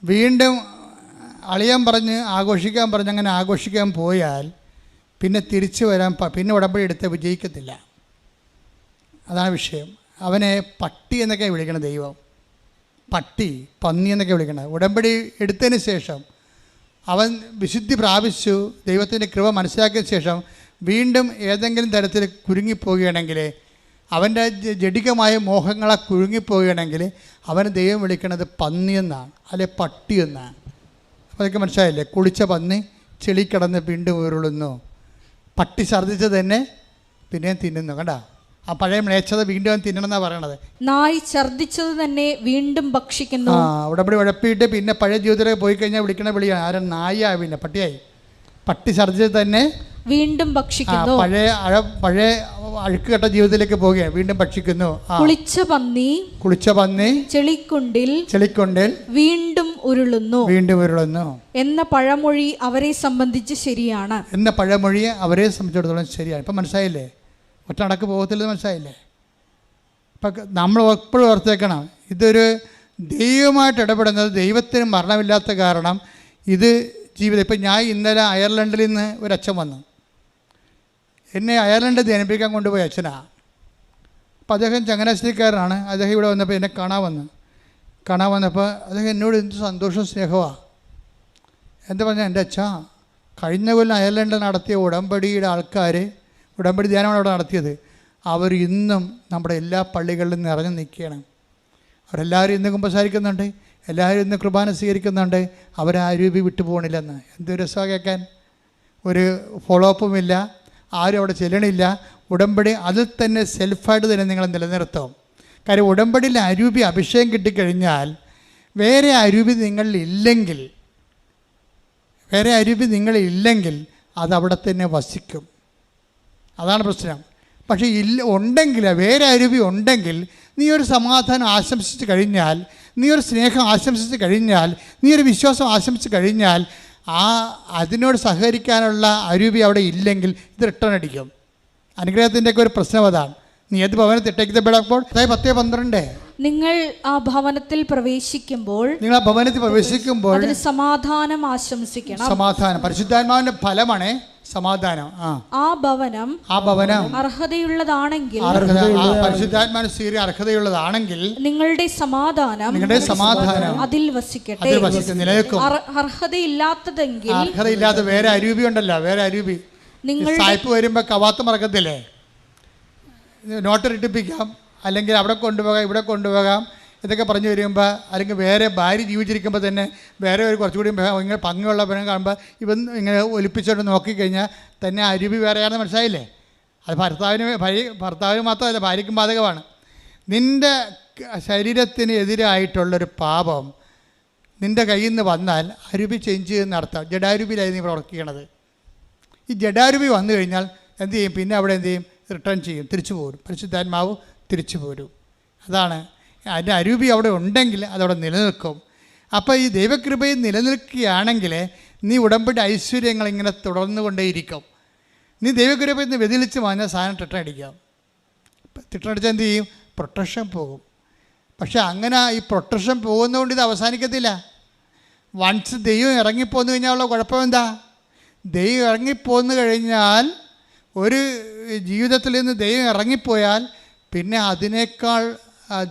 വീണ്ടും അളിയാൻ പറഞ്ഞ് ആഘോഷിക്കാൻ പറഞ്ഞ് അങ്ങനെ ആഘോഷിക്കാൻ പോയാൽ പിന്നെ തിരിച്ചു വരാൻ പിന്നെ ഉടമ്പടി എടുത്ത് വിജയിക്കത്തില്ല. അതാണ് വിഷയം. അവനെ പട്ടി എന്നൊക്കെ വിളിക്കണം ദൈവം, പട്ടി പന്നി എന്നൊക്കെ വിളിക്കണം. ഉടമ്പടി എടുത്തതിന് ശേഷം അവൻ വിശുദ്ധി പ്രാപിച്ചു, ദൈവത്തിൻ്റെ കൃപ മനസ്സിലാക്കിയ ശേഷം വീണ്ടും ഏതെങ്കിലും തരത്തിൽ കുരുങ്ങിപ്പോവുകയാണെങ്കിൽ, അവൻ്റെ ജഡികമായ മോഹങ്ങളെ കുരുങ്ങിപ്പോവുകയാണെങ്കിൽ അവന് ദൈവം വിളിക്കുന്നത് പന്നി എന്നാണ്, അല്ലെ പട്ടി എന്നാണ്. അപ്പോൾ അതൊക്കെ മനസ്സിലായില്ലേ? കുളിച്ച പന്നി ചെളി കിടന്ന് വീണ്ടും ഉരുളുന്നു, പട്ടി ഛർദ്ദിച്ച് തന്നെ പിന്നെയും തിന്നുന്നു. കണ്ടാ, ആ പഴയ മ്ലേച്ഛത വീണ്ടും തിന്നണമെന്നാണ് പറയണത്. നായി ഛർദ്ദിച്ചത് തന്നെ വീണ്ടും ഭക്ഷിക്കുന്നു. ഉടമ്പടി ഉഴപ്പിയിട്ട് പിന്നെ പഴയ ജീവിതത്തിലേക്ക് പോയി കഴിഞ്ഞാൽ വിളിക്കണ വിളിയാണ് ആരും നായായി, പിന്നെ പട്ടിയായി. പട്ടി ഛർദ്ദിച്ചത് തന്നെ വീണ്ടും ഭക്ഷിക്കുന്നു. പഴയ അഴുക്ക് കെട്ട ജീവിതത്തിലേക്ക് പോവുകയാണ്, വീണ്ടും ഭക്ഷിക്കുന്നു. കുളിച്ച പന്നി ചെളിക്കുണ്ടിൽ വീണ്ടും ഉരുളുന്നു എന്ന പഴമൊഴി അവരെ സംബന്ധിച്ച് ശരിയാണ്. സംബന്ധിച്ചിടത്തോളം ശരിയാണ്. ഇപ്പം മനസ്സിലായില്ലേ? ഒറ്റ നടക്ക് പോകത്തില്ലെന്ന് മനസ്സിലായില്ലേ? ഇപ്പം നമ്മൾ എപ്പോഴും ഓർത്തേക്കണം, ഇതൊരു ദൈവമായിട്ട് ഇടപെടുന്നത്. ദൈവത്തിന് മരണമില്ലാത്ത കാരണം ഇത് ജീവിതം. ഇപ്പം ഞാൻ ഇന്നലെ അയർലൻഡിൽ നിന്ന് ഒരു അച്ഛൻ വന്നു, എന്നെ അയർലൻഡിൽ ധ്യാനിപ്പിക്കാൻ കൊണ്ടുപോയ അച്ഛനാണ്. അപ്പോൾ അദ്ദേഹം ചങ്ങനാശ്ശേരിക്കാരനാണ്. അദ്ദേഹം ഇവിടെ വന്നപ്പോൾ എന്നെ കാണാൻ വന്നപ്പോൾ അദ്ദേഹം എന്നോട് എന്ത് സന്തോഷവും സ്നേഹമാണ്. എന്താ പറഞ്ഞാൽ, എൻ്റെ അച്ഛാ, കഴിഞ്ഞ കൊല്ലം അയർലൻഡിൽ നടത്തിയ ഉടമ്പടിയുടെ ആൾക്കാർ, ഉടമ്പടി ധ്യാനമാണ് അവിടെ നടത്തിയത്, അവർ ഇന്നും നമ്മുടെ എല്ലാ പള്ളികളിലും നിറഞ്ഞു നിൽക്കുകയാണ്. അവരെല്ലാവരും ഇന്ന് കുമ്പസാരിക്കുന്നുണ്ട്, എല്ലാവരും ഇന്ന് കുർബാന സ്വീകരിക്കുന്നുണ്ട്. അവരാരൂപി വിട്ടു പോകണില്ലെന്ന്. എന്തൊരു രസമാണ് കേൾക്കാൻ. ഒരു ഫോളോ അപ്പുമില്ല, ആരും അവിടെ ചെല്ലണില്ല. ഉടമ്പടി അതിൽ തന്നെ സെൽഫായിട്ട് തന്നെ നിങ്ങൾ നിലനിർത്തും. കാര്യം ഉടമ്പടിയിൽ അരൂപി അഭിഷേകം കിട്ടിക്കഴിഞ്ഞാൽ വേറെ അരൂപി നിങ്ങളില്ലെങ്കിൽ അതവിടെ തന്നെ വസിക്കും. അതാണ് പ്രശ്നം. പക്ഷേ ഉണ്ടെങ്കിൽ, വേറെ അരൂപി ഉണ്ടെങ്കിൽ, നീ ഒരു സമാധാനം ആശംസിച്ച് കഴിഞ്ഞാൽ, നീ ഒരു സ്നേഹം ആശംസിച്ച് കഴിഞ്ഞാൽ, നീ ഒരു വിശ്വാസം ആശംസിച്ച് കഴിഞ്ഞാൽ, അതിനോട് സഹകരിക്കാനുള്ള അരൂപി അവിടെ ഇല്ലെങ്കിൽ ഇത് റിട്ടേൺ അടിക്കും. അനുഗ്രഹത്തിൻ്റെയൊക്കെ ഒരു പ്രശ്നം അതാണ്. നീ ഏത് ഭവനത്തിൽ ഇട്ടേക്കപ്പെടുമ്പോൾ 10:12 നിങ്ങൾ ആ ഭവനത്തിൽ പ്രവേശിക്കുമ്പോൾ അതിന് സമാധാനം ആശംസിക്കണം. സമാധാനം പരിശുദ്ധാത്മാവിൻ്റെ ഫലമാണ്. സമാധാനം. ആ ഭവനം അർഹതയുള്ളതാണെങ്കിൽ, പരിശുദ്ധാത്മാവിന്റെ സ്വീകരണം അർഹതയുള്ളതാണെങ്കിൽ നിങ്ങളുടെ സമാധാനം അതിൽ വസിക്കട്ടെ. നിലനിൽക്കും. അർഹതയില്ലാത്ത വേറെ അരൂപി ഉണ്ടല്ലോ, വേറെ അരൂപി. സായിപ്പ് വരുമ്പോ കവാത്ത് മറക്കത്തില്ലേ? നോട്ട് ഇട്ടിപ്പിക്കാം, അല്ലെങ്കിൽ അവിടെ കൊണ്ടുപോകാം, ഇവിടെ കൊണ്ടുപോകാം ഇതൊക്കെ പറഞ്ഞു വരുമ്പോൾ, അല്ലെങ്കിൽ വേറെ ഭാര്യ ജീവിച്ചിരിക്കുമ്പോൾ തന്നെ വേറെ ഒരു കുറച്ചുകൂടി ഇങ്ങനെ ഭംഗിയുള്ള പെണ്ണ് കാണുമ്പോൾ ഇവൻ ഇങ്ങനെ ഒലിപ്പിച്ചോണ്ട് നോക്കിക്കഴിഞ്ഞാൽ തന്നെ അരുവി വേറെയാണെന്ന് മനസ്സിലായില്ലേ? അത് ഭർത്താവിന് മാത്രമല്ല, ഭാര്യയ്ക്കും ബാധകമാണ്. നിൻ്റെ ശരീരത്തിന് എതിരായിട്ടുള്ളൊരു പാപം നിൻ്റെ കയ്യിൽ നിന്ന് വന്നാൽ അരുവി ചേഞ്ച് ചെയ്യുന്ന അർത്ഥം. ജഡാരൂപിയിലായിരുന്നു നീ പ്രവർത്തിക്കണത്. ഈ ജഡാരൂപി വന്നു കഴിഞ്ഞാൽ എന്ത് ചെയ്യും? പിന്നെ അവിടെ എന്ത് ചെയ്യും? റിട്ടേൺ ചെയ്യും, തിരിച്ചു പോരും. പരിശുദ്ധാത്മാവ് തിരിച്ചു പോരും. അതാണ് അതിൻ്റെ അരൂപി അവിടെ ഉണ്ടെങ്കിൽ അതവിടെ നിലനിൽക്കും. അപ്പോൾ ഈ ദൈവകൃപയിൽ നിലനിൽക്കുകയാണെങ്കിൽ നീ ഉടമ്പടി ഐശ്വര്യങ്ങൾ ഇങ്ങനെ തുടർന്നു കൊണ്ടേയിരിക്കും. നീ ദൈവകൃപയിൽ നിന്ന് വ്യതിലിച്ച് വാങ്ങിയ സാധനം തിട്ടടിക്കാം. തിട്ടടിച്ചാൽ എന്ത് ചെയ്യും? പ്രൊട്ടക്ഷൻ പോകും. പക്ഷെ അങ്ങനെ ഈ പ്രൊട്ടക്ഷൻ പോകുന്നതുകൊണ്ട് ഇത് അവസാനിക്കത്തില്ല. വൺസ് ദൈവം ഇറങ്ങിപ്പോന്നു കഴിഞ്ഞാലുള്ള കുഴപ്പം എന്താ? ദൈവം ഇറങ്ങിപ്പോന്നു കഴിഞ്ഞാൽ, ഒരു ജീവിതത്തിൽ നിന്ന് ദൈവം ഇറങ്ങിപ്പോയാൽ പിന്നെ അതിനേക്കാൾ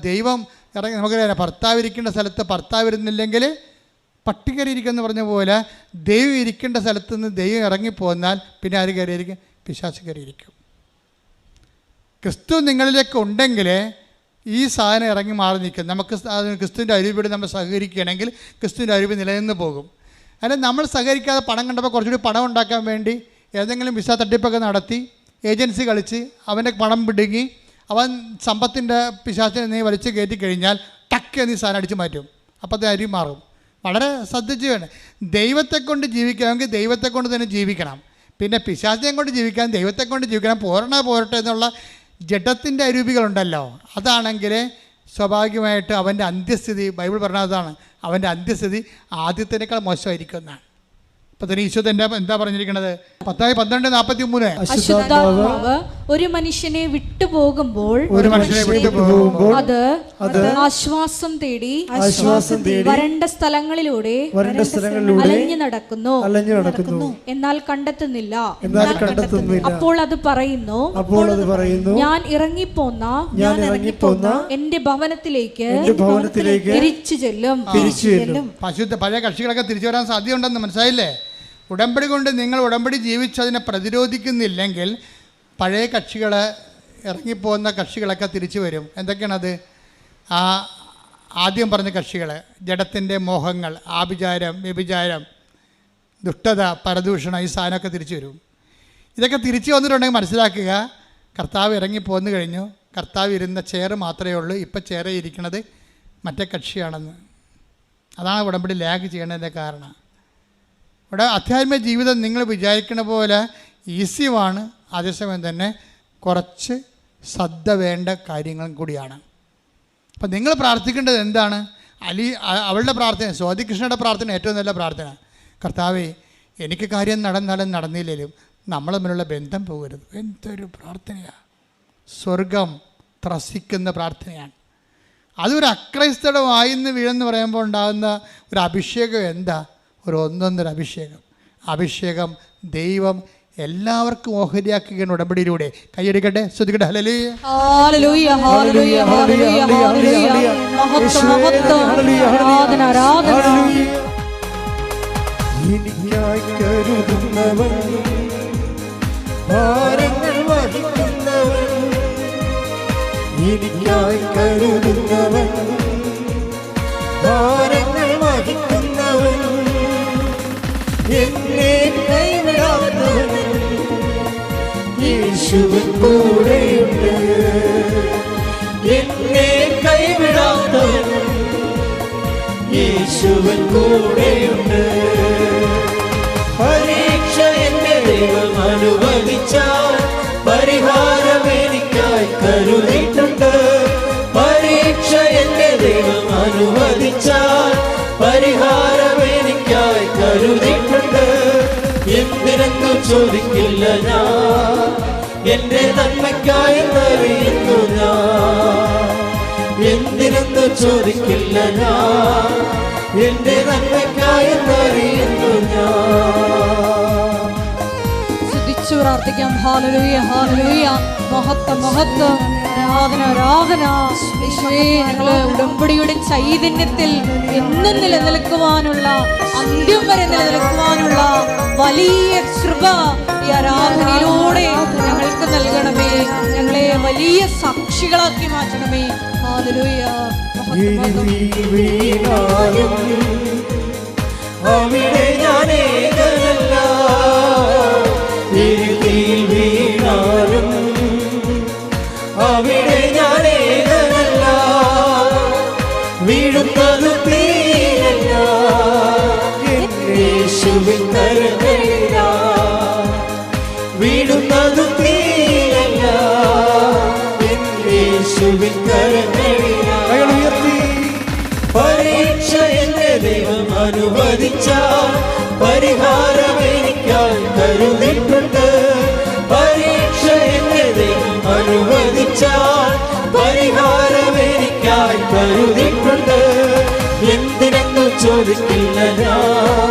ദൈവം ഇറങ്ങി, നമുക്കറിയാം ഭർത്താവ് ഇരിക്കേണ്ട സ്ഥലത്ത് ഭർത്താവ് ഇരുന്നില്ലെങ്കിൽ പട്ടി കയറിയിരിക്കുമെന്ന് പറഞ്ഞ പോലെ ദൈവം ഇരിക്കേണ്ട സ്ഥലത്ത് നിന്ന് ദൈവം ഇറങ്ങിപ്പോന്നാൽ പിന്നെ ആര് കയറിയിരിക്കും? പിശാച് കയറിയിരിക്കും. ക്രിസ്തു നിങ്ങളിലേക്ക് ഉണ്ടെങ്കിൽ ഈ സാധനം ഇറങ്ങി മാറി നിൽക്കും. നമുക്ക് ക്രിസ്തുവിൻ്റെ അരൂപിയോട് നമ്മൾ സഹകരിക്കുകയാണെങ്കിൽ ക്രിസ്തുവിൻ്റെ അരൂപി നിലനിന്ന് പോകും. അല്ല, നമ്മൾ സഹകരിക്കാതെ പണം കണ്ടപ്പോൾ കുറച്ചുകൂടി പണം ഉണ്ടാക്കാൻ വേണ്ടി ഏതെങ്കിലും വിസ തട്ടിപ്പൊക്കെ നടത്തി ഏജൻസി കളിച്ച് അവൻ്റെ പണം പിടുങ്ങി അവൻ സമ്പത്തിൻ്റെ പിശാചിനെ നീ വലിച്ചു കയറ്റി കഴിഞ്ഞാൽ ടക്ക് നീ സാധനം അടിച്ചു മാറ്റും. അപ്പോൾ അത് അരി മാറും. വളരെ ശ്രദ്ധിച്ച് വേണം. ദൈവത്തെ കൊണ്ട് ജീവിക്കണമെങ്കിൽ ദൈവത്തെ കൊണ്ട് തന്നെ ജീവിക്കണം. പിന്നെ പിശാചിനെ കൊണ്ട് ജീവിക്കാൻ ദൈവത്തെ കൊണ്ട് ജീവിക്കണം. പോരട്ടെ എന്നുള്ള ജഡത്തിൻ്റെ അരൂപികളുണ്ടല്ലോ, അതാണെങ്കിൽ സ്വാഭാവികമായിട്ട് അവൻ്റെ അന്ത്യസ്ഥിതി, ബൈബിൾ പറഞ്ഞതാണ്, അവൻ്റെ അന്ത്യസ്ഥിതി ആദ്യത്തേക്കാൾ മോശമായിരിക്കും എന്നാണ്. ഇപ്പൊ തന്നെ ഈശോ എന്താ പറഞ്ഞിരിക്കുന്നത്? 12:43 അശുദ്ധാത്മാവ് ഒരു മനുഷ്യനെ വിട്ടുപോകുമ്പോൾ അത് ആശ്വാസം തേടി വരണ്ട സ്ഥലങ്ങളിലൂടെ അലഞ്ഞു നടക്കുന്നു, എന്നാൽ കണ്ടെത്തുന്നില്ല. അപ്പോൾ അത് പറയുന്നു, ഞാൻ ഇറങ്ങിപ്പോന്ന എന്റെ ഭവനത്തിലേക്ക് തിരിച്ചു ചെല്ലും. പഴയ കക്ഷികളൊക്കെ തിരിച്ചു വരാൻ സാധ്യതയുണ്ടെന്ന് മനസ്സിലായില്ലേ? ഉടമ്പടി കൊണ്ട് നിങ്ങൾ ഉടമ്പടി ജീവിച്ചതിനെ പ്രതിരോധിക്കുന്നില്ലെങ്കിൽ പഴയ കക്ഷികൾ, ഇറങ്ങിപ്പോകുന്ന കക്ഷികളൊക്കെ തിരിച്ചു വരും. എന്തൊക്കെയാണത്? ആദ്യം പറഞ്ഞ കക്ഷികൾ, ജഡത്തിൻ്റെ മോഹങ്ങൾ, ആഭിചാരം, വ്യഭിചാരം, ദുഷ്ടത, പരദൂഷണം, ഈ സാധനമൊക്കെ തിരിച്ചു വരും. ഇതൊക്കെ തിരിച്ചു വന്നിട്ടുണ്ടെങ്കിൽ മനസ്സിലാക്കുക, കർത്താവ് ഇറങ്ങിപ്പോന്നു കഴിഞ്ഞു. കർത്താവ് ഇരുന്ന ചെയർ മാത്രമേ ഉള്ളൂ, ഇപ്പം ചെയർ ഇരിക്കുന്നത് മറ്റേ കക്ഷിയാണെന്ന്. അതാണ് ഉടമ്പടി ലാഗ് ചെയ്യേണ്ടതിൻ്റെ കാരണം. ഇവിടെ അധ്യാത്മിക ജീവിതം നിങ്ങൾ വിചാരിക്കുന്ന പോലെ ഈസിയുമാണ്, അതേസമയം തന്നെ കുറച്ച് ശ്രദ്ധ വേണ്ട കാര്യങ്ങളും കൂടിയാണ്. അപ്പം നിങ്ങൾ പ്രാർത്ഥിക്കേണ്ടത് എന്താണ്? അവളുടെ പ്രാർത്ഥന, സ്വാതികൃഷ്ണയുടെ പ്രാർത്ഥന ഏറ്റവും നല്ല പ്രാർത്ഥന. കർത്താവേ, എനിക്ക് കാര്യം നടന്നാലും നടന്നില്ലെങ്കിലും നമ്മൾ തമ്മിലുള്ള ബന്ധം പോകരുത്. എന്തൊരു പ്രാർത്ഥനയാണ്! സ്വർഗം ത്രസിക്കുന്ന പ്രാർത്ഥനയാണ്. അതൊരു അക്രൈസ്തയുടെ വായിന്ന് വീഴെന്ന് പറയുമ്പോൾ ഉണ്ടാകുന്ന ഒരു അഭിഷേകം എന്താ? ഒരു ഒന്നൊന്നര അഭിഷേകം ദൈവം എല്ലാവർക്കും ഓഹരിയാക്കുകയാണ് ഉടമ്പടിയിലൂടെ. കൈയടിക്കട്ടെ, ശ്രദ്ധിക്കട്ടെ. ഹല്ലേലൂയ, ഹല്ലേലൂയ, ഹല്ലേലൂയ, ഹല്ലേലൂയ, ഹല്ലേലൂയ. മഹത്വം, മഹത്വം, ആരാധന, ആരാധന. എനിക്കായി കരുതുന്നവൻ, ഭാരങ്ങൾ വഹിക്കുന്നവൻ, എനിക്കായി കരുതുന്നവൻ, ഭാരങ്ങൾ വഹിക്കുന്നവൻ, എന്നെ കൈവിടാത്തവൻ, യേശുവിൻ കൂടെയുണ്ട്. എന്നെ കൈവിടാത്തവൻ, യേശുവിൻ കൂടെയുണ്ട്. പരീക്ഷ എന്റെ ദൈവം അനുവദിച്ചാൽ പരിഹാരം എനിക്കായി കരുതിയിട്ടുണ്ട്. പരീക്ഷ എന്റെ ദൈവം അനുവദിച്ചാൽ പരിഹാരം എനിക്കായി കരുതിയിട്ടുണ്ട്. എന്തിനെന്നു ചോദിക്കില്ല ഞാൻ, എന്റെ നന്മയ്ക്കായി അറിയുന്നു ഞാൻ. എന്തിനെന്നു ചോദിക്കില്ല ഞാൻ, എന്റെ നന്മയ്ക്കായി അറിയുന്നു ഞാൻ. പ്രാർത്ഥിക്കാം. ഹല്ലേലൂയ, ഹല്ലേലൂയ. മഹത്വം, മഹത്വം. ആരാധന, ആരാധന. യേശുവേ, ഞങ്ങള് ഉടമ്പടിയുടെ ചൈതന്യത്തിൽ എന്നും നിലനിൽക്കുവാനുള്ള, അന്ത്യം വരെ നിലനിൽക്കുവാനുള്ള വലിയ കൃപ ഈ ആരാധനയിലൂടെ ഞങ്ങൾക്ക് നൽകണമേ. ഞങ്ങളെ വലിയ സാക്ഷികളാക്കി മാറ്റണമേ. ഹല്ലേലൂയ. അവിടെ ഞാൻ ഏകനല്ല, ഇരുതിയിൽ വീണാലും അവിടെ ഞാൻ ഏകനല്ല, വീഴുന്നത് തീരല്ല, യേശുവിൻ കരങ്ങളിലാ, വീഴുന്നത് തീരല്ല, യേശുവിൻ കരങ്ങളിലാ. പരീക്ഷ എന്റെ ദൈവം അനുവദിച്ചാൽ പരിഹാരം എനിക്കായി കരുതിയിട്ടുണ്ട്. പരീക്ഷ എന്റെ ദൈവം അനുവദിച്ചാൽ പരിഹാരം എനിക്കായി കരുതിയിട്ടുണ്ട്. എന്തിനെന്നു ചോദിക്കില്ല ഞാൻ,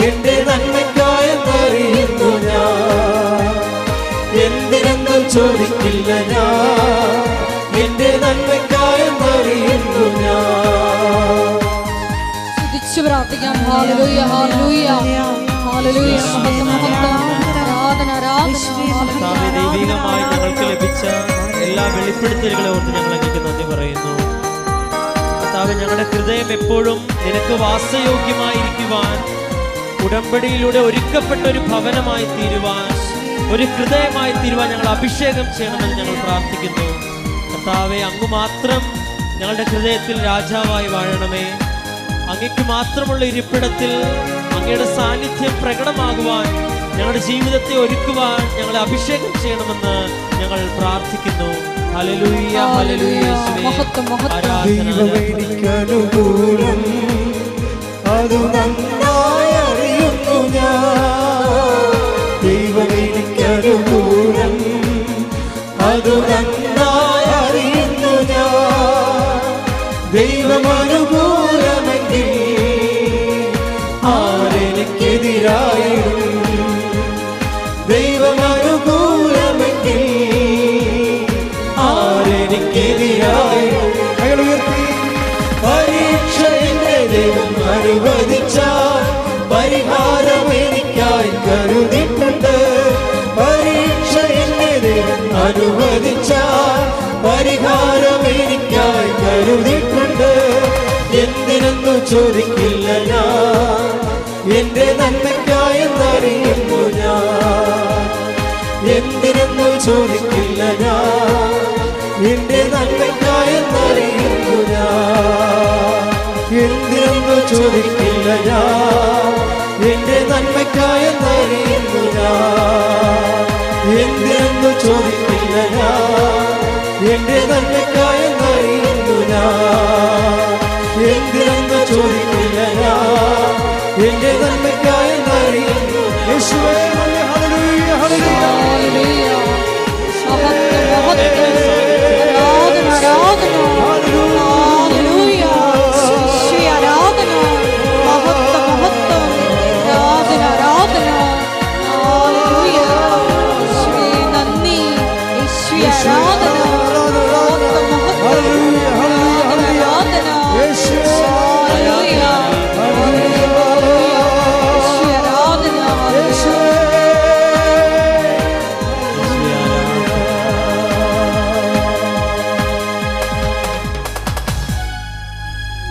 എന്റെ നന്മയ്ക്കായെന്നറിയുന്നു ഞാൻ. എന്തിനെന്നു ചോദിക്കില്ല ഞാൻ, എന്റെ നന്മയ്ക്കായെന്നറിയുന്നു ഞാൻ. പ്രാർത്ഥിക്കാം. ഹല്ലേലൂയ, ഹല്ലേലൂയ, ഹല്ലേലൂയ. മഹത്വം, മഹത്വം. ആരാധന, ആരാധന. ദൈവികമായി ഞങ്ങൾക്ക് ലഭിച്ച എല്ലാ വെളിപ്പെടുത്തലുകളെ ഓർത്ത് ഞങ്ങൾ അങ്ങേക്ക് നന്ദി പറയുന്നു. കർത്താവേ, ഞങ്ങളുടെ ഹൃദയം എപ്പോഴും നിനക്ക് വാസയോഗ്യമായിരിക്കുവാൻ, ഉടമ്പടിയിലൂടെ ഒരുക്കപ്പെട്ട ഒരു ഭവനമായി തീരുവാൻ, ഒരു ഹൃദയമായി തീരുവാൻ ഞങ്ങൾ അഭിഷേകം ചെയ്യണമെന്ന് ഞങ്ങൾ പ്രാർത്ഥിക്കുന്നു. കർത്താവേ, അങ്ങ് മാത്രം ഞങ്ങളുടെ ഹൃദയത്തിൽ രാജാവായി വാഴണമേ. അങ്ങയ്ക്ക് മാത്രമുള്ള ഇരിപ്പിടത്തിൽ അങ്ങയുടെ സാന്നിധ്യം പ്രകടമാകുവാൻ, ഞങ്ങളുടെ ജീവിതത്തെ ഒരുക്കുവാൻ ഞങ്ങളെ അഭിഷേകം ചെയ്യണമെന്ന് ഞങ്ങൾ പ്രാർത്ഥിക്കുന്നു. ഹല്ലേലൂയ, ഹല്ലേലൂയ. യേശുവേ, ദൈവമേനിക്കനുകൂലം അത് നന്നായി അറിയുന്നു ഞാൻ. ദൈവമേനിക്കനുകൂലം അത് നന്നായി അറിയുന്നു ഞാൻ. ദൈവമനുകൂലമെങ്കിൽ ആരെനിക്കെതിരായിടും. ദൈവമനുകൂലമെങ്കിൽ ആരെനിക്കെതിരായിടും. പരീക്ഷ എന്റെ ദൈവം അനുവദിച്ചാൽ പരിഹാരം എനിക്കായി കരുതിയിട്ടുണ്ട്. പരീക്ഷ എന്റെ ദൈവം അനുവദിച്ചാൽ പരിഹാരം എനിക്കായി കരുതിയിട്ടുണ്ട്. എന്തിനെന്നു ചോദിക്കില്ല ഞാൻ, എന്റെ നന്മയ്ക്കായെന്നറിയുന്നു ഞാൻ. എന്തിനെന്നു ചോദിക്കില്ല ഞാൻ, എന്റെ നന്മയ്ക്കായെന്നറിയുന്നു ഞാൻ. എന്തിനെന്നു ചോദിക്കില്ല ഞാൻ, എന്റെ നന്മയ്ക്കായെന്നറിയുന്നു ഞാൻ. എന്തിനെന്നു ചോദിക്കില്ല ഞാൻ, എന്റെ നന്മയ്ക്കായെന്നറിയുന്നു ഞാൻ. എന്തിനെന്നു ചോദിക്കില്ല ഞാൻ, എന്റെ നന്മയ്ക്കായെന്നറിയുന്നു. യേശുവേ, ഹല്ലേലൂയ, ഹല്ലേലൂയ.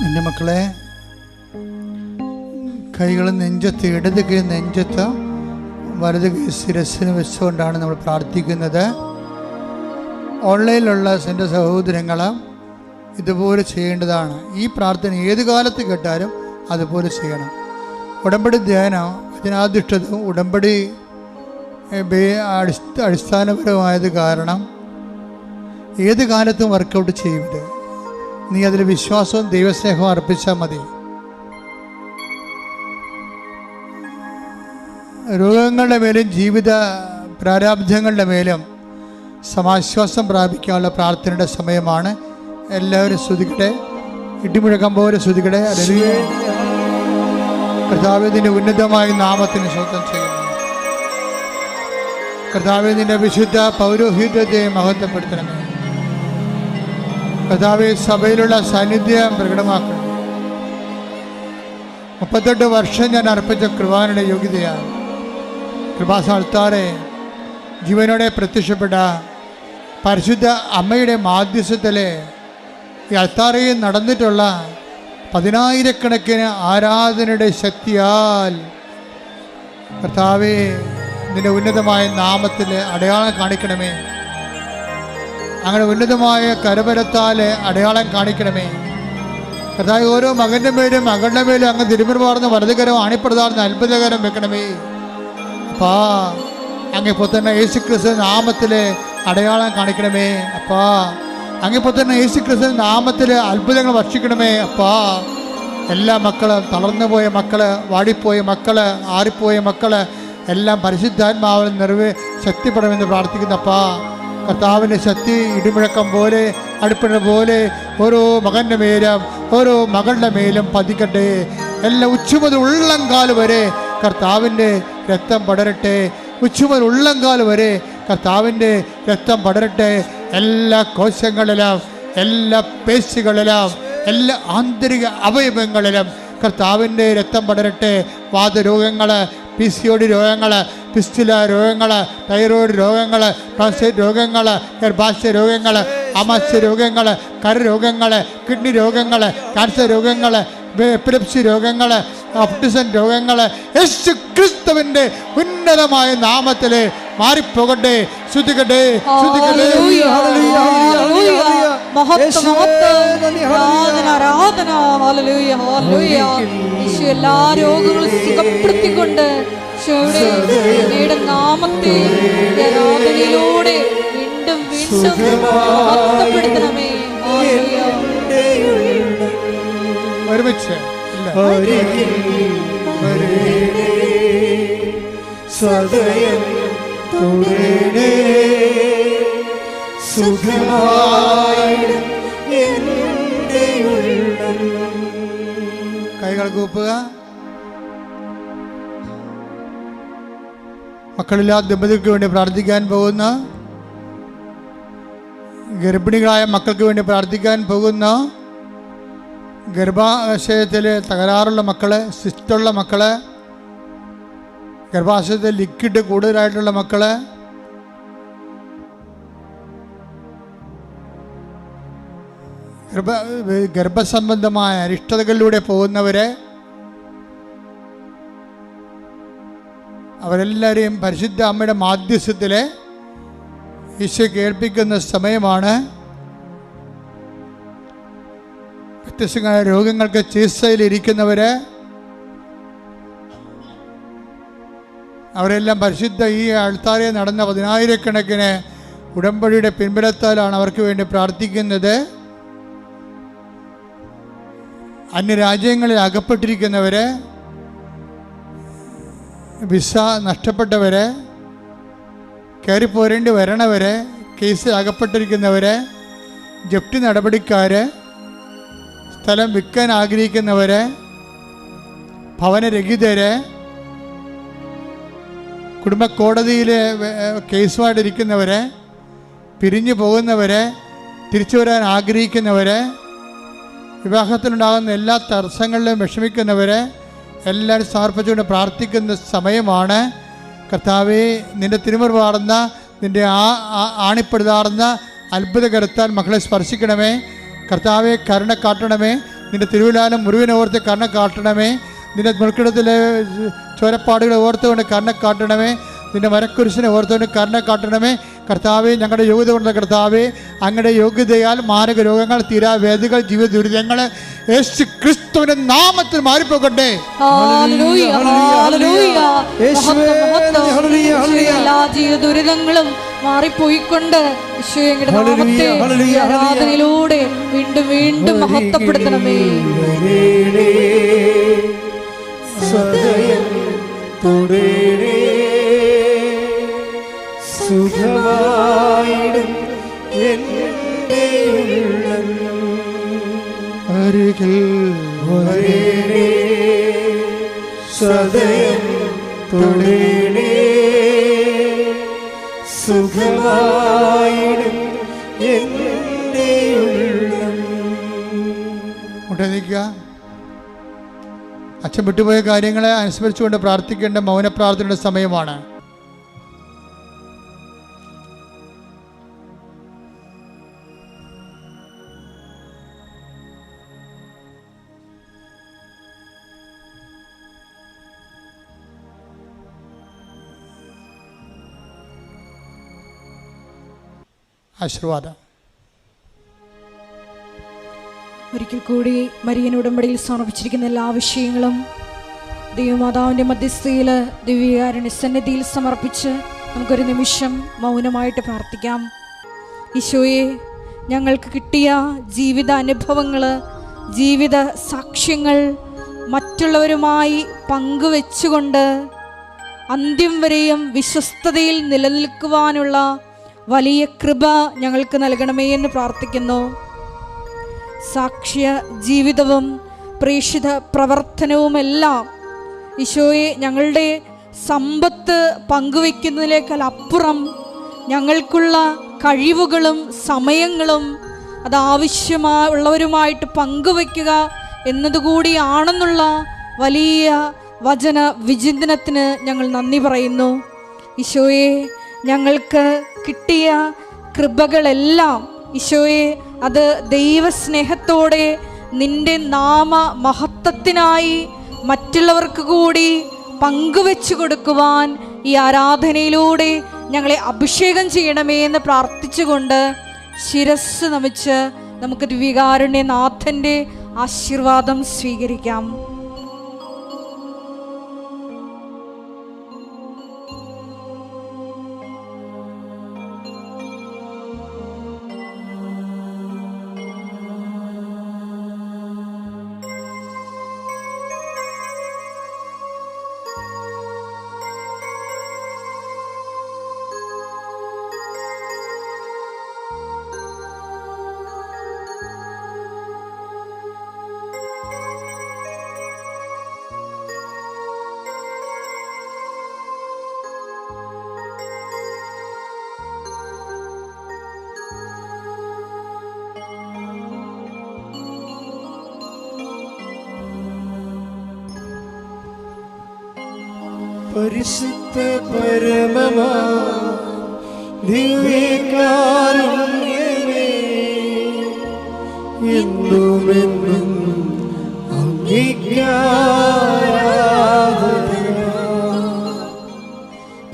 എൻ്റെ മക്കളെ, കൈകൾ നെഞ്ചത്ത്, ഇടത് കൈ നെഞ്ചത്ത്, വലത് കൈ ശിരസ്സിന് വെച്ചുകൊണ്ടാണ് നമ്മൾ പ്രാർത്ഥിക്കുന്നത്. ഓൺലൈനിലുള്ള എൻ്റെ സഹോദരങ്ങൾ ഇതുപോലെ ചെയ്യേണ്ടതാണ്. ഈ പ്രാർത്ഥന ഏത് കാലത്ത് കേട്ടാലും അതുപോലെ ചെയ്യണം. ഉടമ്പടി ധ്യാനം വചനാധിഷ്ഠിതവും ഉടമ്പടി അടിസ്ഥാനപരമായത് കാരണം ഏത് കാലത്തും വർക്കൗട്ട് ചെയ്യരുത്. നീ അതിൽ വിശ്വാസവും ദൈവസ്നേഹവും അർപ്പിച്ചാൽ മതി. രോഗങ്ങളുടെ മേലും ജീവിത പ്രാരാബ്ധങ്ങളുടെ മേലും സമാശ്വാസം പ്രാപിക്കാനുള്ള പ്രാർത്ഥനയുടെ സമയമാണ്. എല്ലാവരും സ്തുതിക്കട്ടെ, ഇടിമുഴക്കം പോലെ സ്തുതിക്കട്ടെ. ഹല്ലേലൂയ. കർത്താവിന്റെ ഉന്നതമായ നാമത്തിന് സ്തോത്രം ചെയ്യുന്നു. കർത്താവെ നിന്റെ വിശുദ്ധ പൗരോഹിത്യത്തെ മഹത്വപ്പെടുത്തണമേ. കർത്താവെ സഭയിലുള്ള സാന്നിധ്യം പ്രകടമാക്കണം. 38 വർഷം ഞാൻ അർപ്പിച്ച കൃപാനയുടെ യോഗ്യതയാണ്. കൃപാസ്ഥാനത്താറെ ജീവനോടെ പ്രത്യക്ഷപ്പെട്ട പരിശുദ്ധ അമ്മയുടെ മാധ്യസ്ഥത്തിലെ ഈ അൾത്താരയിൽ നടന്നിട്ടുള്ള 10,000-കണക്കിന് ആരാധനയുടെ ശക്തിയാൽ കർത്താവേ നിന്റെ ഉന്നതമായ നാമത്തിൽ അടയാളം കാണിക്കണമേ. അങ്ങനെ ഉന്നതമായ കരബലത്താൽ അടയാളം കാണിക്കണമേ. കർത്താവ് ഓരോ മകൻ്റെ മേലും മകളുടെ മേലും അങ്ങ് തിരുമുറുപാർന്ന വലതുകരം ആണിപ്രദാർന്ന അത്ഭുതകരം വെക്കണമേ. അപ്പാ അങ്ങ് പുത്രനെ യേശുക്രിസ്തു നാമത്തിൽ അടയാളം കാണിക്കണമേ. അപ്പാ അങ്ങ് പുത്രനെ യേശുക്രിസ്തു നാമത്തിൽ അത്ഭുതങ്ങൾ വർഷിക്കണമേ. അപ്പാ എല്ലാ മക്കളും, തളർന്നുപോയ മക്കള്, വാടിപ്പോയ മക്കള്, ആറിപ്പോയ മക്കള് എല്ലാം പരിശുദ്ധാത്മാവിൽ ശക്തിപ്പെടണമെന്ന് പ്രാർത്ഥിക്കുന്നപ്പാ. കർത്താവിൻ്റെ ശക്തി ഇടിമുഴക്കം പോലെ, അടുപ്പിട പോലെ ഓരോ മകൻ്റെ മേലും ഓരോ മകളുടെ മേലും പതിക്കട്ടെ. എല്ലാ ഉച്ചുമുതൽ ഉള്ളംകാൽ വരെ കർത്താവിൻ്റെ രക്തം പടരട്ടെ. ഉച്ചുമുതൽ ഉള്ളംകാൽ വരെ കർത്താവിൻ്റെ രക്തം പടരട്ടെ. എല്ലാ കോശങ്ങളിലും, എല്ലാ പേശികളിലും, എല്ലാ ആന്തരിക അവയവങ്ങളിലും കർത്താവിൻ്റെ രക്തം പടരട്ടെ. വാതരോഗങ്ങൾ, PCOD രോഗങ്ങൾ, പിസ്റ്റുല രോഗങ്ങൾ, തൈറോയ്ഡ് രോഗങ്ങൾ, പ്രോസ്റ്റേറ്റ് രോഗങ്ങൾ, ഗർഭാശയ രോഗങ്ങൾ, ആമാശയ രോഗങ്ങൾ, കരരോഗങ്ങൾ, കിഡ്നി രോഗങ്ങൾ, ക്യാൻസർ രോഗങ്ങൾ, എപ്പിലെപ്സി രോഗങ്ങൾ, ഓട്ടിസം രോഗങ്ങൾ യേശു ക്രിസ്തുവിൻ്റെ ഉന്നതമായ നാമത്തിൽ മാറിപ്പോകട്ടെ. ശ്രുതികട്ടെ, ശ്രുതികട്ടെ. എല്ലാ രോഗങ്ങളും സുഖപ്പെടുത്തിക്കൊണ്ട് നാമത്തെ ആരാധനയിലൂടെ വീണ്ടും വീണ്ടും മഹത്വപ്പെടുത്തണമേ. ഒരുമിച്ച് സദയം തുടരണേ സുഖമായി എൻ്റെ ഉള്ളം. കൈകൾ കൂപ്പുക. മക്കളില്ലാത്ത ദമ്പതികൾക്ക് വേണ്ടി പ്രാർത്ഥിക്കാൻ പോകുന്ന, ഗർഭിണികളായ മക്കൾക്ക് വേണ്ടി പ്രാർത്ഥിക്കാൻ പോകുന്ന, ഗർഭാശയത്തിൽ തകരാറുള്ള മക്കള്, സിസ്റ്റുള്ള മക്കള്, ഗർഭാശയത്തിൽ ലിക്വിഡ് കൂടുതലായിട്ടുള്ള മക്കള്, ഗർഭസംബന്ധമായ അരിഷ്ടതകളിലൂടെ പോകുന്നവരെ, അവരെല്ലാവരെയും പരിശുദ്ധ അമ്മയുടെ മാധ്യസ്ഥത്തിൽ ഈശോ കേൾപ്പിക്കുന്ന സമയമാണ്. വ്യത്യസ്തമായ രോഗങ്ങൾക്ക് ചികിത്സയിലിരിക്കുന്നവരെ അവരെല്ലാം പരിശുദ്ധ ഈ അൾത്താരയിൽ നടന്ന 10,000-കണക്കിന് ഉടമ്പടിയുടെ പിൻബലത്താലാണ് അവർക്ക് വേണ്ടി പ്രാർത്ഥിക്കുന്നത്. അന്യരാജ്യങ്ങളിൽ അകപ്പെട്ടിരിക്കുന്നവരെ, വിസ നഷ്ടപ്പെട്ടവരെ, കയറിപ്പോരേണ്ടി വരണവരെ, കേസിൽ അകപ്പെട്ടിരിക്കുന്നവരെ, ജപ്തി നടപടിക്കാർ, സ്ഥലം വിൽക്കാൻ ആഗ്രഹിക്കുന്നവരെ, ഭവനരഹിതരെ, കുടുംബ കോടതിയിൽ കേസുമായിട്ടിരിക്കുന്നവരെ, പിരിഞ്ഞു പോകുന്നവരെ, തിരിച്ചു വരാൻ ആഗ്രഹിക്കുന്നവരെ, വിവാഹത്തിലുണ്ടാകുന്ന എല്ലാ തടസ്സങ്ങളിലും വിഷമിക്കുന്നവരെ എല്ലാവരും സമർപ്പിച്ചുകൊണ്ട് പ്രാർത്ഥിക്കുന്ന സമയമാണ്. കർത്താവേ, നിൻ്റെ തിരുമുറുപാടുന്ന, നിൻ്റെ ആണിപ്പെടുതാറുന്ന അത്ഭുതകരത്താൽ മക്കളെ സ്പർശിക്കണമേ. കർത്താവെ, കരുണ കാട്ടണമേ. നിൻ്റെ തിരുവിലാലും മുറിവിനെ ഓർത്ത് കരുണ കാട്ടണമേ. നിൻ്റെ മുൾക്കിടത്തിലെ ചോരപ്പാടുകളെ ഓർത്തുകൊണ്ട് കരുണ കാട്ടണമേ. നിൻ്റെ മരക്കുരിശിനെ ഓർത്തുകൊണ്ട് കരുണ കാട്ടണമേ. കർത്താവെ, ഞങ്ങളുടെ യോഗ്യത കൊണ്ട് കർത്താവെ, അങ്ങയുടെ യോഗ്യതയാൽ മാരക രോഗങ്ങൾ, തീരാവേദികൾ, ജീവിത ദുരിതങ്ങൾ യേശു ക്രിസ്തുവിന്റെ നാമത്തിൽ മാറിപ്പോകട്ടെ. എല്ലാ ജീവിത ദുരിതങ്ങളും മാറിപ്പോയിക്കൊണ്ട് ആരാധനയിലൂടെ വീണ്ടും വീണ്ടും മഹത്വപ്പെടുത്തണമേ. സദയം തുടരണേ സുഖമായിടും എൻ്റെ ഉള്ളം. അരികിൽ വരണേ സദയം തുടരണേ സുഖമായിടും എൻ്റെ ഉള്ളം. മുട്ട നിൽക്കുക. അച്ഛൻ വിട്ടുപോയ കാര്യങ്ങളെ അനുസ്മരിച്ചുകൊണ്ട് പ്രാർത്ഥിക്കേണ്ട മൗന പ്രാർത്ഥനയുടെ സമയമാണ്. ആശീർവാദം. ഒരിക്കൽ കൂടി മരിയൻ ഉടമ്പടിയിൽ സമർപ്പിച്ചിരിക്കുന്ന എല്ലാ വിഷയങ്ങളും ദൈവമാതാവിൻ്റെ മധ്യസ്ഥയിൽ ദിവ്യകാരുണ്യ സന്നിധിയിൽ സമർപ്പിച്ച് നമുക്കൊരു നിമിഷം മൗനമായിട്ട് പ്രാർത്ഥിക്കാം. ഈശോയെ, ഞങ്ങൾക്ക് കിട്ടിയ ജീവിത അനുഭവങ്ങൾ, ജീവിത സാക്ഷ്യങ്ങൾ മറ്റുള്ളവരുമായി പങ്കുവെച്ചുകൊണ്ട് അന്ത്യം വരെയും വിശ്വസ്തതയിൽ നിലനിൽക്കുവാനുള്ള വലിയ കൃപ ഞങ്ങൾക്ക് നൽകണമേ എന്ന് പ്രാർത്ഥിക്കുന്നു. സാക്ഷ്യ ജീവിതവും പ്രേക്ഷിത പ്രവർത്തനവുമെല്ലാം ഈശോയെ ഞങ്ങളുടെ സമ്പത്ത് പങ്കുവെക്കുന്നതിനേക്കാൾ അപ്പുറം ഞങ്ങൾക്കുള്ള കഴിവുകളും സമയങ്ങളും അത് ആവശ്യമുള്ളവരുമായിട്ട് പങ്കുവെക്കുക എന്നതുകൂടിയാണെന്നുള്ള വലിയ വചന വിചിന്തനത്തിന് ഞങ്ങൾ നന്ദി പറയുന്നു. ഈശോയെ, ഞങ്ങൾക്ക് കിട്ടിയ കൃപകളെല്ലാം ഈശോയെ അത് ദൈവസ്നേഹത്തോടെ നിന്റെ നാമ മഹത്വത്തിനായി മറ്റുള്ളവർക്ക് കൂടി പങ്കുവെച്ചു കൊടുക്കുവാൻ ഈ ആരാധനയിലൂടെ ഞങ്ങളെ അഭിഷേകം ചെയ്യണമേ എന്ന് പ്രാർത്ഥിച്ചുകൊണ്ട് ശിരസ് നമിച്ച് നമുക്ക് ദിവ്യകാരുണ്യ നാഥൻ്റെ ആശീർവാദം സ്വീകരിക്കാം. പരിശുദ്ധ പരമമാ ദിവ്യകാരുണ്യമേ, എന്നുമെന്നും അങ്ങേക്കാരാധന.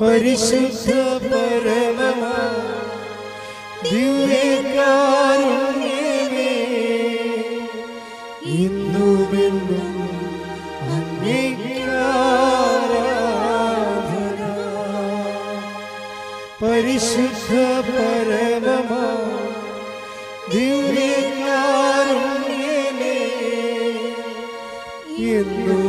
പരിശുദ്ധ പരമമാ ദിവ്യകാരുണ്യമേ, എന്നുമെന്നും പരിശുദ്ധ പരമമാ ദിവ്യകാരുണ്യമേ, എന്നും